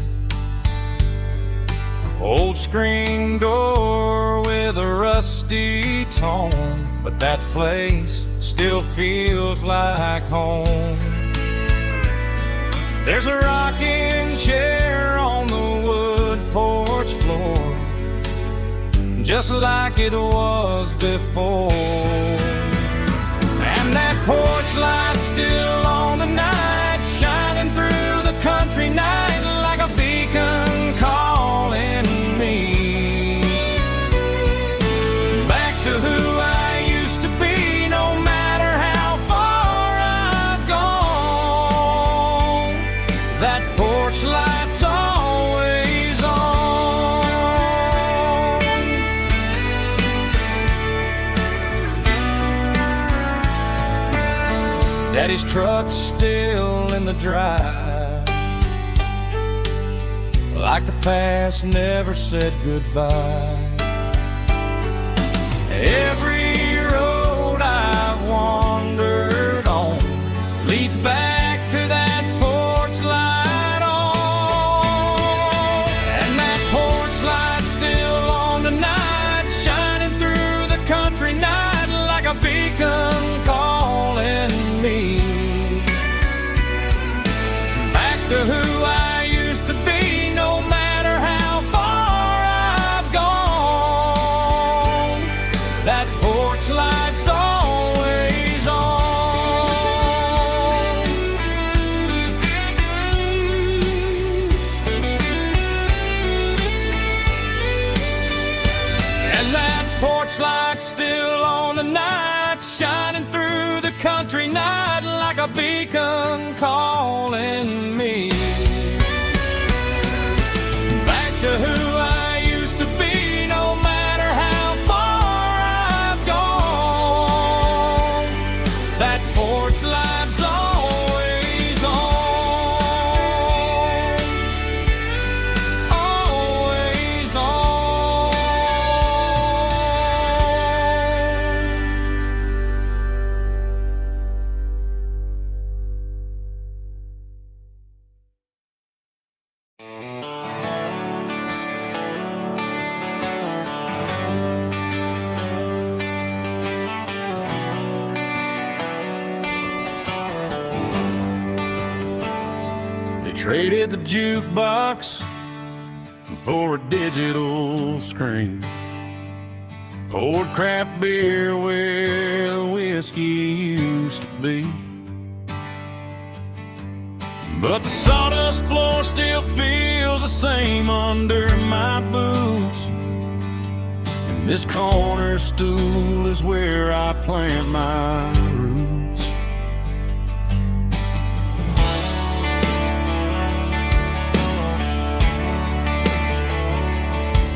Old screen door with a rusty tone, but that place still feels like home. There's a rocking chair on the wood porch floor, just like it was before. And that porch light's still on tonight, shining through the country night like a beacon calling me back to who I used to be. No matter how far I've gone, that porch light's always on. Daddy's truck's still in the drive, like the past never said goodbye. Every road I've wandered on leads back to that porch light on. And that porch light's still on tonight, shining through the country night like a beacon calling me back to who I used to be. No matter how far I've gone, that porch light's always on. And that porch light's still on tonight, shining through the country night like a beacon calling me back to who I used to be. No matter how far I've gone, that porch light's always on, always on. They traded the jukebox for a digital screen, poured craft beer where the whiskey used to be. But the sawdust floor still feels the same under my boots, and this corner stool is where I plant my roots.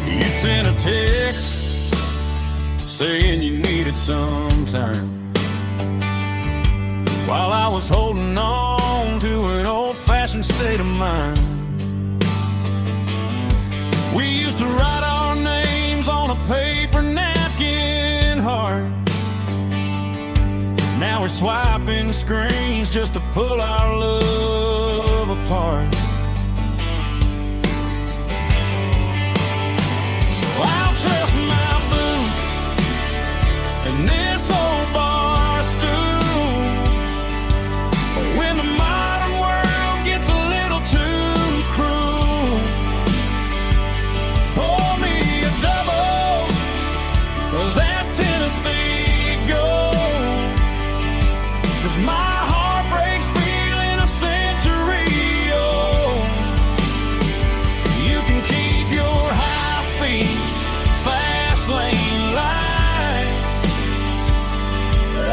You sent a text saying you needed some time, while I was holding on to an old-fashioned state of mind. We used to write our names on a paper napkin heart. Now we're swiping screens just to pull our love apart. So I'll trust my boots and this old bar stool. But when the modern world gets a little too cruel, pour me a double of that Tennessee Gold, 'cause my heart breaks feeling a century old. You can keep your high-speed, fast lane light.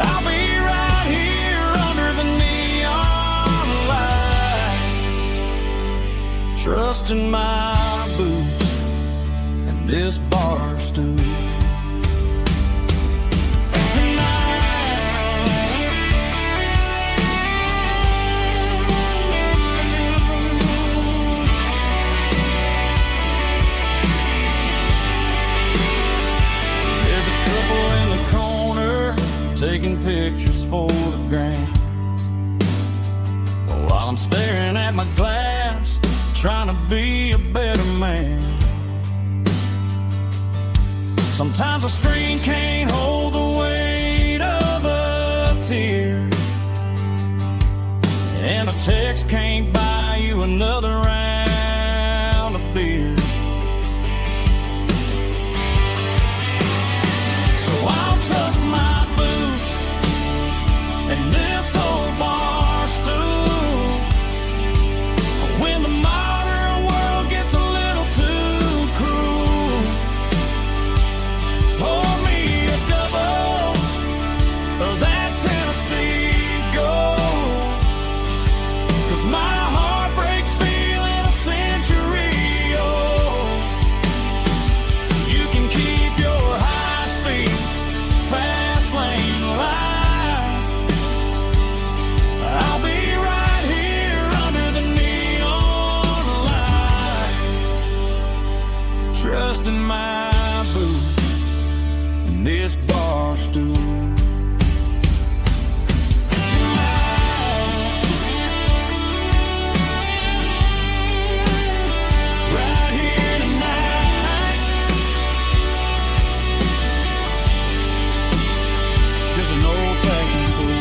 I'll be right here under the neon light, trusting my boots and this bar stool. There's a couple in the corner pictures for the gram. While I'm staring at my glass, trying to be a better man. Sometimes a screen can't hold the weight of a tear, and a text can't buy you another round of beer. So I'll trust my boots and this old bar stool when the modern world gets a little too cruel. Pour me a double of that Tennessee Gold, 'cause my heart breaks feeling a century old. You can keep your high-speed, fast lane life. I'll be right here under the neon light, trusting my boots and this bar stool. Right here tonight, just an old-fashioned fool.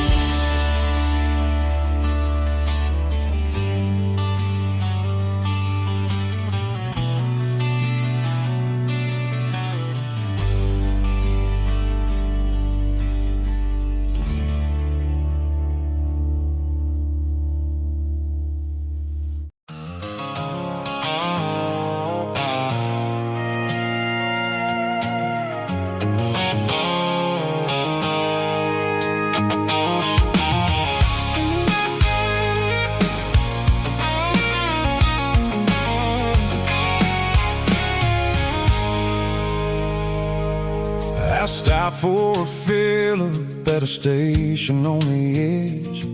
I stopped for a fill-up at a station on the edge.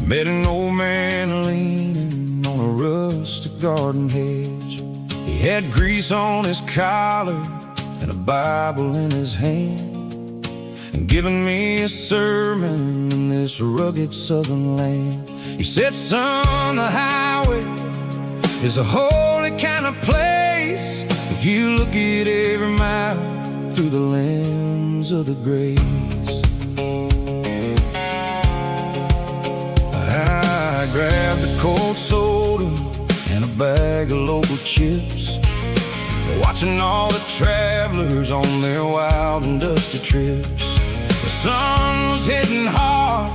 Met an old man leaning on a rustic garden hedge. He had grease on his collar and a Bible in his hand, and giving me a sermon in this rugged southern land. He said, son, the highway is a holy kind of place if you look at every mile through the lens of the grace. I grabbed a cold soda and a bag of local chips, watching all the travelers on their wild and dusty trips. The sun was hitting hard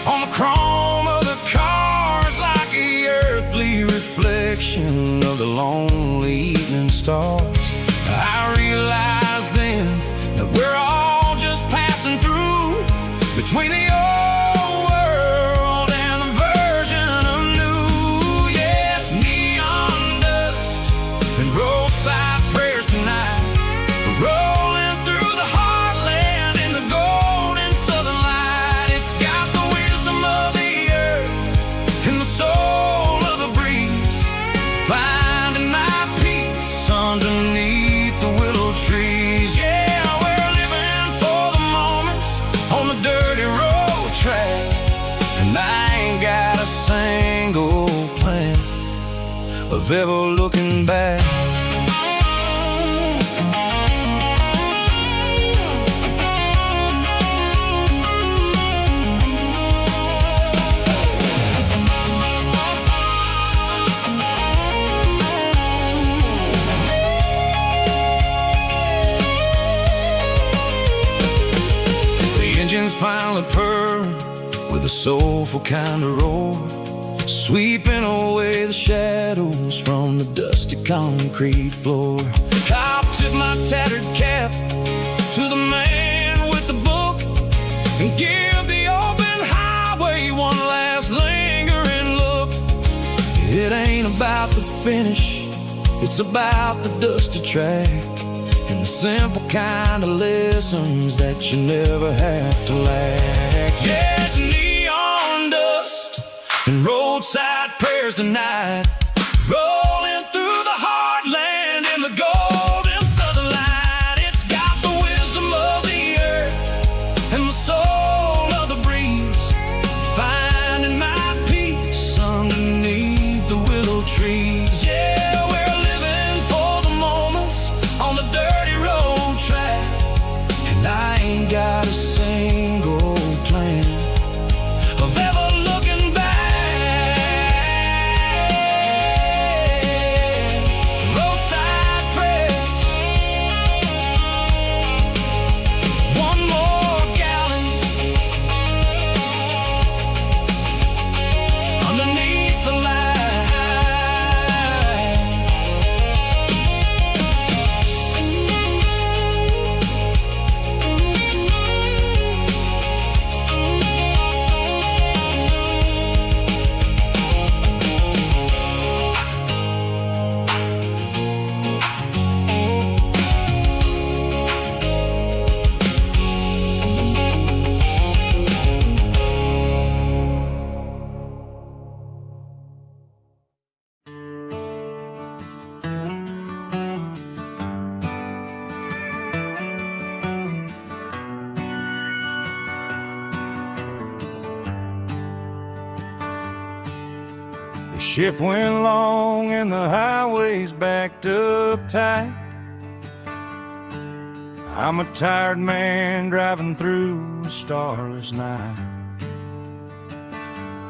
on the chrome of the cars, like the earthly reflection of the lonely evening stars. I realized then that we're all just passing through between the old world and the version of new. Yeah, it's neon dust and roadside prayers tonight, rolling through the heartland in the golden southern light. It's got the wisdom of the earth and the soul of the breeze, finding my peace underneath the willow trees. Yeah, we're living for the moments on the dirty road track, and I ain't got a single plan of ever looking back. Engines finally purred with a soulful kind of roar, sweeping away the shadows from the dusty concrete floor. I tip my tattered cap to the man with the book and give the open highway one last lingering look. It ain't about the finish, it's about the dusty track and the simple kind of lessons that you never have to lack. Yeah, it's neon dust and roadside prayers tonight, rolling through the heartland in the golden southern light. It's got the wisdom of the earth and the soul of the breeze. Shift went long and the highway's backed up tight. I'm a tired man driving through a starless night.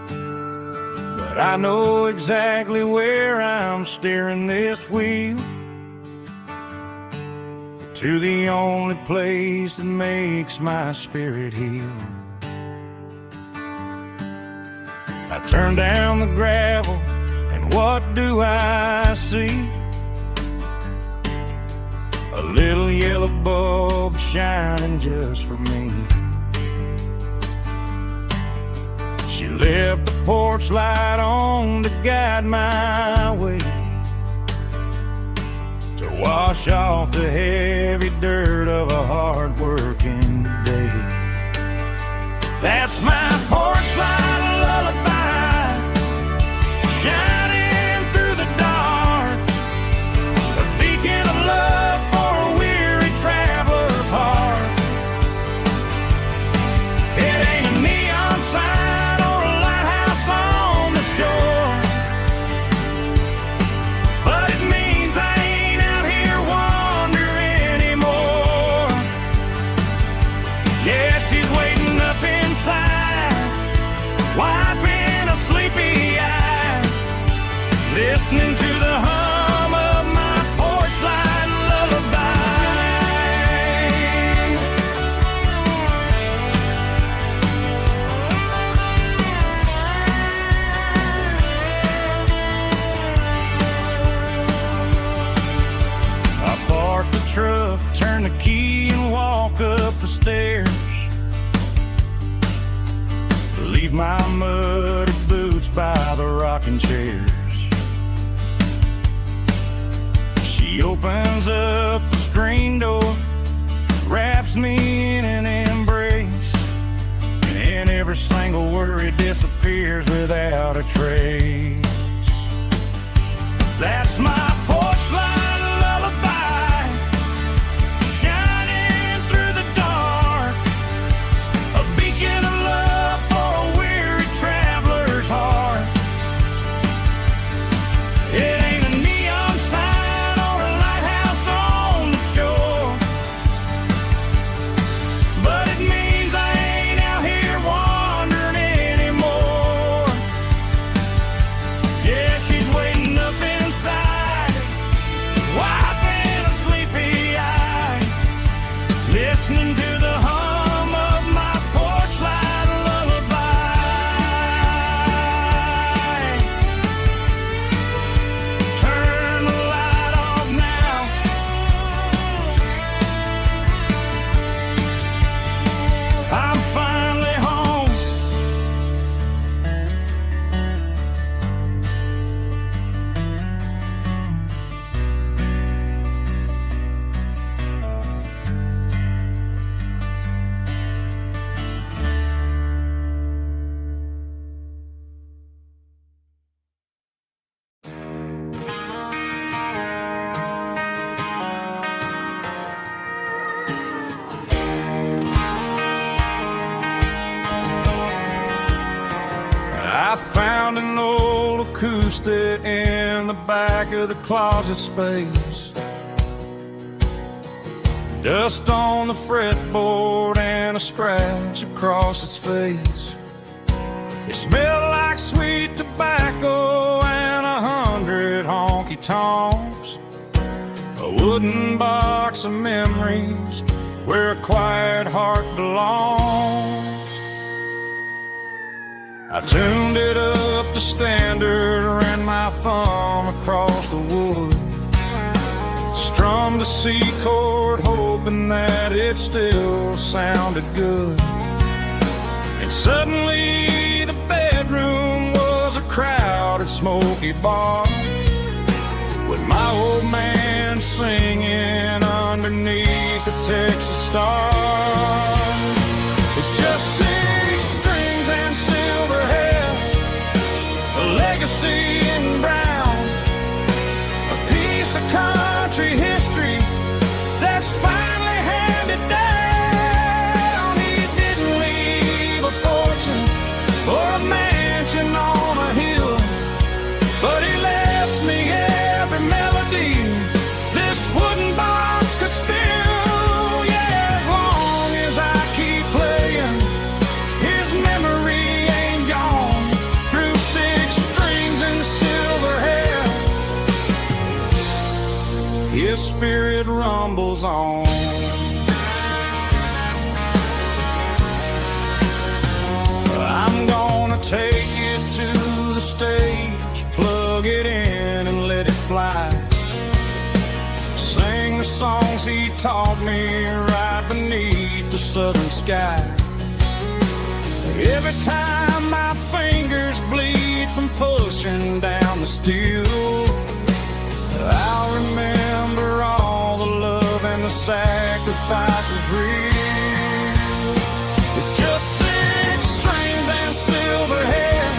But I know exactly where I'm steering this wheel, to the only place that makes my spirit heal. I turn down the gravel, and what do I see? A little yellow bulb shining just for me. She left the porch light on to guide my way, to wash off the heavy dirt of a hard-working day. That's my porch light lullaby, shining through the dark, a beacon of love for a weary traveler's heart. It ain't a neon sign or a lighthouse on the shore, but it means I ain't out here wandering anymore. Yeah, she's waiting up inside, wiping a sleepy eye, listening to the hum of my porch light lullaby. I park the truck, turn the key and walk up the stairs, leave my muddy boots by the rocking chairs. She opens up the screen door, wraps me in an embrace, and every single worry disappears without a trace. That's my porch light lullaby, shining through the dark, a beacon of love for a weary traveler's heart. It ain't a neon sign or a lighthouse on the shore, but it means I ain't out here wandering anymore. Yeah, she's waiting up inside, wiping a sleepy eye, listening to the hum of my porch light lullaby. Turn the light off now, I'm finally home. I found an old acoustic in the back of the closet space, dust on the fretboard and a scratch across its face. It smelled like sweet tobacco and 100 honky-tonks, a wooden box of memories where a quiet heart belongs. I tuned it up to standard, ran my thumb across the wood, strummed a C chord hoping that it still sounded good. And suddenly the bedroom was a crowded smoky bar, with my old man singing underneath the Texas star. It's just 6 strings and silver hair, a legacy in brown, a piece of country history that's finally handed down. He didn't leave a fortune or a mansion on a hill, his spirit rumbles on. I'm gonna take it to the stage, plug it in and let it fly. Sing the songs he taught me right beneath the southern sky. Every time my fingers bleed from pushing down the steel, I'll remember all the love and the sacrifices real. It's just 6 strings and silver hair,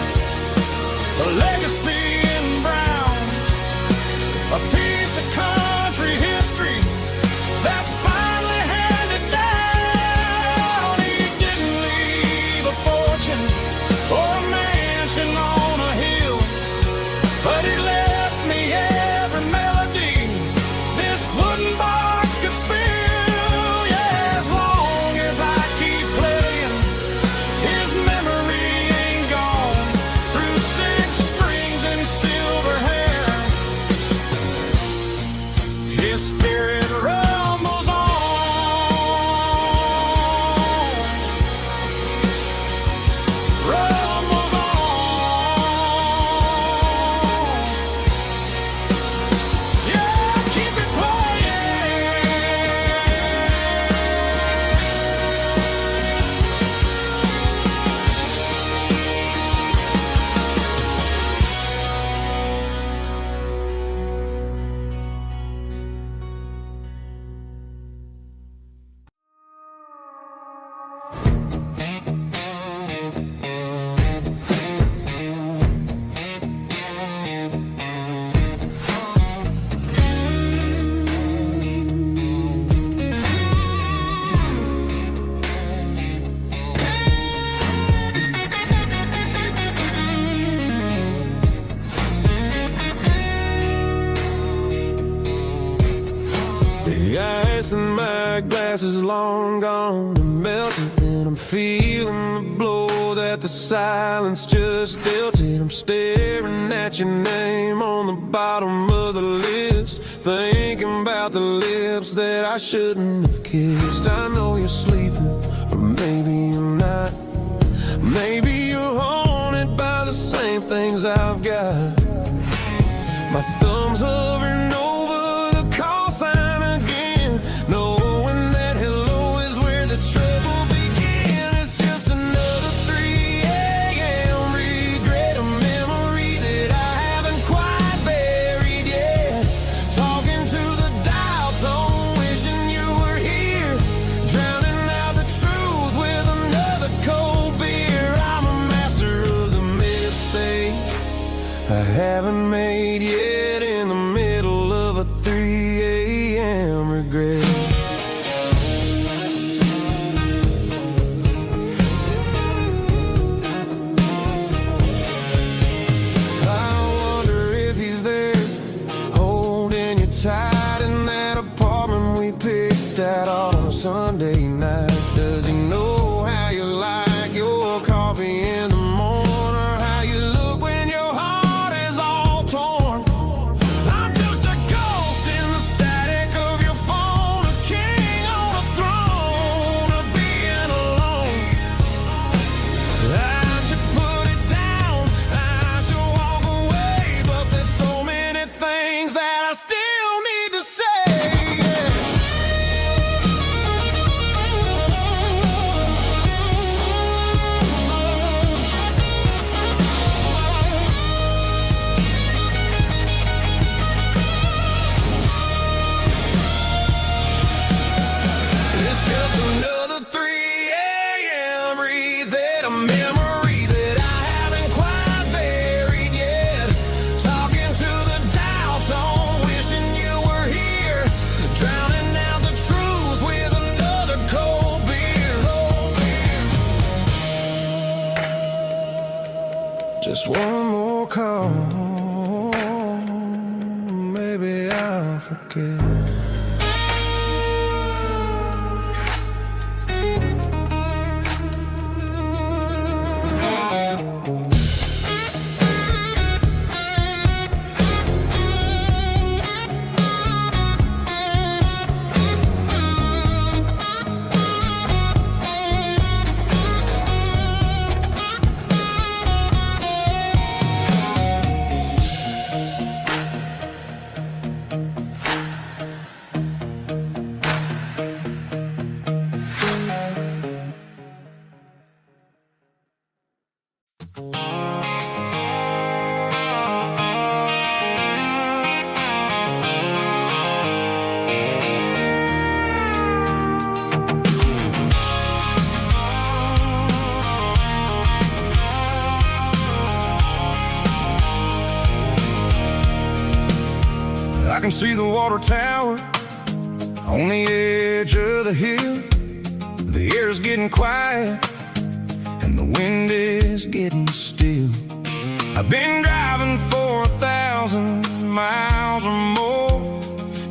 a legacy in brown, a piece of country history that's finally handed down. He didn't leave a fortune or a mansion on a hill, but he left me every melody this wooden box could spill. Yeah, as long as I keep playing, his memory ain't gone. Through 6 strings and silver hair, his spirit rumbles on. Rumbles on. Yeah, keep it playing. The ice in my glass is long gone and melted, and I'm feeling the blow that the silence just dealt it. I'm staring at your name on the bottom of the list, thinking about the lips that I shouldn't have kissed. I know you're sleeping, but maybe you're not. Maybe you're haunted by the same things I've got. My thumb's hovering over the call sign again, knowing that hello is where the trouble began. It's just another 3 a.m. regret, a memory that I haven't quite buried yet. Talking to the dial tone, wishing you were here, drowning out the truth with another cold beer. I'm a master of the mistakes I haven't made yet, in the middle of a 3 a.m. regret. I wonder if he's there, holding you tight in that apartment we picked out on a Sunday night. Does he know how you like your coffee in the morning, or how you look when your heart is all torn? I'm just a ghost in the static of your phone, a king on a throne of being alone. I should put it down, I should walk away, but there's so many things that I still need to say. It's just another 3 a.m. read, a memory that I haven't quite buried yet. Talking to the dial tone, wishing you were here, drowning out the truth with another cold beer. Just one more call, maybe I'll forget. I can see the water tower on the edge of the hill. The air's getting quiet and the wind is getting still. I've been driving for 1,000 miles or more,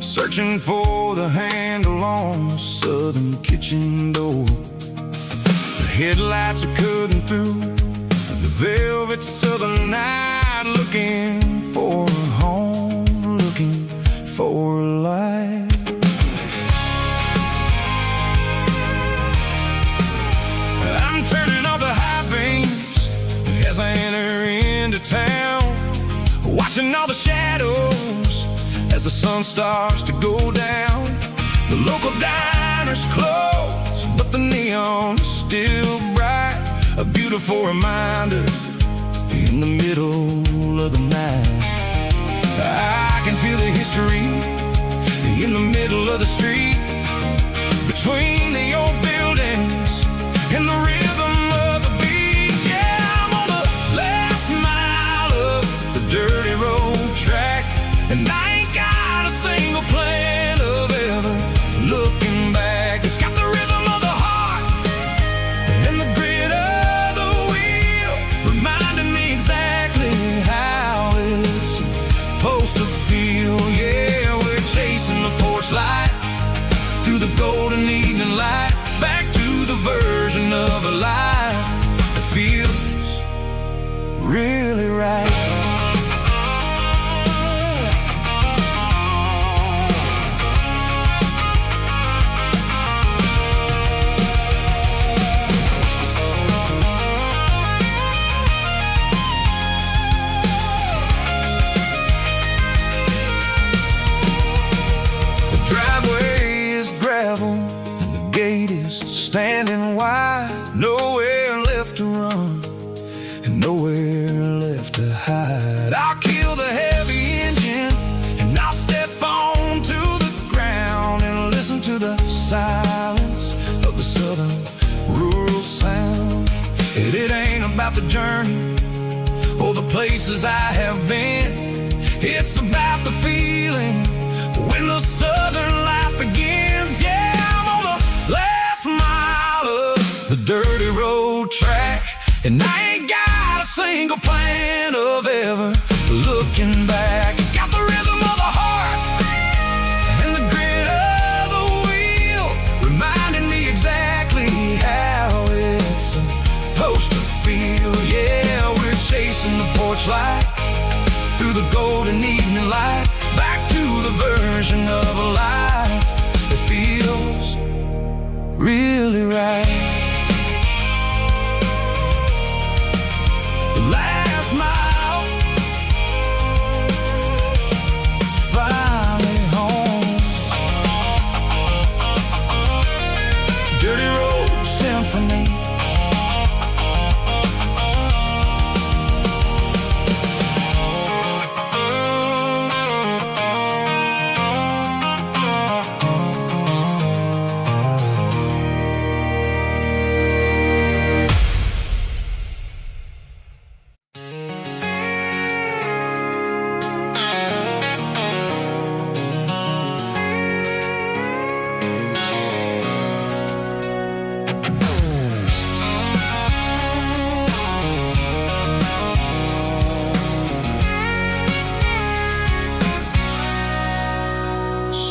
searching for the handle on the southern kitchen door. The headlights are cutting through the velvet southern night, looking for a home, looking for a life. I'm turning off the high beams as I enter into town, watching all the shadows as the sun starts to go down. The local diner's closed, but the neon is still bright, a beautiful reminder in the middle of the night. I can feel the history in the middle of the street, between the old buildings and the rhythm of the beat. Yeah, I'm on the last mile of the dirty road track, and I ain't got a single plan of ever looking back. It's got the rhythm of the heart and the grit of the wheel, reminding me exactly how it's supposed to feel. Yeah, we're chasing the porch light through the golden evening light, back to the version of a life that feels really right. The driveway is gravel and the gate is standing wide. Nowhere left to run and nowhere left to hide. I'll kill the heavy engine and I'll step onto the ground and listen to the silence of the southern rural sound. It ain't about the journey or the places I have been, it's about the feeling when the southern life begins. Yeah, I'm on the last mile of the dirty road track, and I ain't got a single plan of ever looking back. It's got the rhythm of the heart and the grit of the wheel, reminding me exactly how it's supposed to feel. Yeah, we're chasing the porch light through the golden evening light, back to the version of a life that feels really right. The last mile, finally home. Dirty road symphony.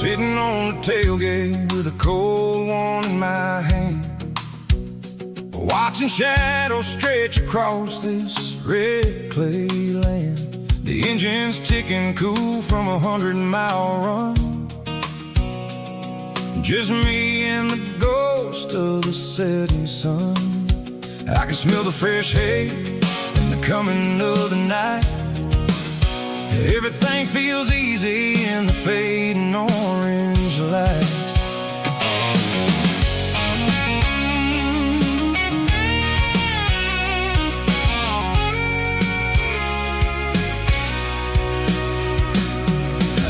Sitting on the tailgate with a cold one in my hand, watching shadows stretch across this red clay land. The engine's ticking cool from 100-mile run, just me and the ghost of the setting sun. I can smell the fresh hay and the coming of the night. Everything feels easy in the fading orange light.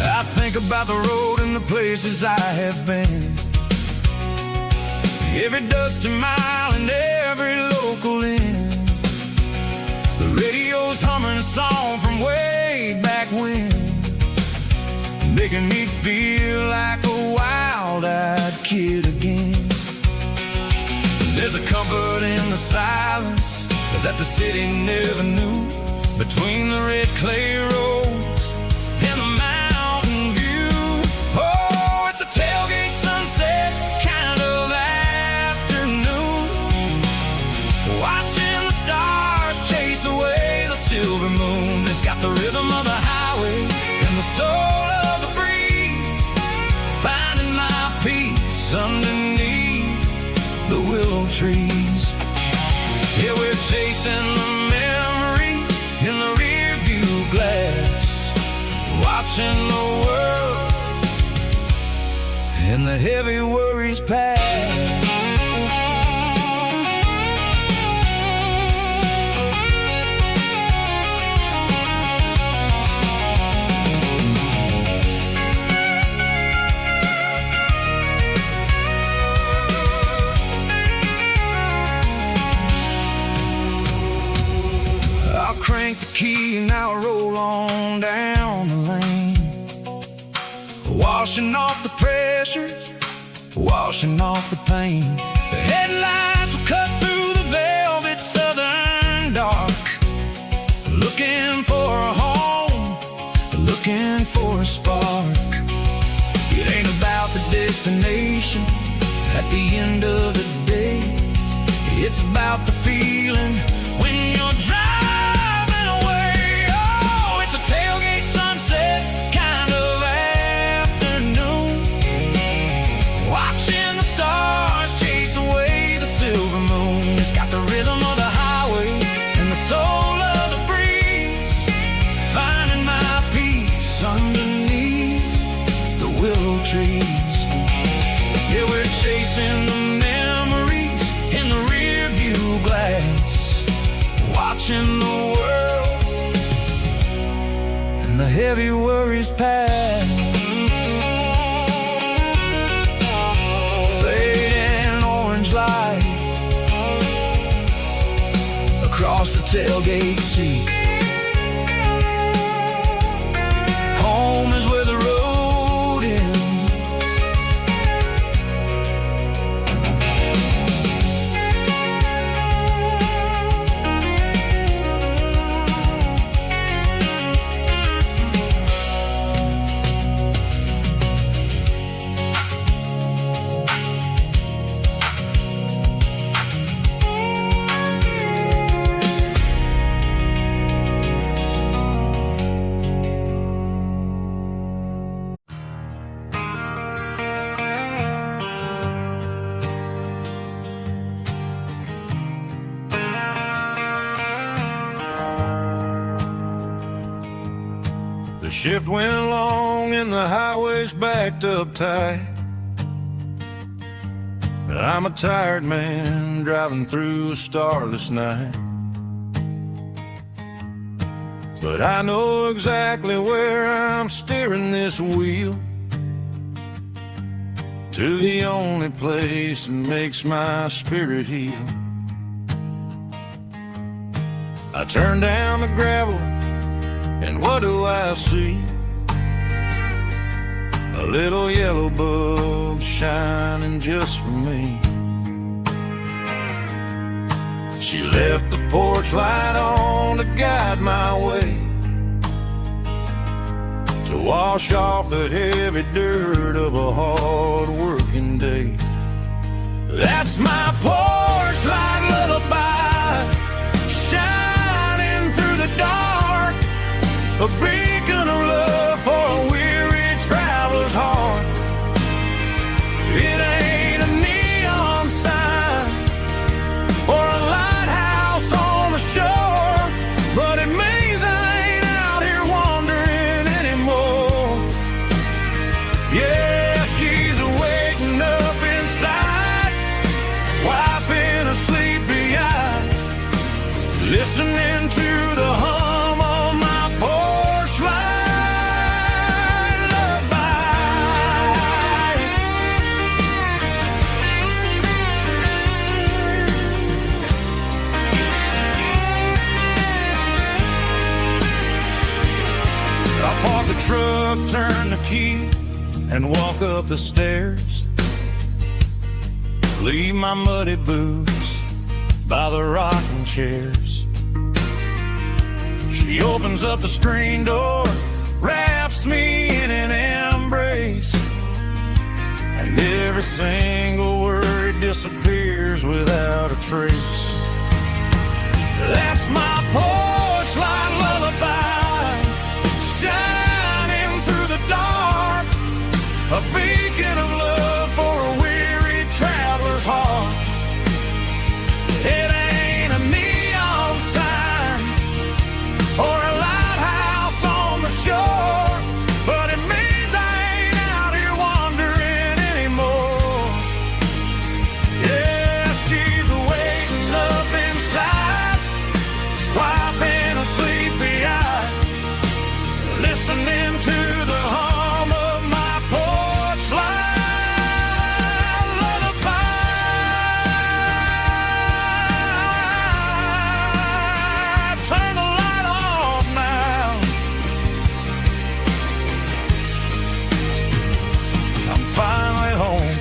I think about the road and the places I have been, every dusty mile and every local inn. The radio's humming a song from way back when. making me feel like a wild-eyed kid again. There's a comfort in the silence that the city never knew, between the red clay roads and the mountain view. Oh, it's a tailgate sunset kind of afternoon, watching the stars chase away the silver moon. It's got the rhythm of the highway and the soul of the breeze, finding my peace underneath the willow trees. Yeah, we're chasing the memories in the rear view glass, watching the world and the heavy worries pass. Crank the key and I'll roll on down the lane, washing off the pressures, washing off the pain. The headlights will cut through the velvet southern dark, looking for a home, looking for a spark. It ain't about the destination at the end of the day, it's about the feeling when you're driving. Tailgate sunset kind of afternoon, watching the stars chase away the silver moon. It's got the rhythm of the highway and the soul of the breeze, finding my peace underneath the willow trees. Yeah, we're chasing the memories in the rear view glass, watching the world and the heavy worries pass. Fading orange light across the tailgate seat. Home is where the road ends. The shift went along and the highway's backed up tight. I'm a tired man driving through a starless night, but I know exactly where I'm steering this wheel, to the only place that makes my spirit heal. I turn down the gravel and what do I see? A little yellow bulb shining just for me. She left the porch light on to guide my way, to wash off the heavy dirt of a hard working day. That's my porch light lullaby, shining through the dark, a beacon of love for a weary traveler's heart. It ain't a neon sign or a lighthouse on the shore, but it means I ain't out here wandering anymore. Yeah, she's waking up inside, wiping a sleepy eye, listening to the hum of my porch turn the key and walk up the stairs. Leave my muddy boots by the rocking chairs. She opens up the screen door, wraps me in an embrace, and every single word disappears without a trace. That's my porch light lullaby, shining through the dark, a beacon of love for a weary traveler's heart. It ain't a neon sign or a lighthouse on the shore, but it means I ain't out here wandering anymore. Yeah, she's waiting up inside, wiping a sleepy eye, listening to the hum of my porch light lullaby. Turn the light off now. I'm finally home.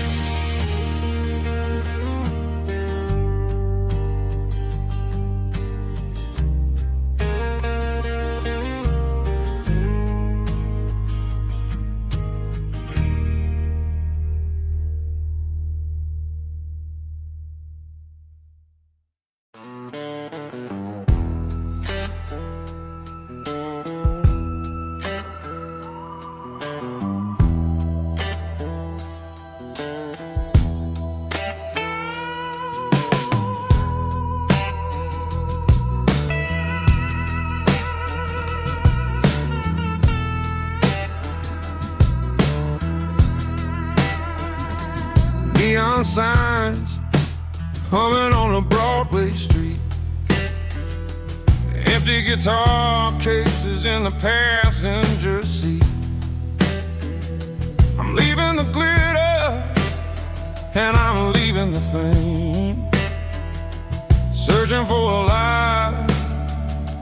Neon signs humming on a Broadway street, empty guitar cases in the passenger seat. I'm leaving the glitter and I'm leaving the fame, searching for a life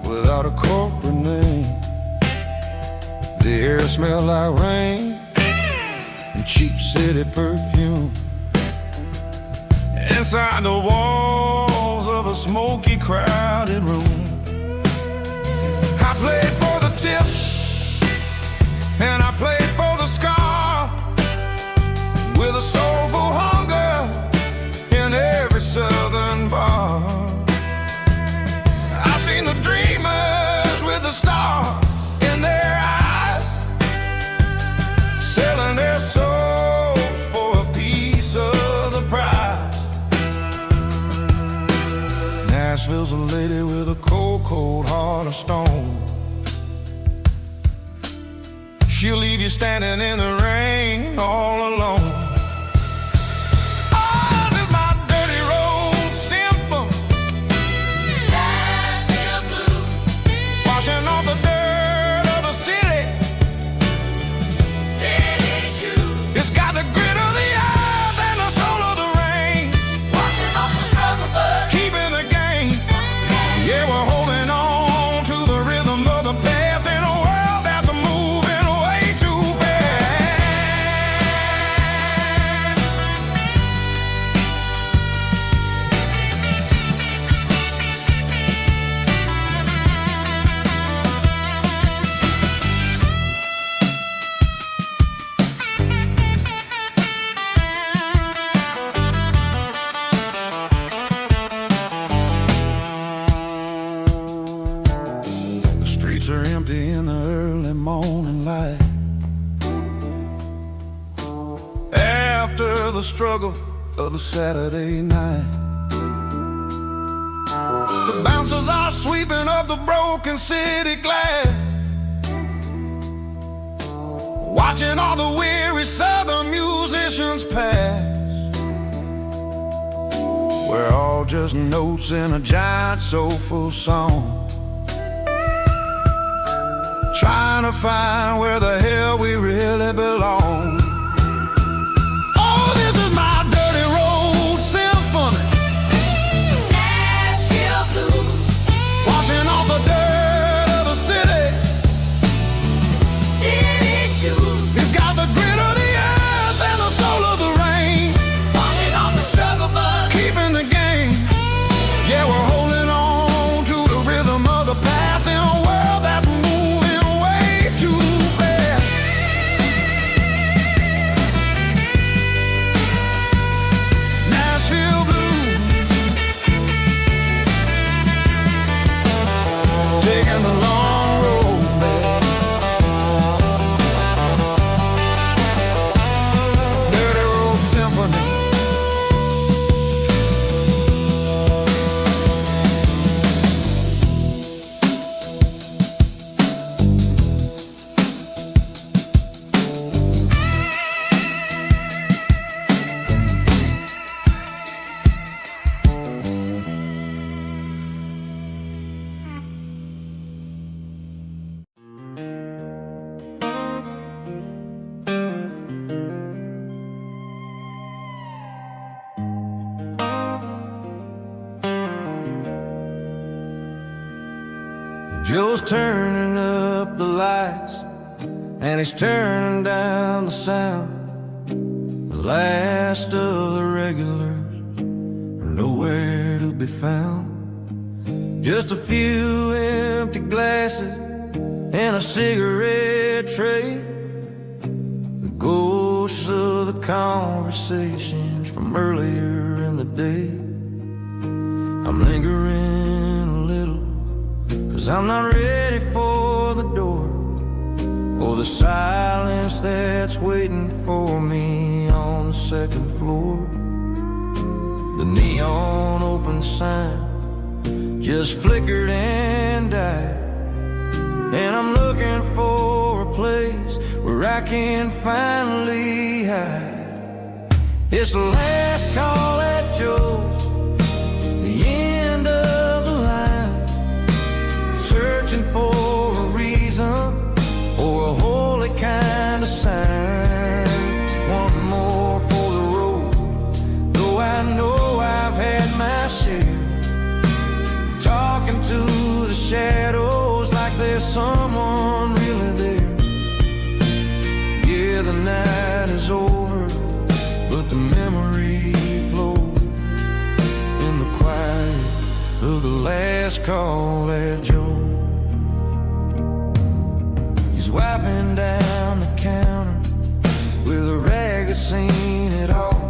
without a corporate name. The air smells like rain and cheap city perfume. Inside the walls of a smoky, crowded room, I played for the tips and I played for the scar, with a soulful hunger in every southern bar. I've seen the dreamers with the stars in their eyes, selling their souls for a piece of the prize. Nashville's a lady with a cold, cold heart of stone. She'll leave you standing in the rain all alone. Ours is my dirty road symphony, Nashville blues, washing off the dirt of the city, city shoes. It's got the grit of the earth and the soul of the rain, washing off the struggle but keeping the game. Yeah, we're holding on to the rhythm of the past in a world that's moving way too fast. The streets are empty in the early morning light, after the struggle of the Saturday night. The bouncers are sweeping up the broken city glass, watching all the weary southern musicians pass. We're all just notes in a giant soulful song, trying to find where the hell we really belong. Oh, this is my dirty road symphony, Nashville blues, washing off the dirt of the city, city shoes. Joe's turning up the lights, and he's turning down the sound. The last of the regulars are nowhere to be found. Just a few empty glasses and a cigarette tray, the ghosts of the conversations from earlier in the day. I'm lingering a little, 'cause I'm not ready for the door, or the silence that's waiting for me on the second floor. The neon open sign just flickered and died, and I'm looking for a place where I can finally hide. It's the last call at Joe's, the end of the line, searching for a reason or a holy kind of sign. One more for the road, though I know I've had my share, talking to the shadows like there's someone really there. Yeah, the night is over, but the memory flows in the quiet of the last call at Joe. He's wiping down the counter with a rag that's seen it all.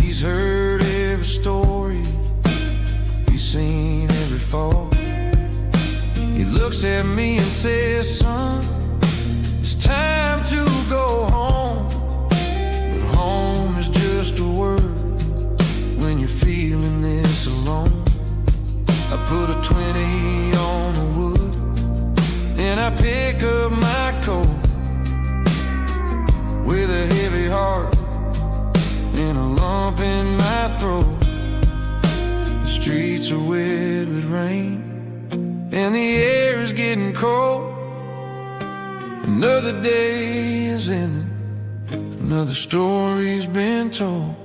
He's heard every story, he's seen every fall. He looks at me and says, son, it's time to go home. But home is just a word when you're feeling this alone. I put a 20 on the wood, and I pick up my coat with a heavy heart and a lump in my throat. The streets are wet with rain, and the air is getting cold. Another day is ending, another story's been told.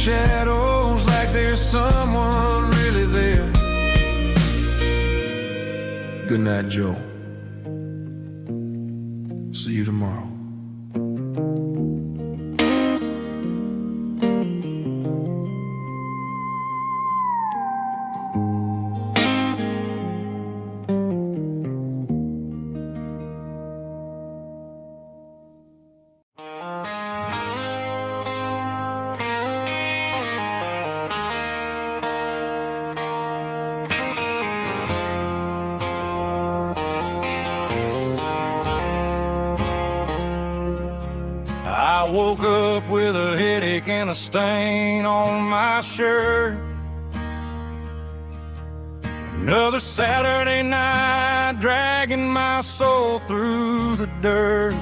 Shadows like there's someone really there. Good night, Joe. See you tomorrow. I woke up with a headache and a stain on my shirt. Another Saturday night dragging my soul through the dirt.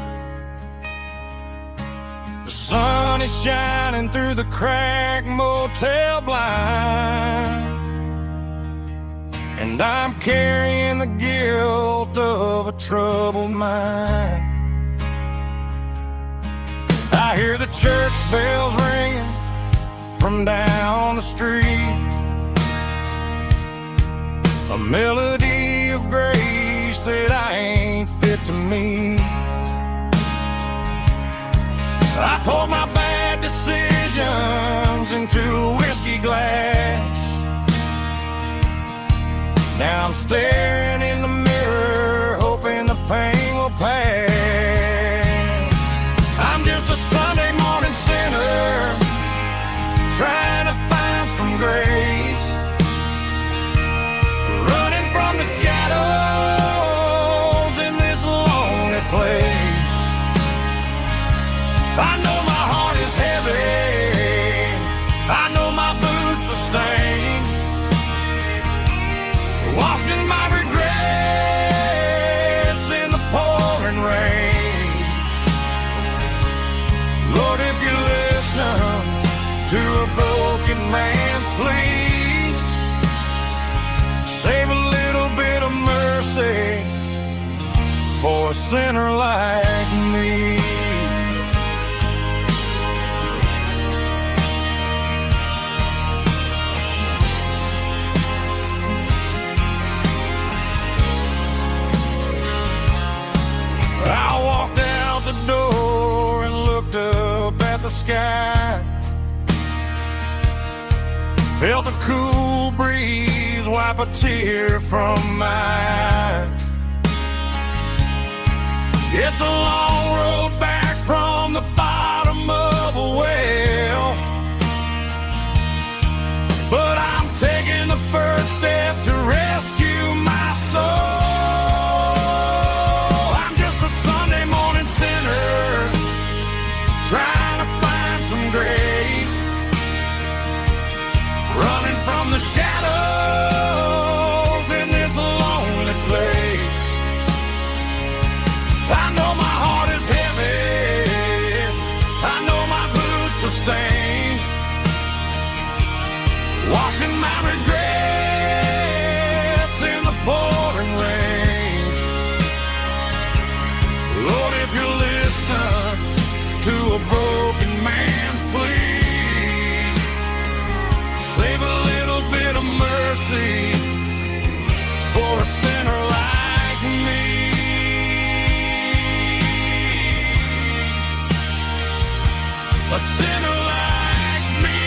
The sun is shining through the cracked motel blind, and I'm carrying the guilt of a troubled mind. I hear the church bells ringing from down the street, a melody of grace that I ain't fit to meet. I poured my bad decisions into a whiskey glass. Now I'm staring in the mirror, hoping the pain will pass. I'm just a Sunday morning sinner, trying to find some grace. man's plea. Save a little bit of mercy for a sinner like me. I walked out the door and looked up at the sky. Felt the cool breeze wipe a tear from my eye. It's a long road back from the bottom of a well, but I'm taking the first step to rescue my soul. I'm just a Sunday morning sinner trying to find some grace, running from the shadows in this lonely place. I know my heart is heavy, I know my boots are stained, washing my regrets in the pouring rain. Lord, if you listen to a broken man's plea, save a little bit of mercy for a sinner like me. A sinner like me.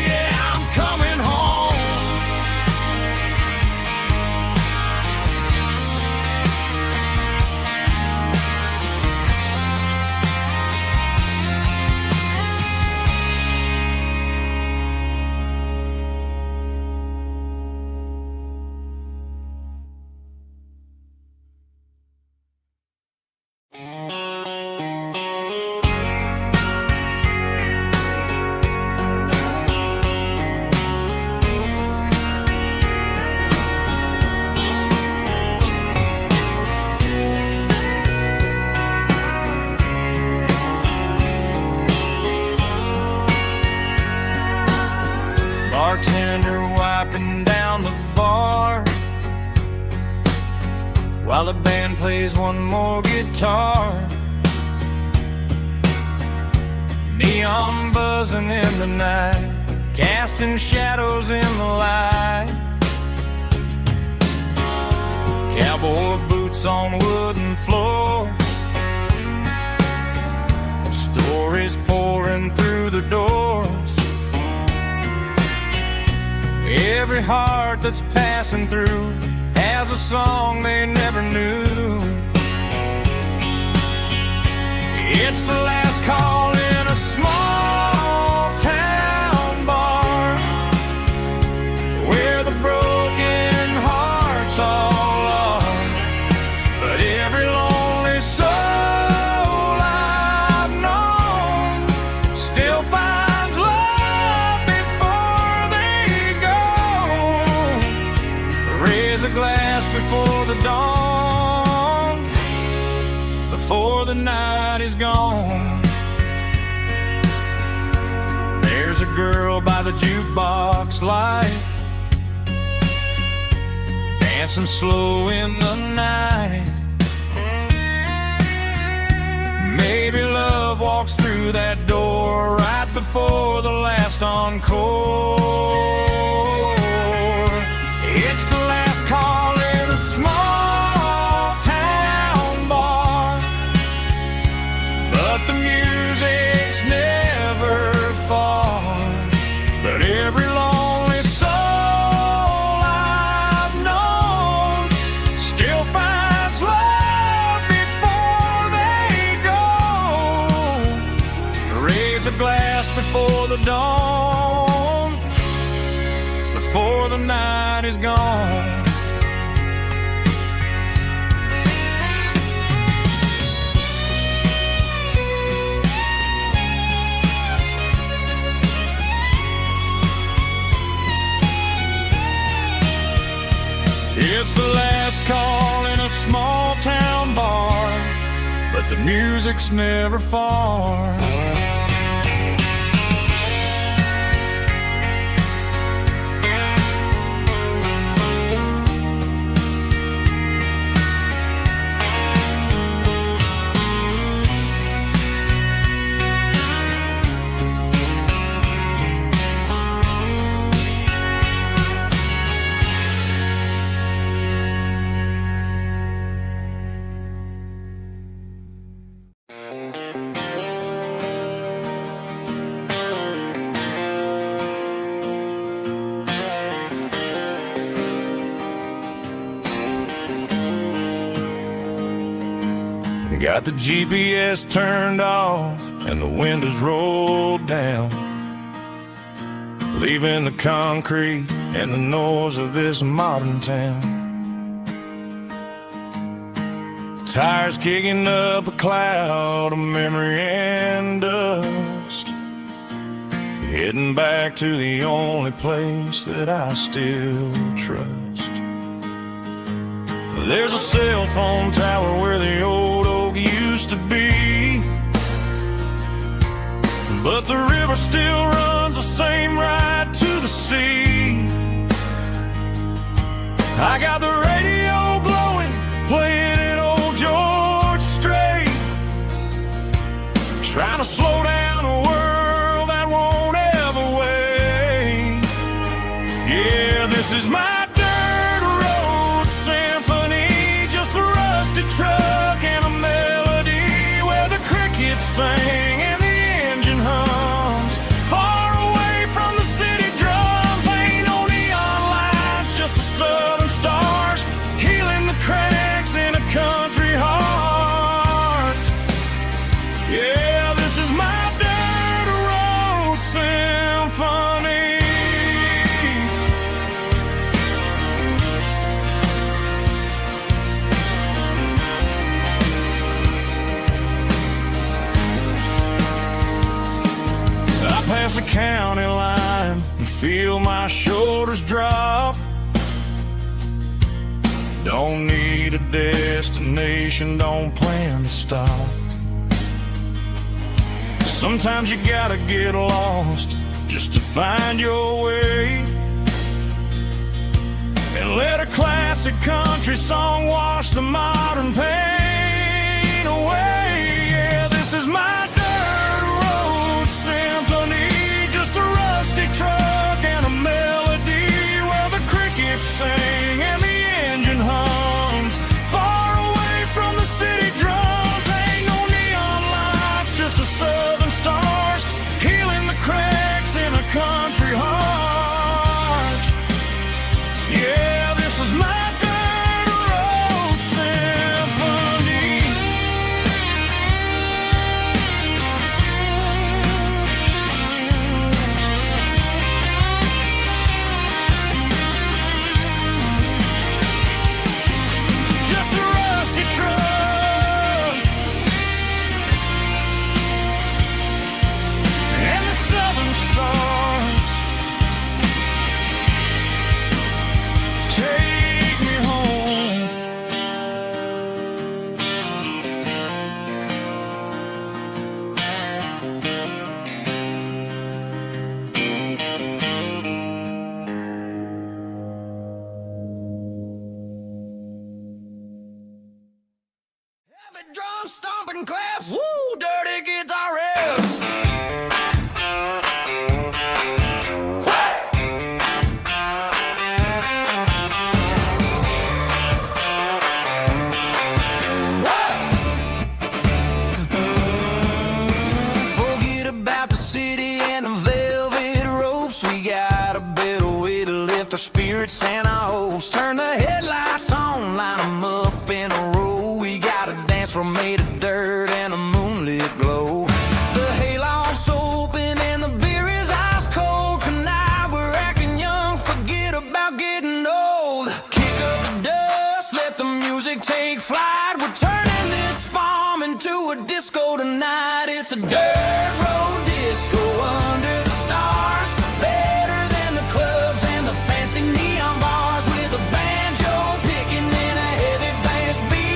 Yeah, I'm coming home. Bartender wiping down the bar while the band plays one more guitar. Neon buzzing in the night, casting shadows in the light. Cowboy boots on wooden floors, stories pouring through the doors. Every heart that's passing through has a song they never knew. It's the last call in a small town bar where the broken hearts all are. But every lonely soul I've known still finds love before they go. Raise a glass before the dawn, before the night is gone. There's a girl by the jukebox light, dancing slow in the night. Maybe love walks through that door right before the last encore. It's the last call in a small town bar, but the music's never far. But every lonely soul I've known still finds love before they go. Raise a glass before the dawn, before the night is gone. It's the last call in a small town bar, but the music's never far. Got the GPS turned off and the windows rolled down, leaving the concrete and the noise of this modern town. Tires kicking up a cloud of memory and dust, heading back to the only place that I still trust. There's a cell phone tower where the old oak used to be, but the river still runs the same right to the sea. I got the radio glowing, playing an old George Strait, trying to slow down a world that won't ever wait. Yeah, this is my dirt road symphony, just a rusty truck and a melody where the crickets sing and the engine hums. Far away from the city drums, ain't no neon lights, just the southern stars healing the cracks in a country heart. Yeah, this is my dirt road symphony. I pass the county line and feel my shoulders drop. Don't need a destination, don't plan to stop. Sometimes you gotta get lost just to find your way, and let a classic country song wash the modern pain away. Yeah, this is my dirt road symphony, just a rusty truck and a melody where the crickets sing and the engine hums. Far away from the city drums, ain't no neon lights, just the southern stars healing the cracks in a country heart. Yeah, this is my dirt road symphony. Just a rusty truck and the southern stars take me home. Heavy drum stomping claps, woo, dirty guitar riffs. Forget about the city and the velvet ropes. We got a better way to lift our spirits and our hopes. Turn the headlights on, line 'em up in a row. We got a dance floor made of dirt and a moonlit glow. The hayloft's open and the beer is ice cold. Tonight we're acting young, forget about getting old. Kick up the dust, let the music take flight. We're turning this farm into a disco tonight. It's a dirt road disco under the stars. Better than the clubs and the fancy neon bars, with a banjo picking and a heavy bass beat.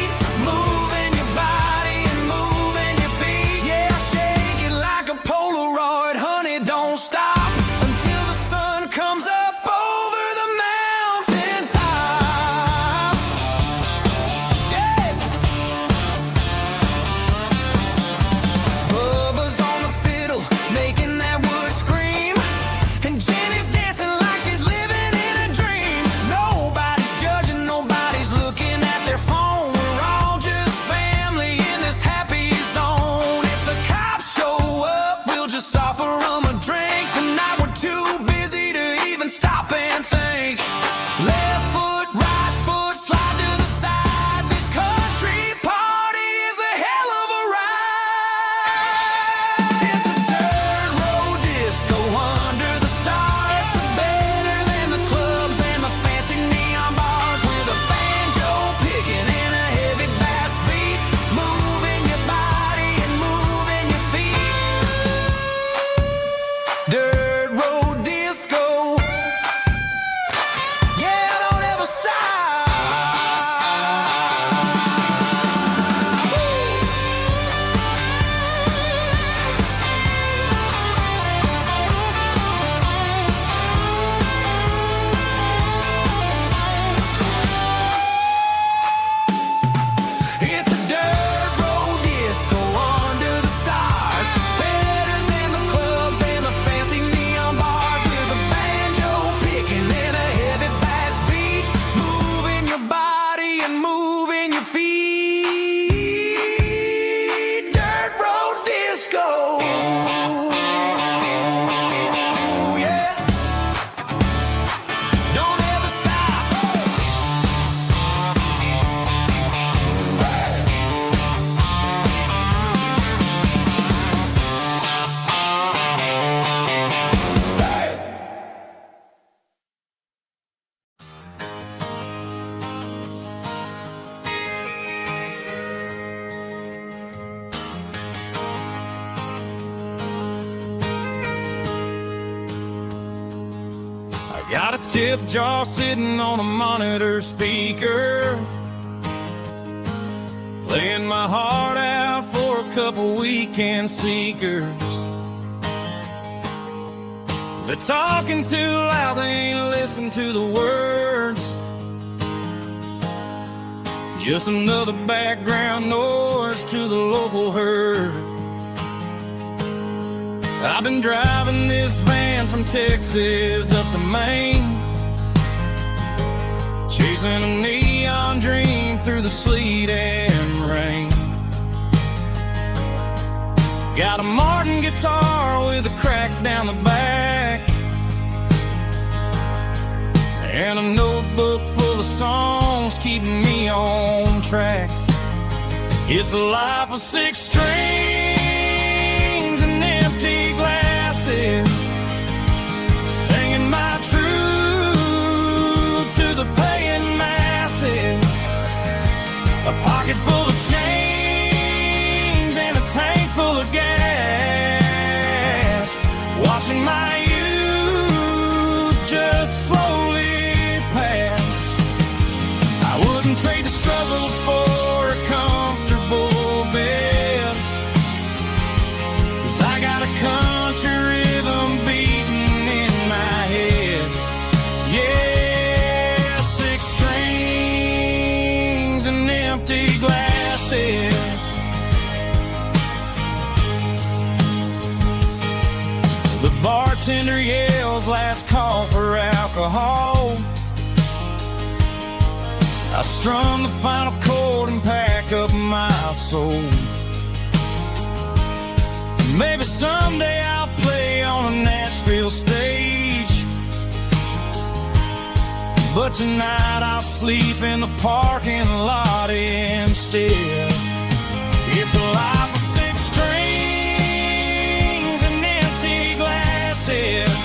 Got a tip jar sitting on a monitor speaker, playing my heart out for a couple weekend seekers. They're talking too loud, they ain't listen to the words. Just another background noise to the local herd. I've been driving this van from Texas up to Maine, chasing a neon dream through the sleet and rain. Got a Martin guitar with a crack down the back, and a notebook full of songs keeping me on track. It's a life of 6 strings and empty glasses, singing my truth to the paying masses. A pocket full of change and a tank full of gas, watching my youth just slowly pass. I wouldn't trade the struggle for a comfortable bed, 'cause I got a country rhythm beating in my head. Yeah, 6 strings and empty glasses. The bartender yells last call for alcohol. I strum the final chord and pack up my soul. Maybe someday I'll play on a Nashville stage, but tonight I'll sleep in the parking lot instead. It's a life of 6 strings and empty glasses,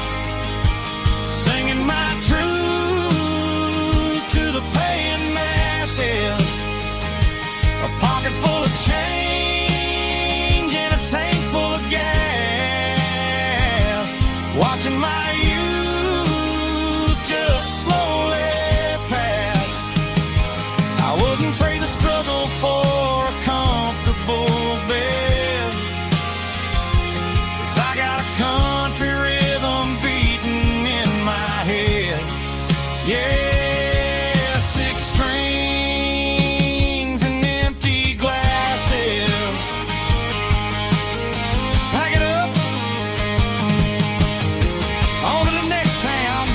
singing my truth to the paying masses. A pocket full of change and a tank full of gas, watching my youth just slowly pass. I wouldn't trade the struggle for a comfortable bed, 'cause I got a country rhythm beating in my head. Yeah, 6 strings and empty glasses. Pack it up, on to the next town.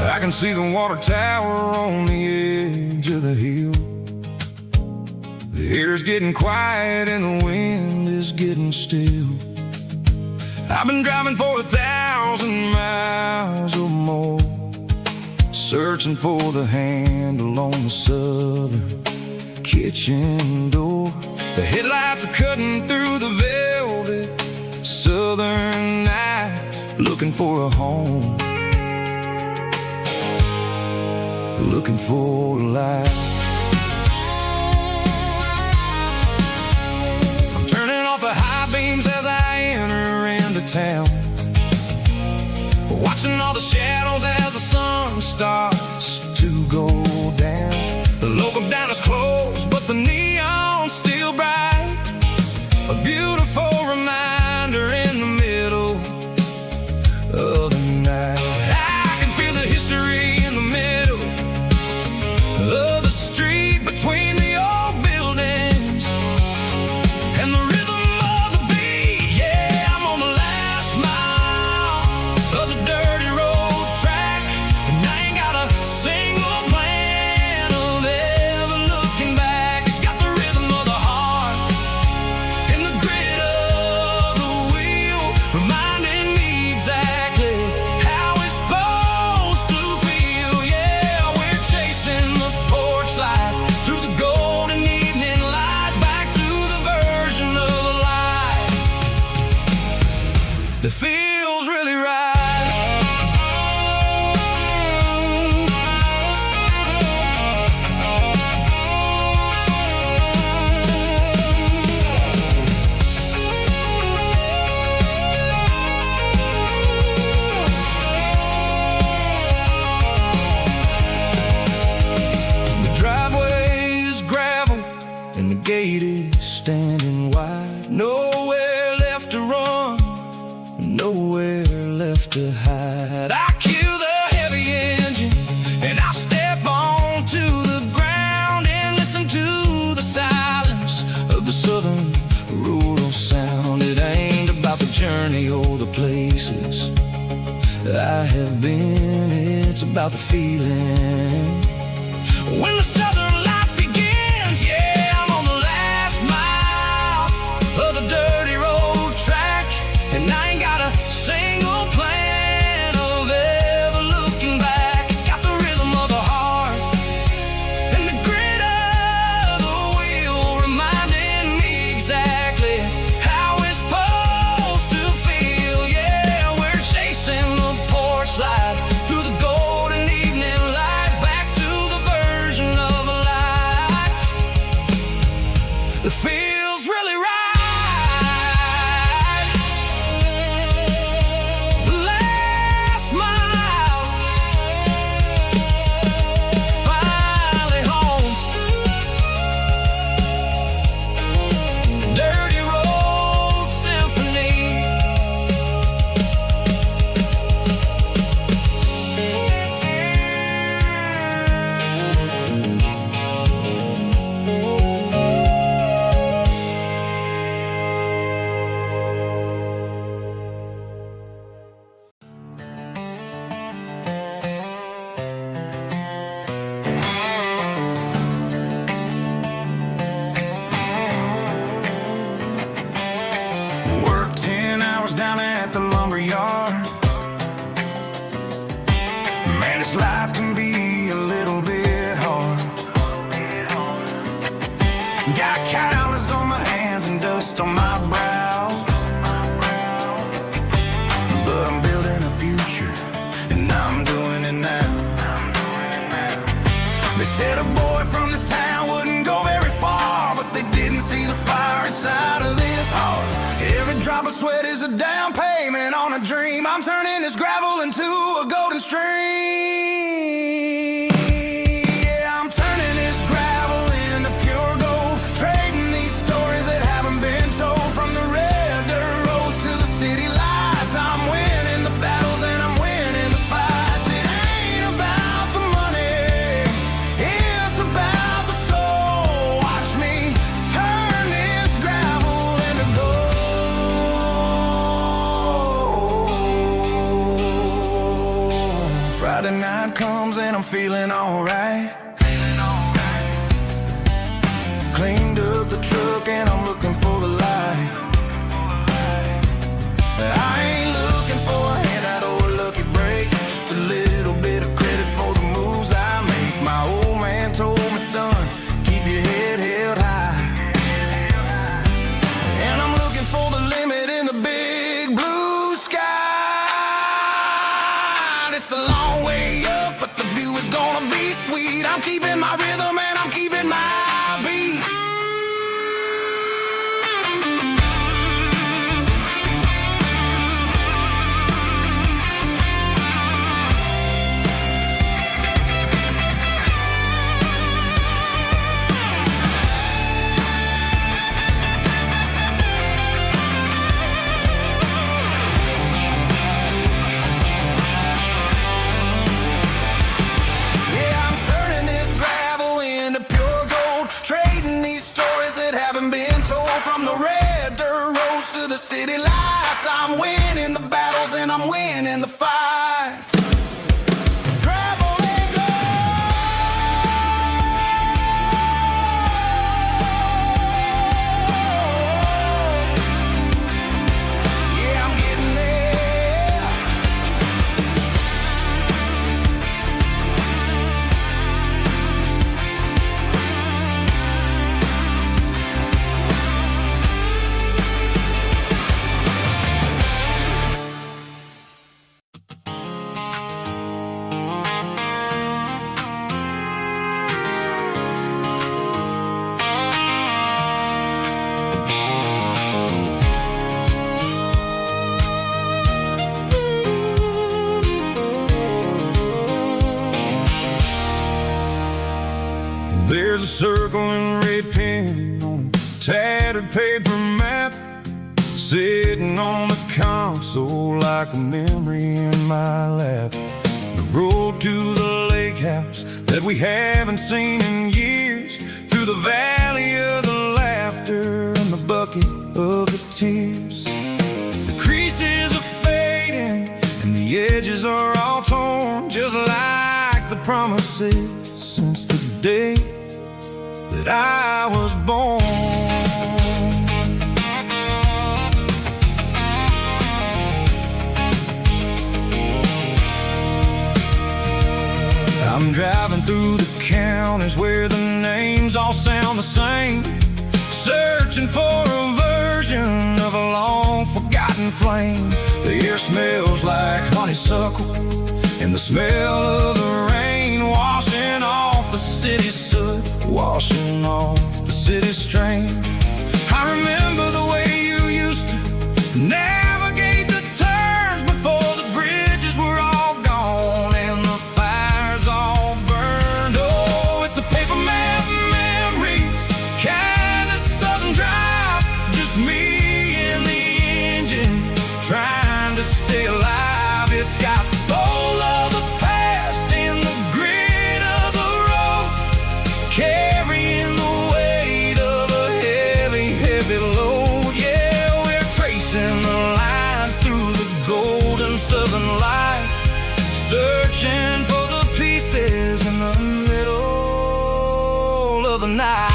I can see the water tower on the edge of the hill. The air's getting quiet and the wind is getting still. I've been driving for 1,000 miles or more, searching for the handle on the southern kitchen door. The headlights are cutting through the velvet southern night, looking for a home, looking for a life. I'm turning off the high beams as I enter into town, watching all the shadows as the sun starts to go down. The local diner's closed, but the neon's still bright, a beautiful reminder in the middle of the night. I can feel the history in the middle of the street, between the old buildings, that feels really right. Gate is standing wide, nowhere left to run, nowhere left to hide. I kill the heavy engine and I step onto the ground and listen to the silence of the southern rural sound. It ain't about the journey or the places I have been, it's about the feeling when the southern life begins. Yeah, dirty road track, and I ain't got a single plan of ever looking back. It's got the rhythm of the heart and the grit of the wheel, reminding me exactly how it's supposed to feel. Yeah, we're chasing the porch light through the golden evening light, back to the version of a life that feels really right. Life can be a little bit hard. Got calluses on my hands and dust on my brow, but I'm building a future and I'm doing it now. They said a boy from this town wouldn't go very far, but they didn't see the fire inside of this heart. Every drop of sweat is a down payment on a dream. I'm turning this gravel into a golden stream. Friday night comes and I'm feeling alright. Cleaned up the truck and I'm looking for the light. I ain't looking for a handout or a lucky break, just a little bit of credit for the moves I make. My old man told me, son, keep your head held high. And I'm looking for the limit in the big blue sky. It's a long way up, but the view is gonna be sweet. I'm keeping my rhythm and I'm keeping my beat. City lights, I'm winning the battles and I'm winning the fights. Gravel and gold. Yeah, I'm getting there. paper map sitting on the console like a memory in my lap. The road to the lake house that we haven't seen in years, through the valley of the laughter and the bucket of the tears. The creases are fading and the edges are all torn, just like the promises since the day that I was born. I'm driving through the counties where the names all sound the same, searching for a version of a long forgotten flame. The air smells like honeysuckle and the smell of the rain washing off the city's soot, washing off the city's strain. I remember the way you used to navigate the turns before the bridges were all gone and the fires all burned. Oh, it's a paper map memories, kind of southern drive, just me and the engine trying to stay alive. It's got the soul of the past and the grit of the road, carrying the weight of a heavy, heavy load. Yeah, we're tracing the lines through the golden southern light, searching for the pieces in the middle of the night.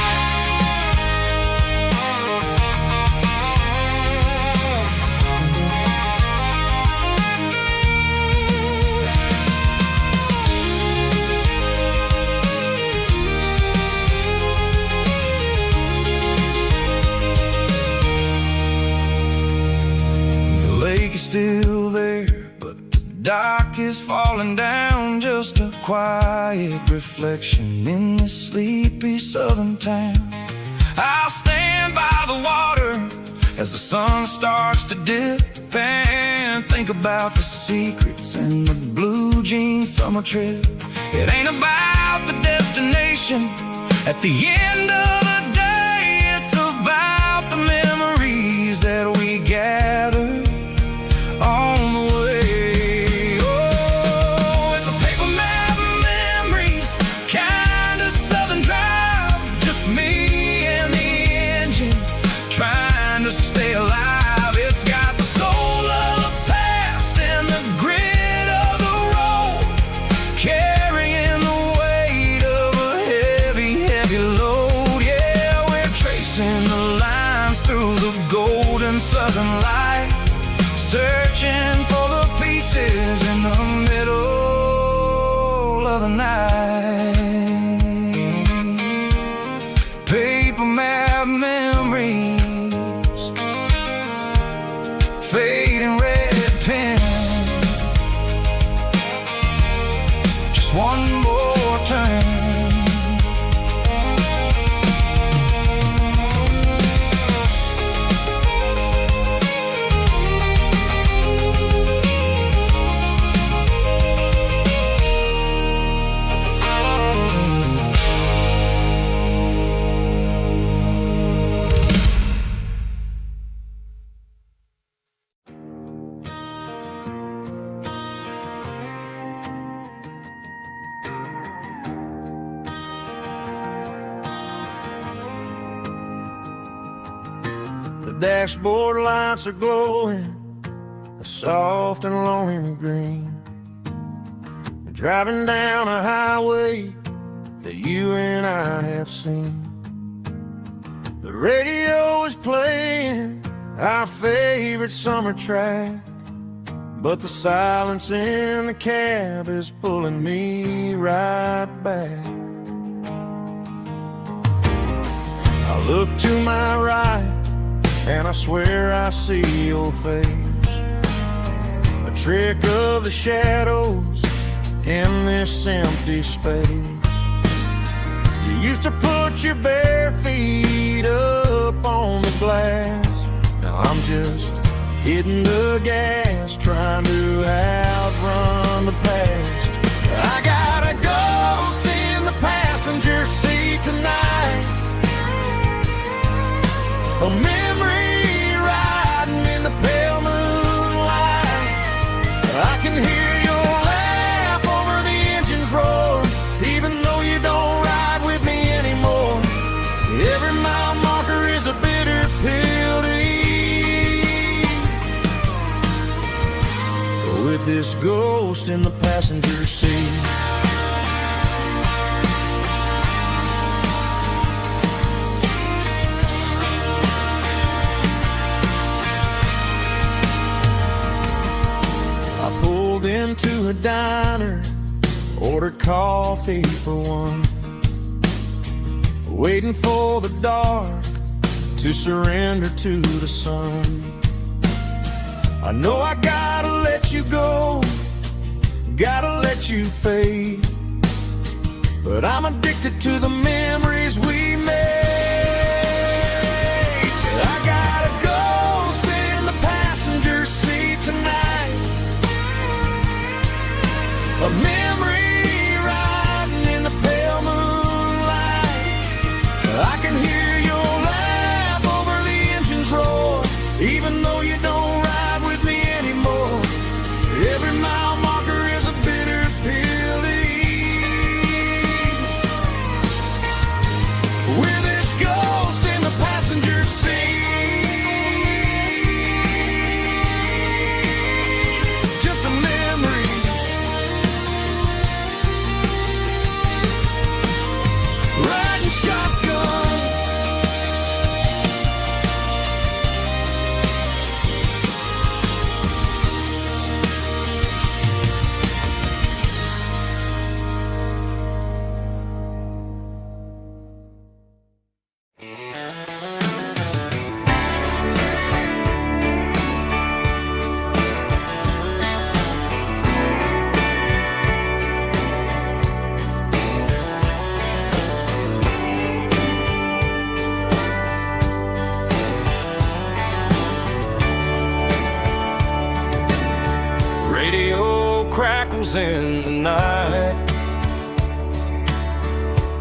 The lake is still there, but the dock is falling down, just a quiet reflection in this sleepy southern town. I'll stand by the water as the sun starts to dip and think about the secrets and the blue jean summer trip. It ain't about the destination at the end of the day, it's about the memories that we gather on the way. Oh, it's a paper map memories, kind of southern drive, just me and the engine trying to stay alive. It's got the soul of the past and the grit of the road, carrying the weight of a heavy, heavy load. Yeah, we're tracing the lines through the golden southern light, searching for the pieces in the middle of the night. Paper map memories, fading red pen, just one more turn. The dashboard lights are glowing a soft and lonely green. We're driving down a highway that you and I have seen. The radio is playing our favorite summer track, but the silence in the cab is pulling me right back. I look to my right and I swear I see your face, a trick of the shadows in this empty space. You used to put your bare feet up on the glass. Now I'm just hitting the gas, trying to outrun the past. I got a ghost in the passenger seat tonight, A memory riding in the pale moonlight. I can hear your laugh over the engine's roar, even though you don't ride with me anymore. Every mile marker is a bitter pill to eat. With this ghost in the passenger seat. I pulled into a diner, ordered coffee for one, waiting for the dark to surrender to the sun. I know I gotta let you go, gotta let you fade, but I'm addicted to the memories we made. I got a ghost in the passenger seat tonight, a memory riding in the pale moonlight. I can hear your laugh over the engine's roar, even though you don't ride with me anymore. Every mile marker is a bitter pill to eat. With this ghost in the passenger seat, just a memory. Riding shotgun. Radio crackles in the night,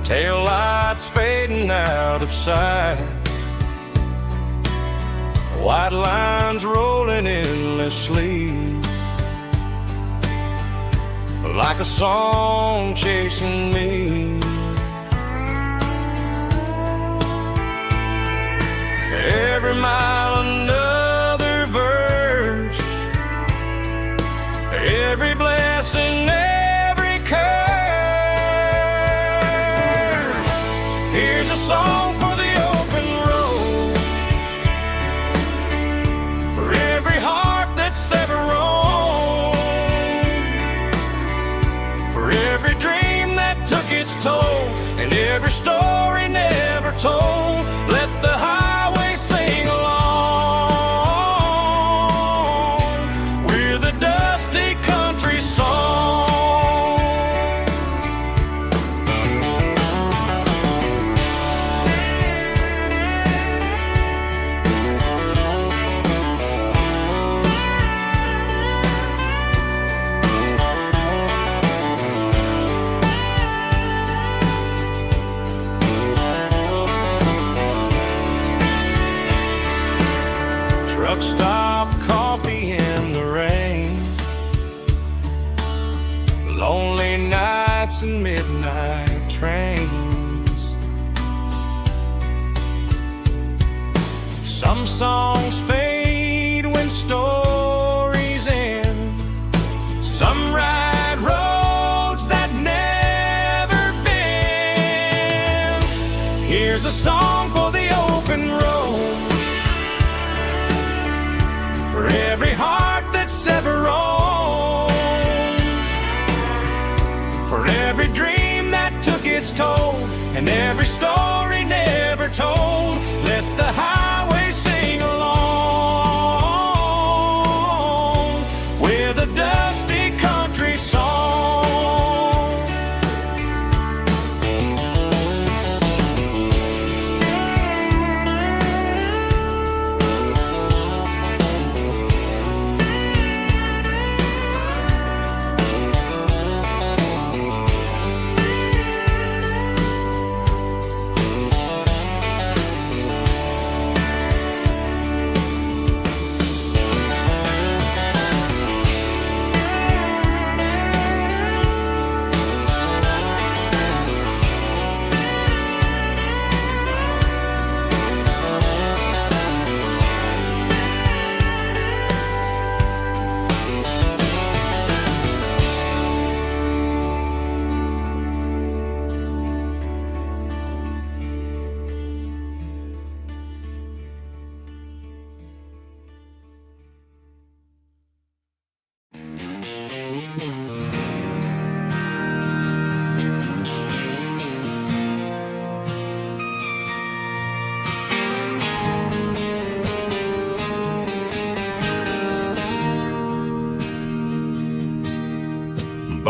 tail lights fading out of sight, white lines rolling endlessly, like a song chasing me. Every mile another verse, every blessing, every curse. Here's a song for the open road, for every heart that's ever roamed, for every dream that took its toll, and every story never told. Let the highway sing along with a dusty country song. Truck stop, coffee in the rain, lonely nights and midnight trains. Some songs fade when stories end, some ride roads that never bend. Here's a song for the open road, for every heart that's ever roamed, for every dream that took its toll, and every story never told. Let the highway sing along with a dusty country song.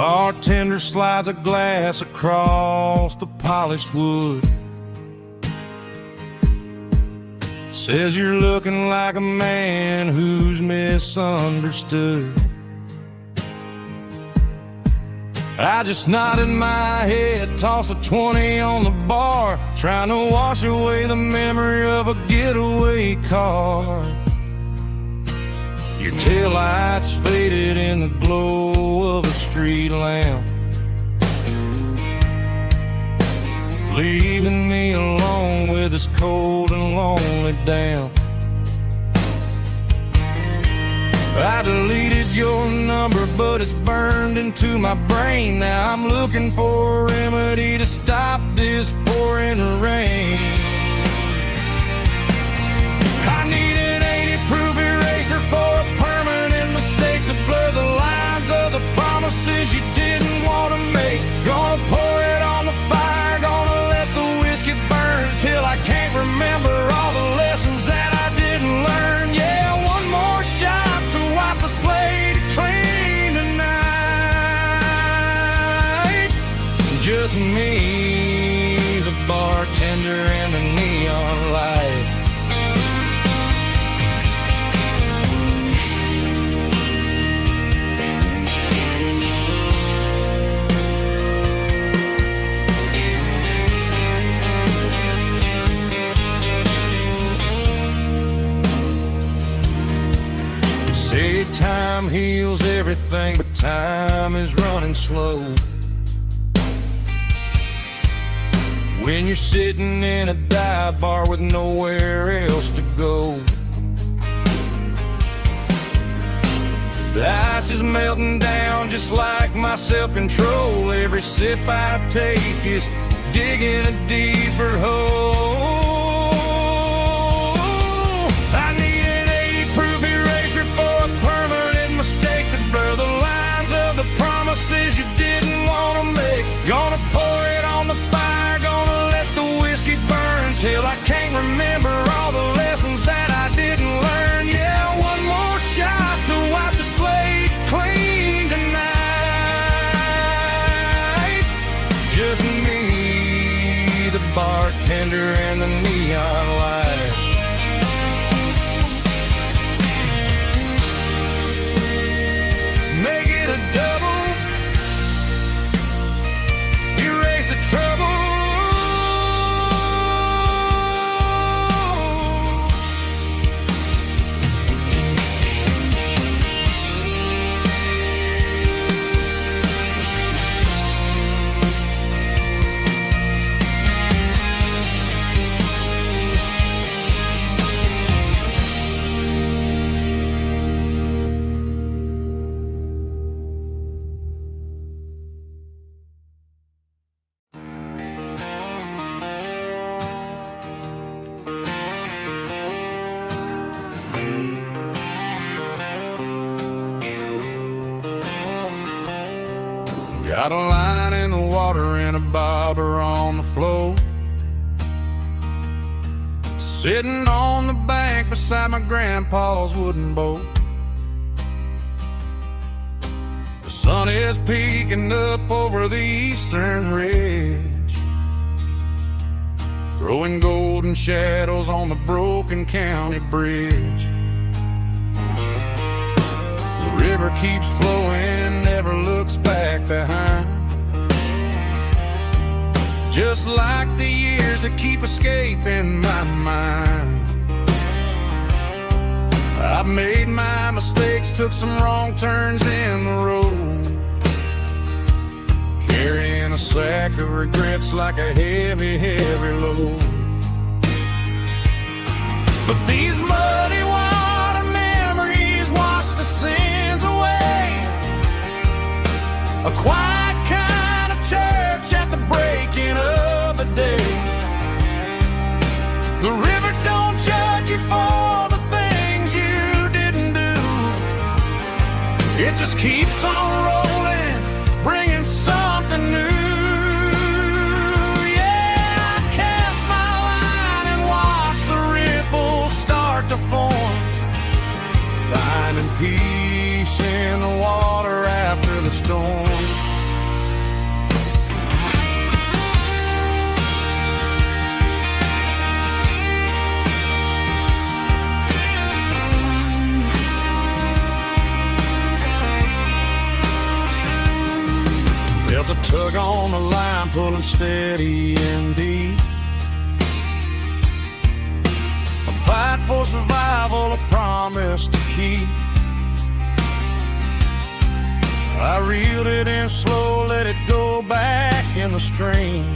Bartender slides a glass across the polished wood. Says you're looking like a man who's misunderstood. I just nodded my head, tossed a 20 on the bar, trying to wash away the memory of a getaway car. Your taillights faded in the glow of a street lamp, leaving me alone with this cold and lonely damp. I deleted your number, but it's burned into my brain. Now I'm looking for a remedy to stop this pouring rain. I need an 80-proof eraser for a permanent mistake, to blur the lines of the promises you didn't want to make. Gonna pour it on the fire, gonna let the whiskey burn till I can't remember all the lessons that I didn't learn. Yeah, one more shot to wipe the slate clean tonight. Just me, the bartender, and the neon light. Say time heals everything, but time is running slow. When you're sitting in a dive bar with nowhere else to go, the ice is melting down just like my self-control. Every sip I take is digging a deeper hole. I need an 80-proof eraser for a permanent mistake, to blur the lines of the promises you didn't want to make. Gonna pour it on the fire, gonna let the whiskey burn till I can't remember all the lessons that I didn't learn. Yeah, one more shot to wipe the slate clean tonight. Just me, the bartender, and the neon light. Make it a double, erase the trouble. Got a line in the water and a bobber on the floor, sitting on the bank beside my grandpa's wooden boat. The sun is peeking up over the eastern ridge, throwing golden shadows on the broken county bridge. The river keeps flowing, never looks back behind, just like the years that keep escaping my mind. I've made my mistakes, took some wrong turns in the road, carrying a sack of regrets like a heavy, heavy load. But these muddy water memories wash the sins away. A quiet kind of church at the breaking of the day. The river don't judge you for the things you didn't do. It just keeps on rolling, bringing something new. Yeah, I cast my line and watch the ripples start to form, finding peace in the water after the storm. Felt a tug on the line, pulling steady and deep. A fight for survival, a promise to keep. I reeled it in slow, let it go back in the stream.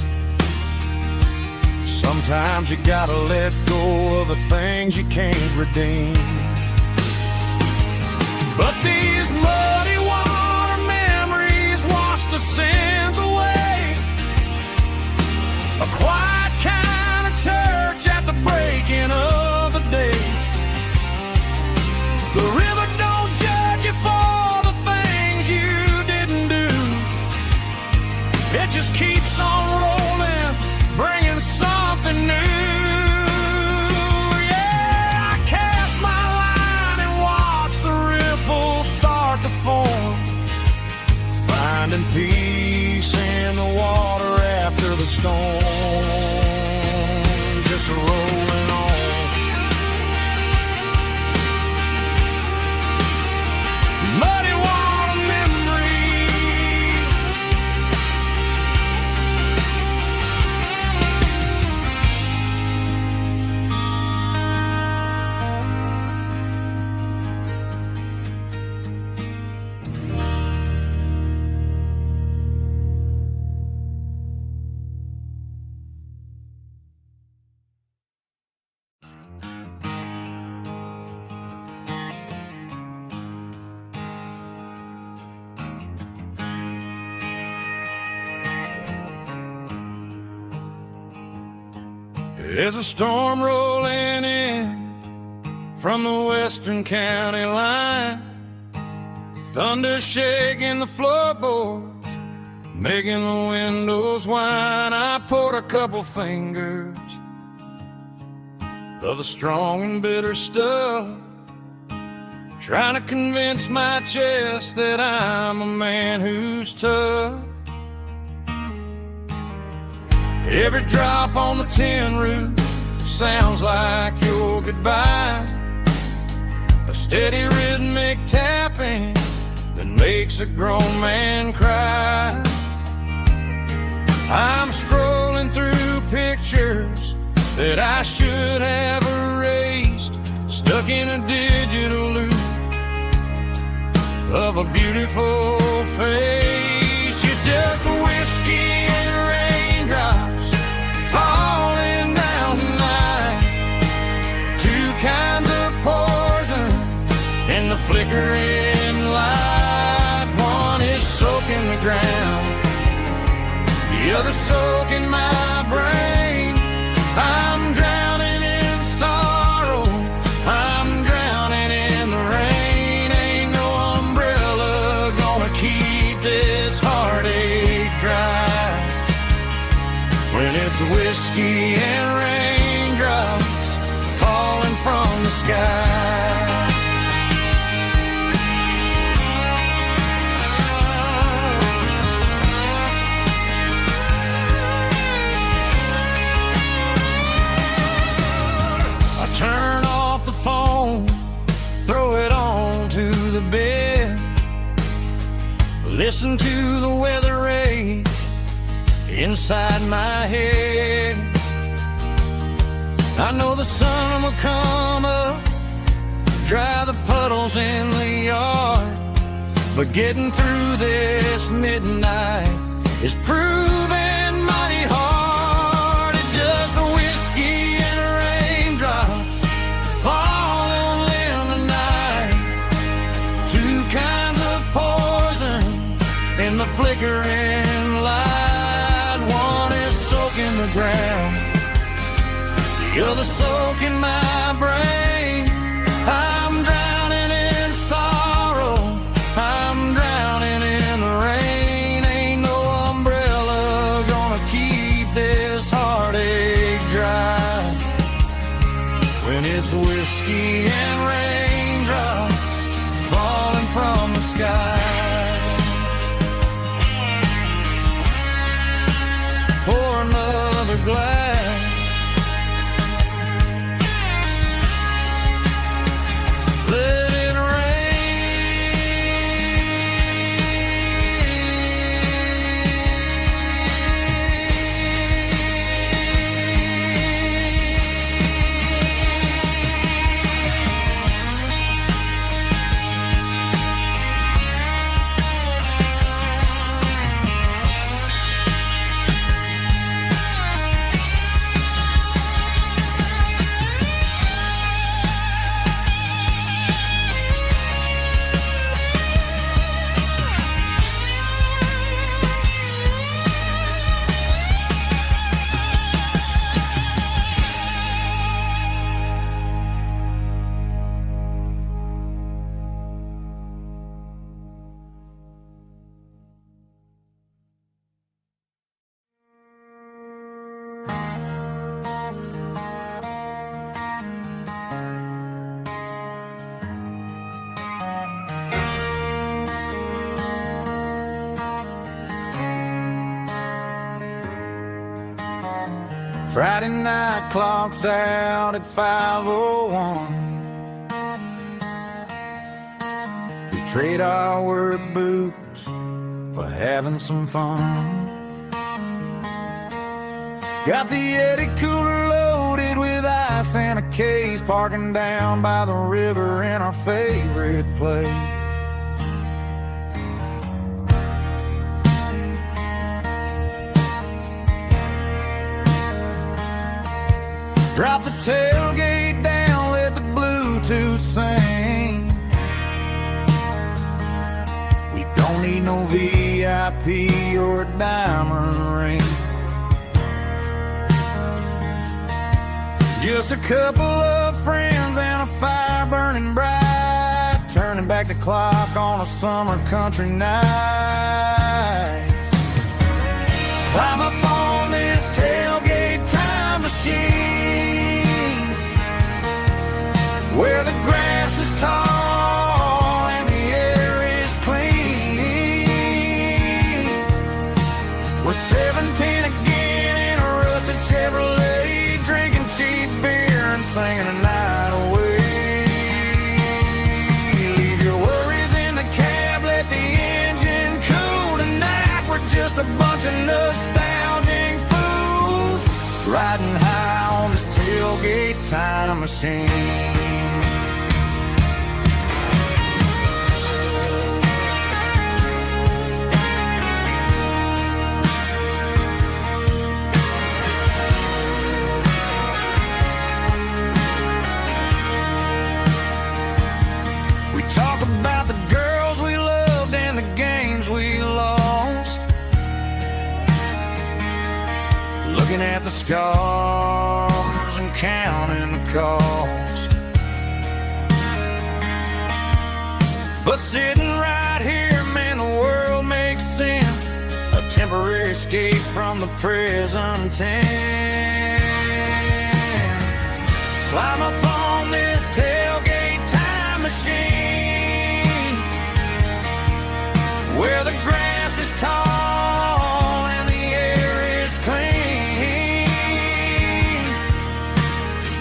Sometimes you gotta let go of the things you can't redeem. But these muddy water memories wash the sins away. A quiet kind of church at the breaking of the day. The river don't judge you for the things you didn't do. It just keeps on rolling, bringing something new. Finding peace in the water after the storm, just rolling on. Muddy water memory. There's a storm rolling in from the western county line. Thunder shaking the floorboards, making the windows whine. I poured a couple fingers of the strong and bitter stuff, trying to convince my chest that I'm a man who's tough. Every drop on the tin roof sounds like your goodbye. A steady rhythmic tapping that makes a grown man cry. I'm scrolling through pictures that I should have erased, stuck in a digital loop of a beautiful face. It's just whiskey and raindrops falling down tonight. Two kinds of poison in the flickering light. One is soaking the ground, the other soaking my brain. I'm drowning in sorrow, I'm drowning in the rain. Ain't no umbrella gonna keep this heartache dry when it's whiskey and raindrops falling from the sky. Turn off the phone, throw it on to the bed, listen to the weather rage inside my head. I know the sun will come up, dry the puddles in the yard, but getting through this midnight is proving mighty hard. It's just the whiskey and raindrops falling in the night. Two kinds of poison in the flickering light. One is soaking the ground, the other soaking my brain. I'm drowning in sorrow, I'm drowning in the rain. Ain't no umbrella gonna keep this heartache dry when it's whiskey and raindrops falling from the sky. Pour another glass, Friday night clocks out at 5:01. We trade our work boots for having some fun. Got the Yeti cooler loaded with ice and a case, parking down by the river in our favorite place. Drop the tailgate down, let the Bluetooth sing. We don't need no VIP or a diamond ring. Just a couple of friends and a fire burning bright, turning back the clock on a summer country night. Climb up on this tailgate time machine, where the grass is tall and the air is clean. We're 17 again in a rusted Chevrolet, drinking cheap beer and singing the night away. Leave your worries in the cab, let the engine cool tonight. We're just a bunch of nostalgic fools, riding high on this tailgate time machine. About the girls we loved and the games we lost, looking at the scars and counting the cost. But sitting right here, man, the world makes sense, a temporary escape from the present tense. Climb up on this tailgate time machine, where the grass is tall and the air is clean.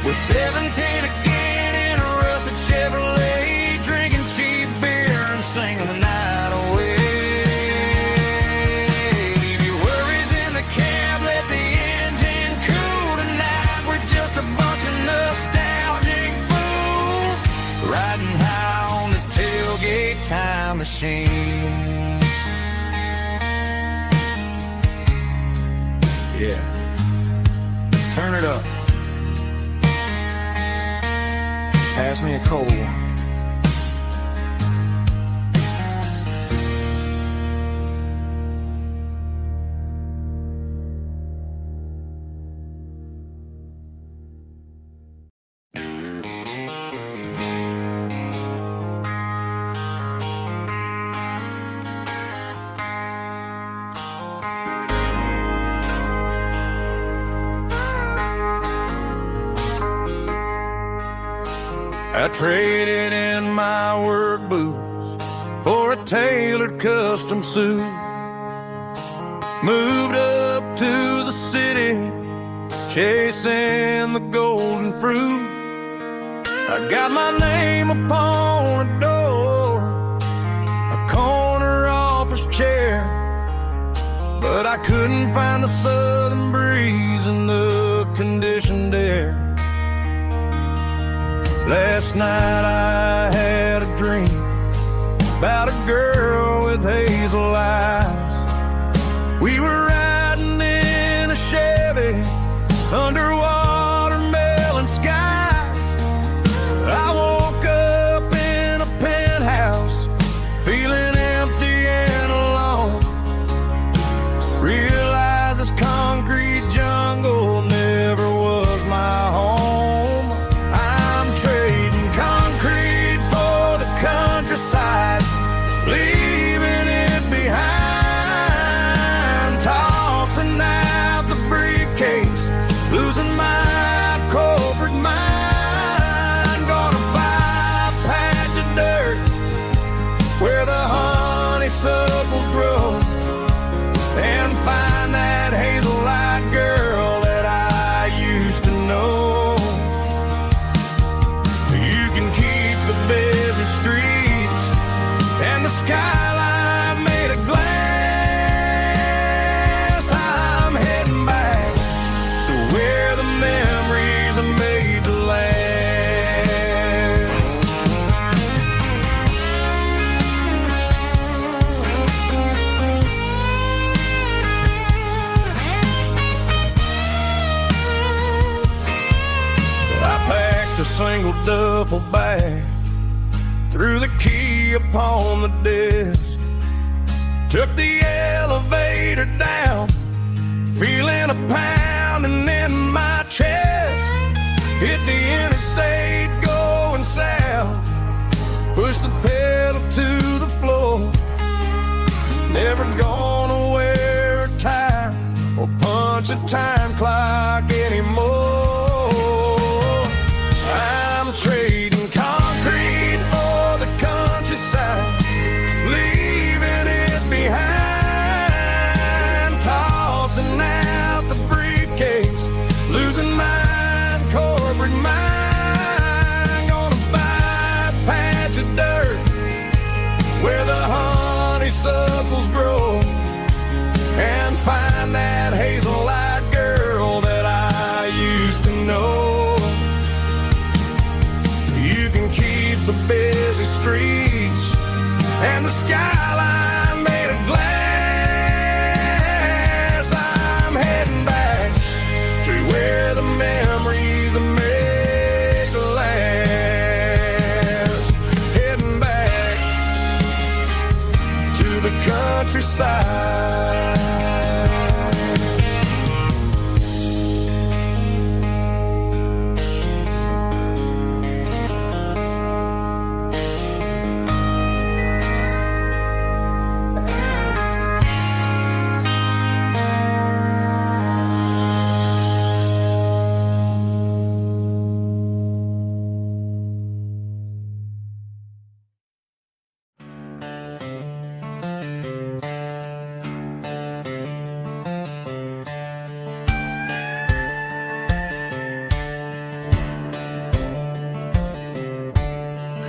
We're 17 again in a rusted Chevrolet, drinking cheap beer and singing the night away. Leave your worries in the cab, let the engine cool tonight. We're just a bunch of nostalgic fools, riding high on this tailgate time machine. Yeah, turn it up. Pass me a cold one. I traded in my work boots for a tailored custom suit. Moved up to the city, chasing the golden fruit. I got my name upon a door, a corner office chair, but I couldn't find the southern breeze in the conditioned air. Last night I had a dream about a girl with hazel eyes. We were riding in a Chevy under watermelon skies. I woke up in a penthouse, feeling empty and alone. Realized this concrete jungle never was my home. I'm trading concrete for the countryside, busy streets and the skyline made of glass. I'm heading back to where the memories are made to last. A single duffel bag, threw the key upon the desk, took the elevator down, feeling a pounding in my chest. Hit the interstate going south, pushed the pedal to the floor. Never gonna wear a tie or punch a time clock anymore. I'm trading concrete for the countryside, leaving it behind, tossing out the briefcase, losing my corporate mind. Gonna buy a patch of dirt where the honeysuckles grow and find that hazel-eyed girl that I used to know. The busy streets and the skyline made of glass. I'm heading back to where the memories are made to last. Heading back to the countryside.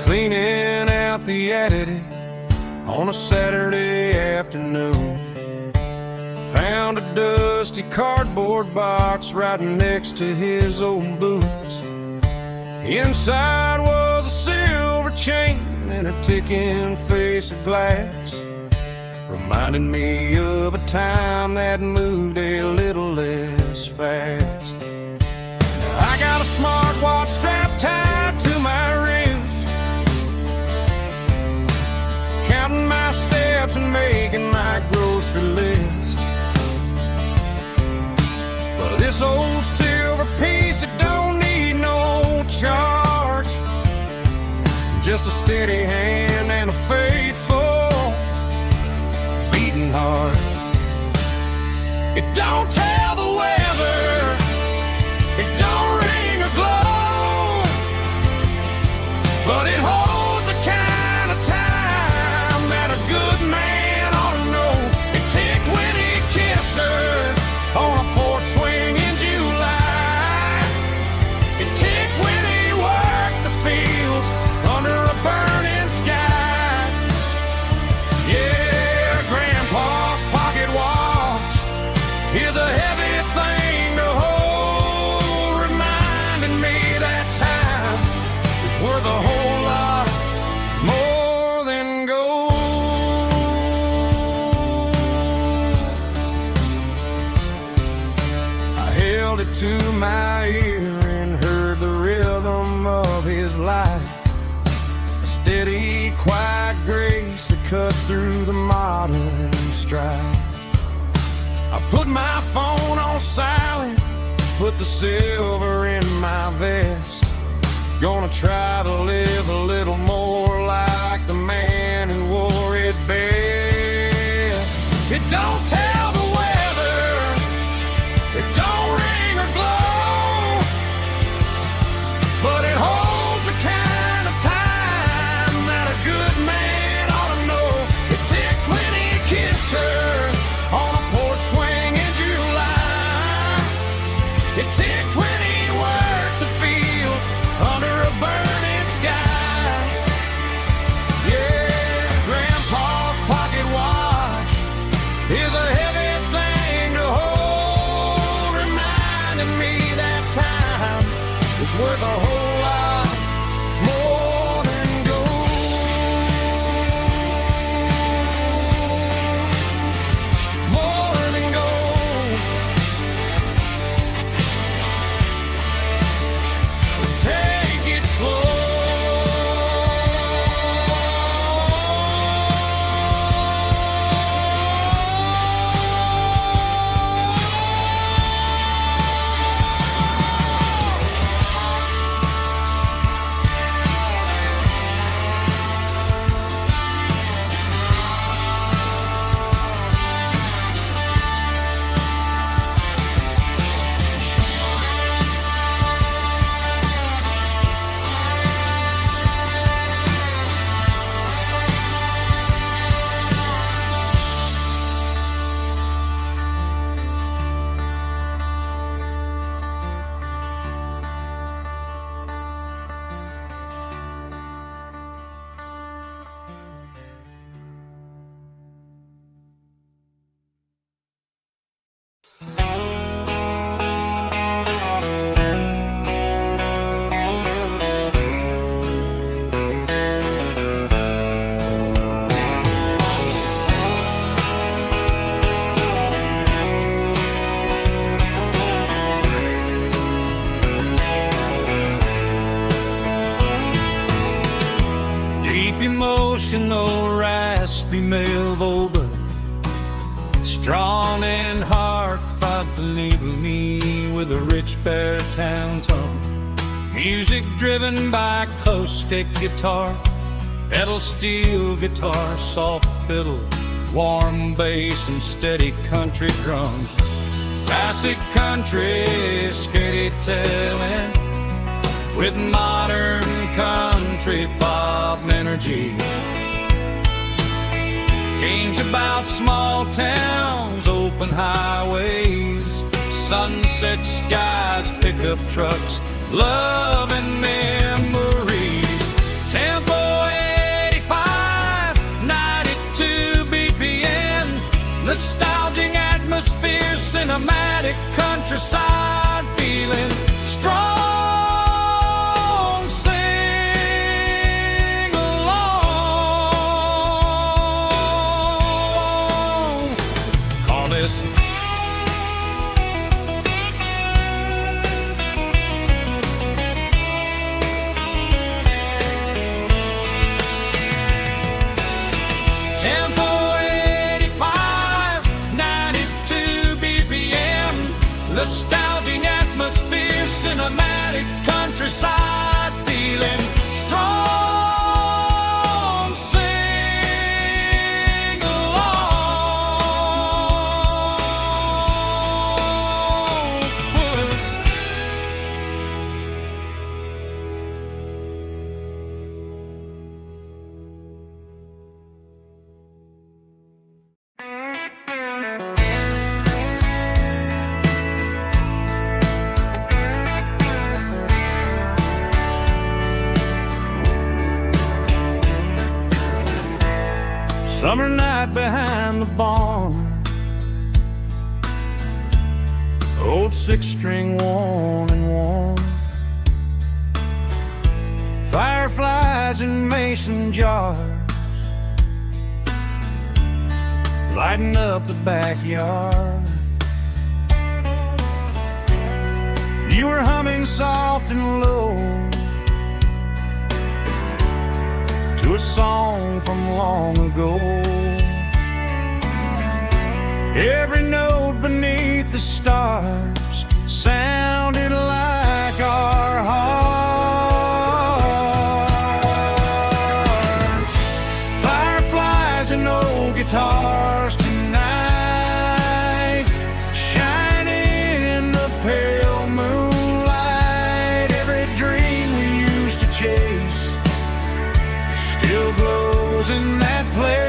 Cleaning out the attic on a Saturday afternoon, found a dusty cardboard box right next to his old boots. Inside was a silver chain and a ticking face of glass, reminding me of a time that moved a little less fast. Now I got a smartwatch strapped tied to my wrist, counting my steps and making my grocery list. But this old silver piece, it don't need no charge, just a steady hand and a faithful beating heart. It don't tell the weather, it don't ring or glow, but it holds the kind of time that a good man ought to know. It ticked when he kissed her on a porch swing in July. It ticked when he worked the fields under a burning sky. Yeah, Grandpa's pocket watch is a heavy thing to hold, reminding me that time is worth a whole lot more than gold. I held it to my ear and heard the rhythm of his life, a steady, quiet grace that cut through the modern strife. I put my phone on silent, put the silver in my vest. Gonna try to live a little more like the man who wore it best. It don't tell the weather, it don't ring or glow, but it holds the kind of time that a good man ought to know. It ticked when he kissed her on a porch swing in July. It ticked when he worked the fields under a burning sky. emotional, raspy male vulva, strong in heart, fight to needle me with a rich baritone tone. Music driven by acoustic guitar, pedal steel guitar, soft fiddle, warm bass and steady country drums. Classic country skitty-tailing with modern country pop energy. Games about small towns, open highways, sunset skies, pickup trucks, love and memories. Tempo 85, 92 BPM, nostalgic atmosphere, cinematic countryside feeling, strong, sing along. Call this Tempo 85, 92 BPM, nostalgic atmosphere, cinematic countryside feeling, strong, sing along. Summer night behind the barn, old six-string worn and worn, fireflies in mason jars, lighting up the backyard. You were humming soft and low to a song from long ago. Every note beneath the stars sounded like our hearts. Fireflies and old guitars tonight, shining in the pale moonlight. Every dream we used to chase still glows in that place.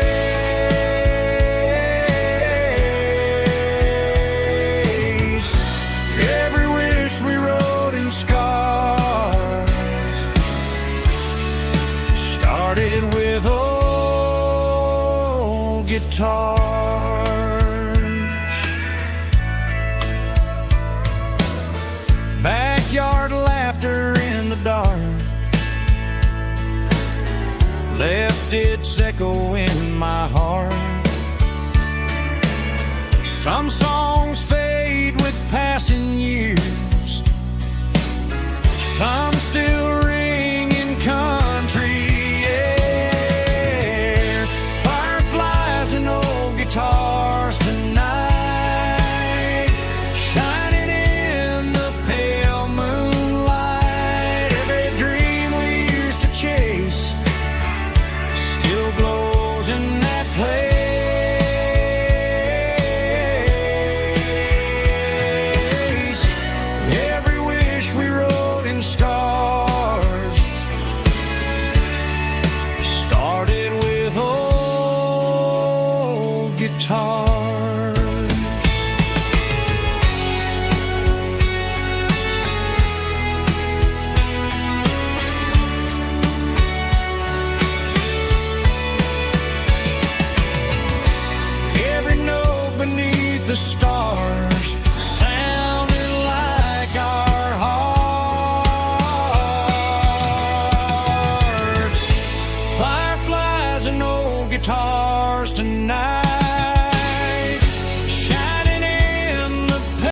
Every wish we wrote in scars started with old guitars. Backyard laughter in the dark left its echo in my heart. Some songs fade with passing years, some still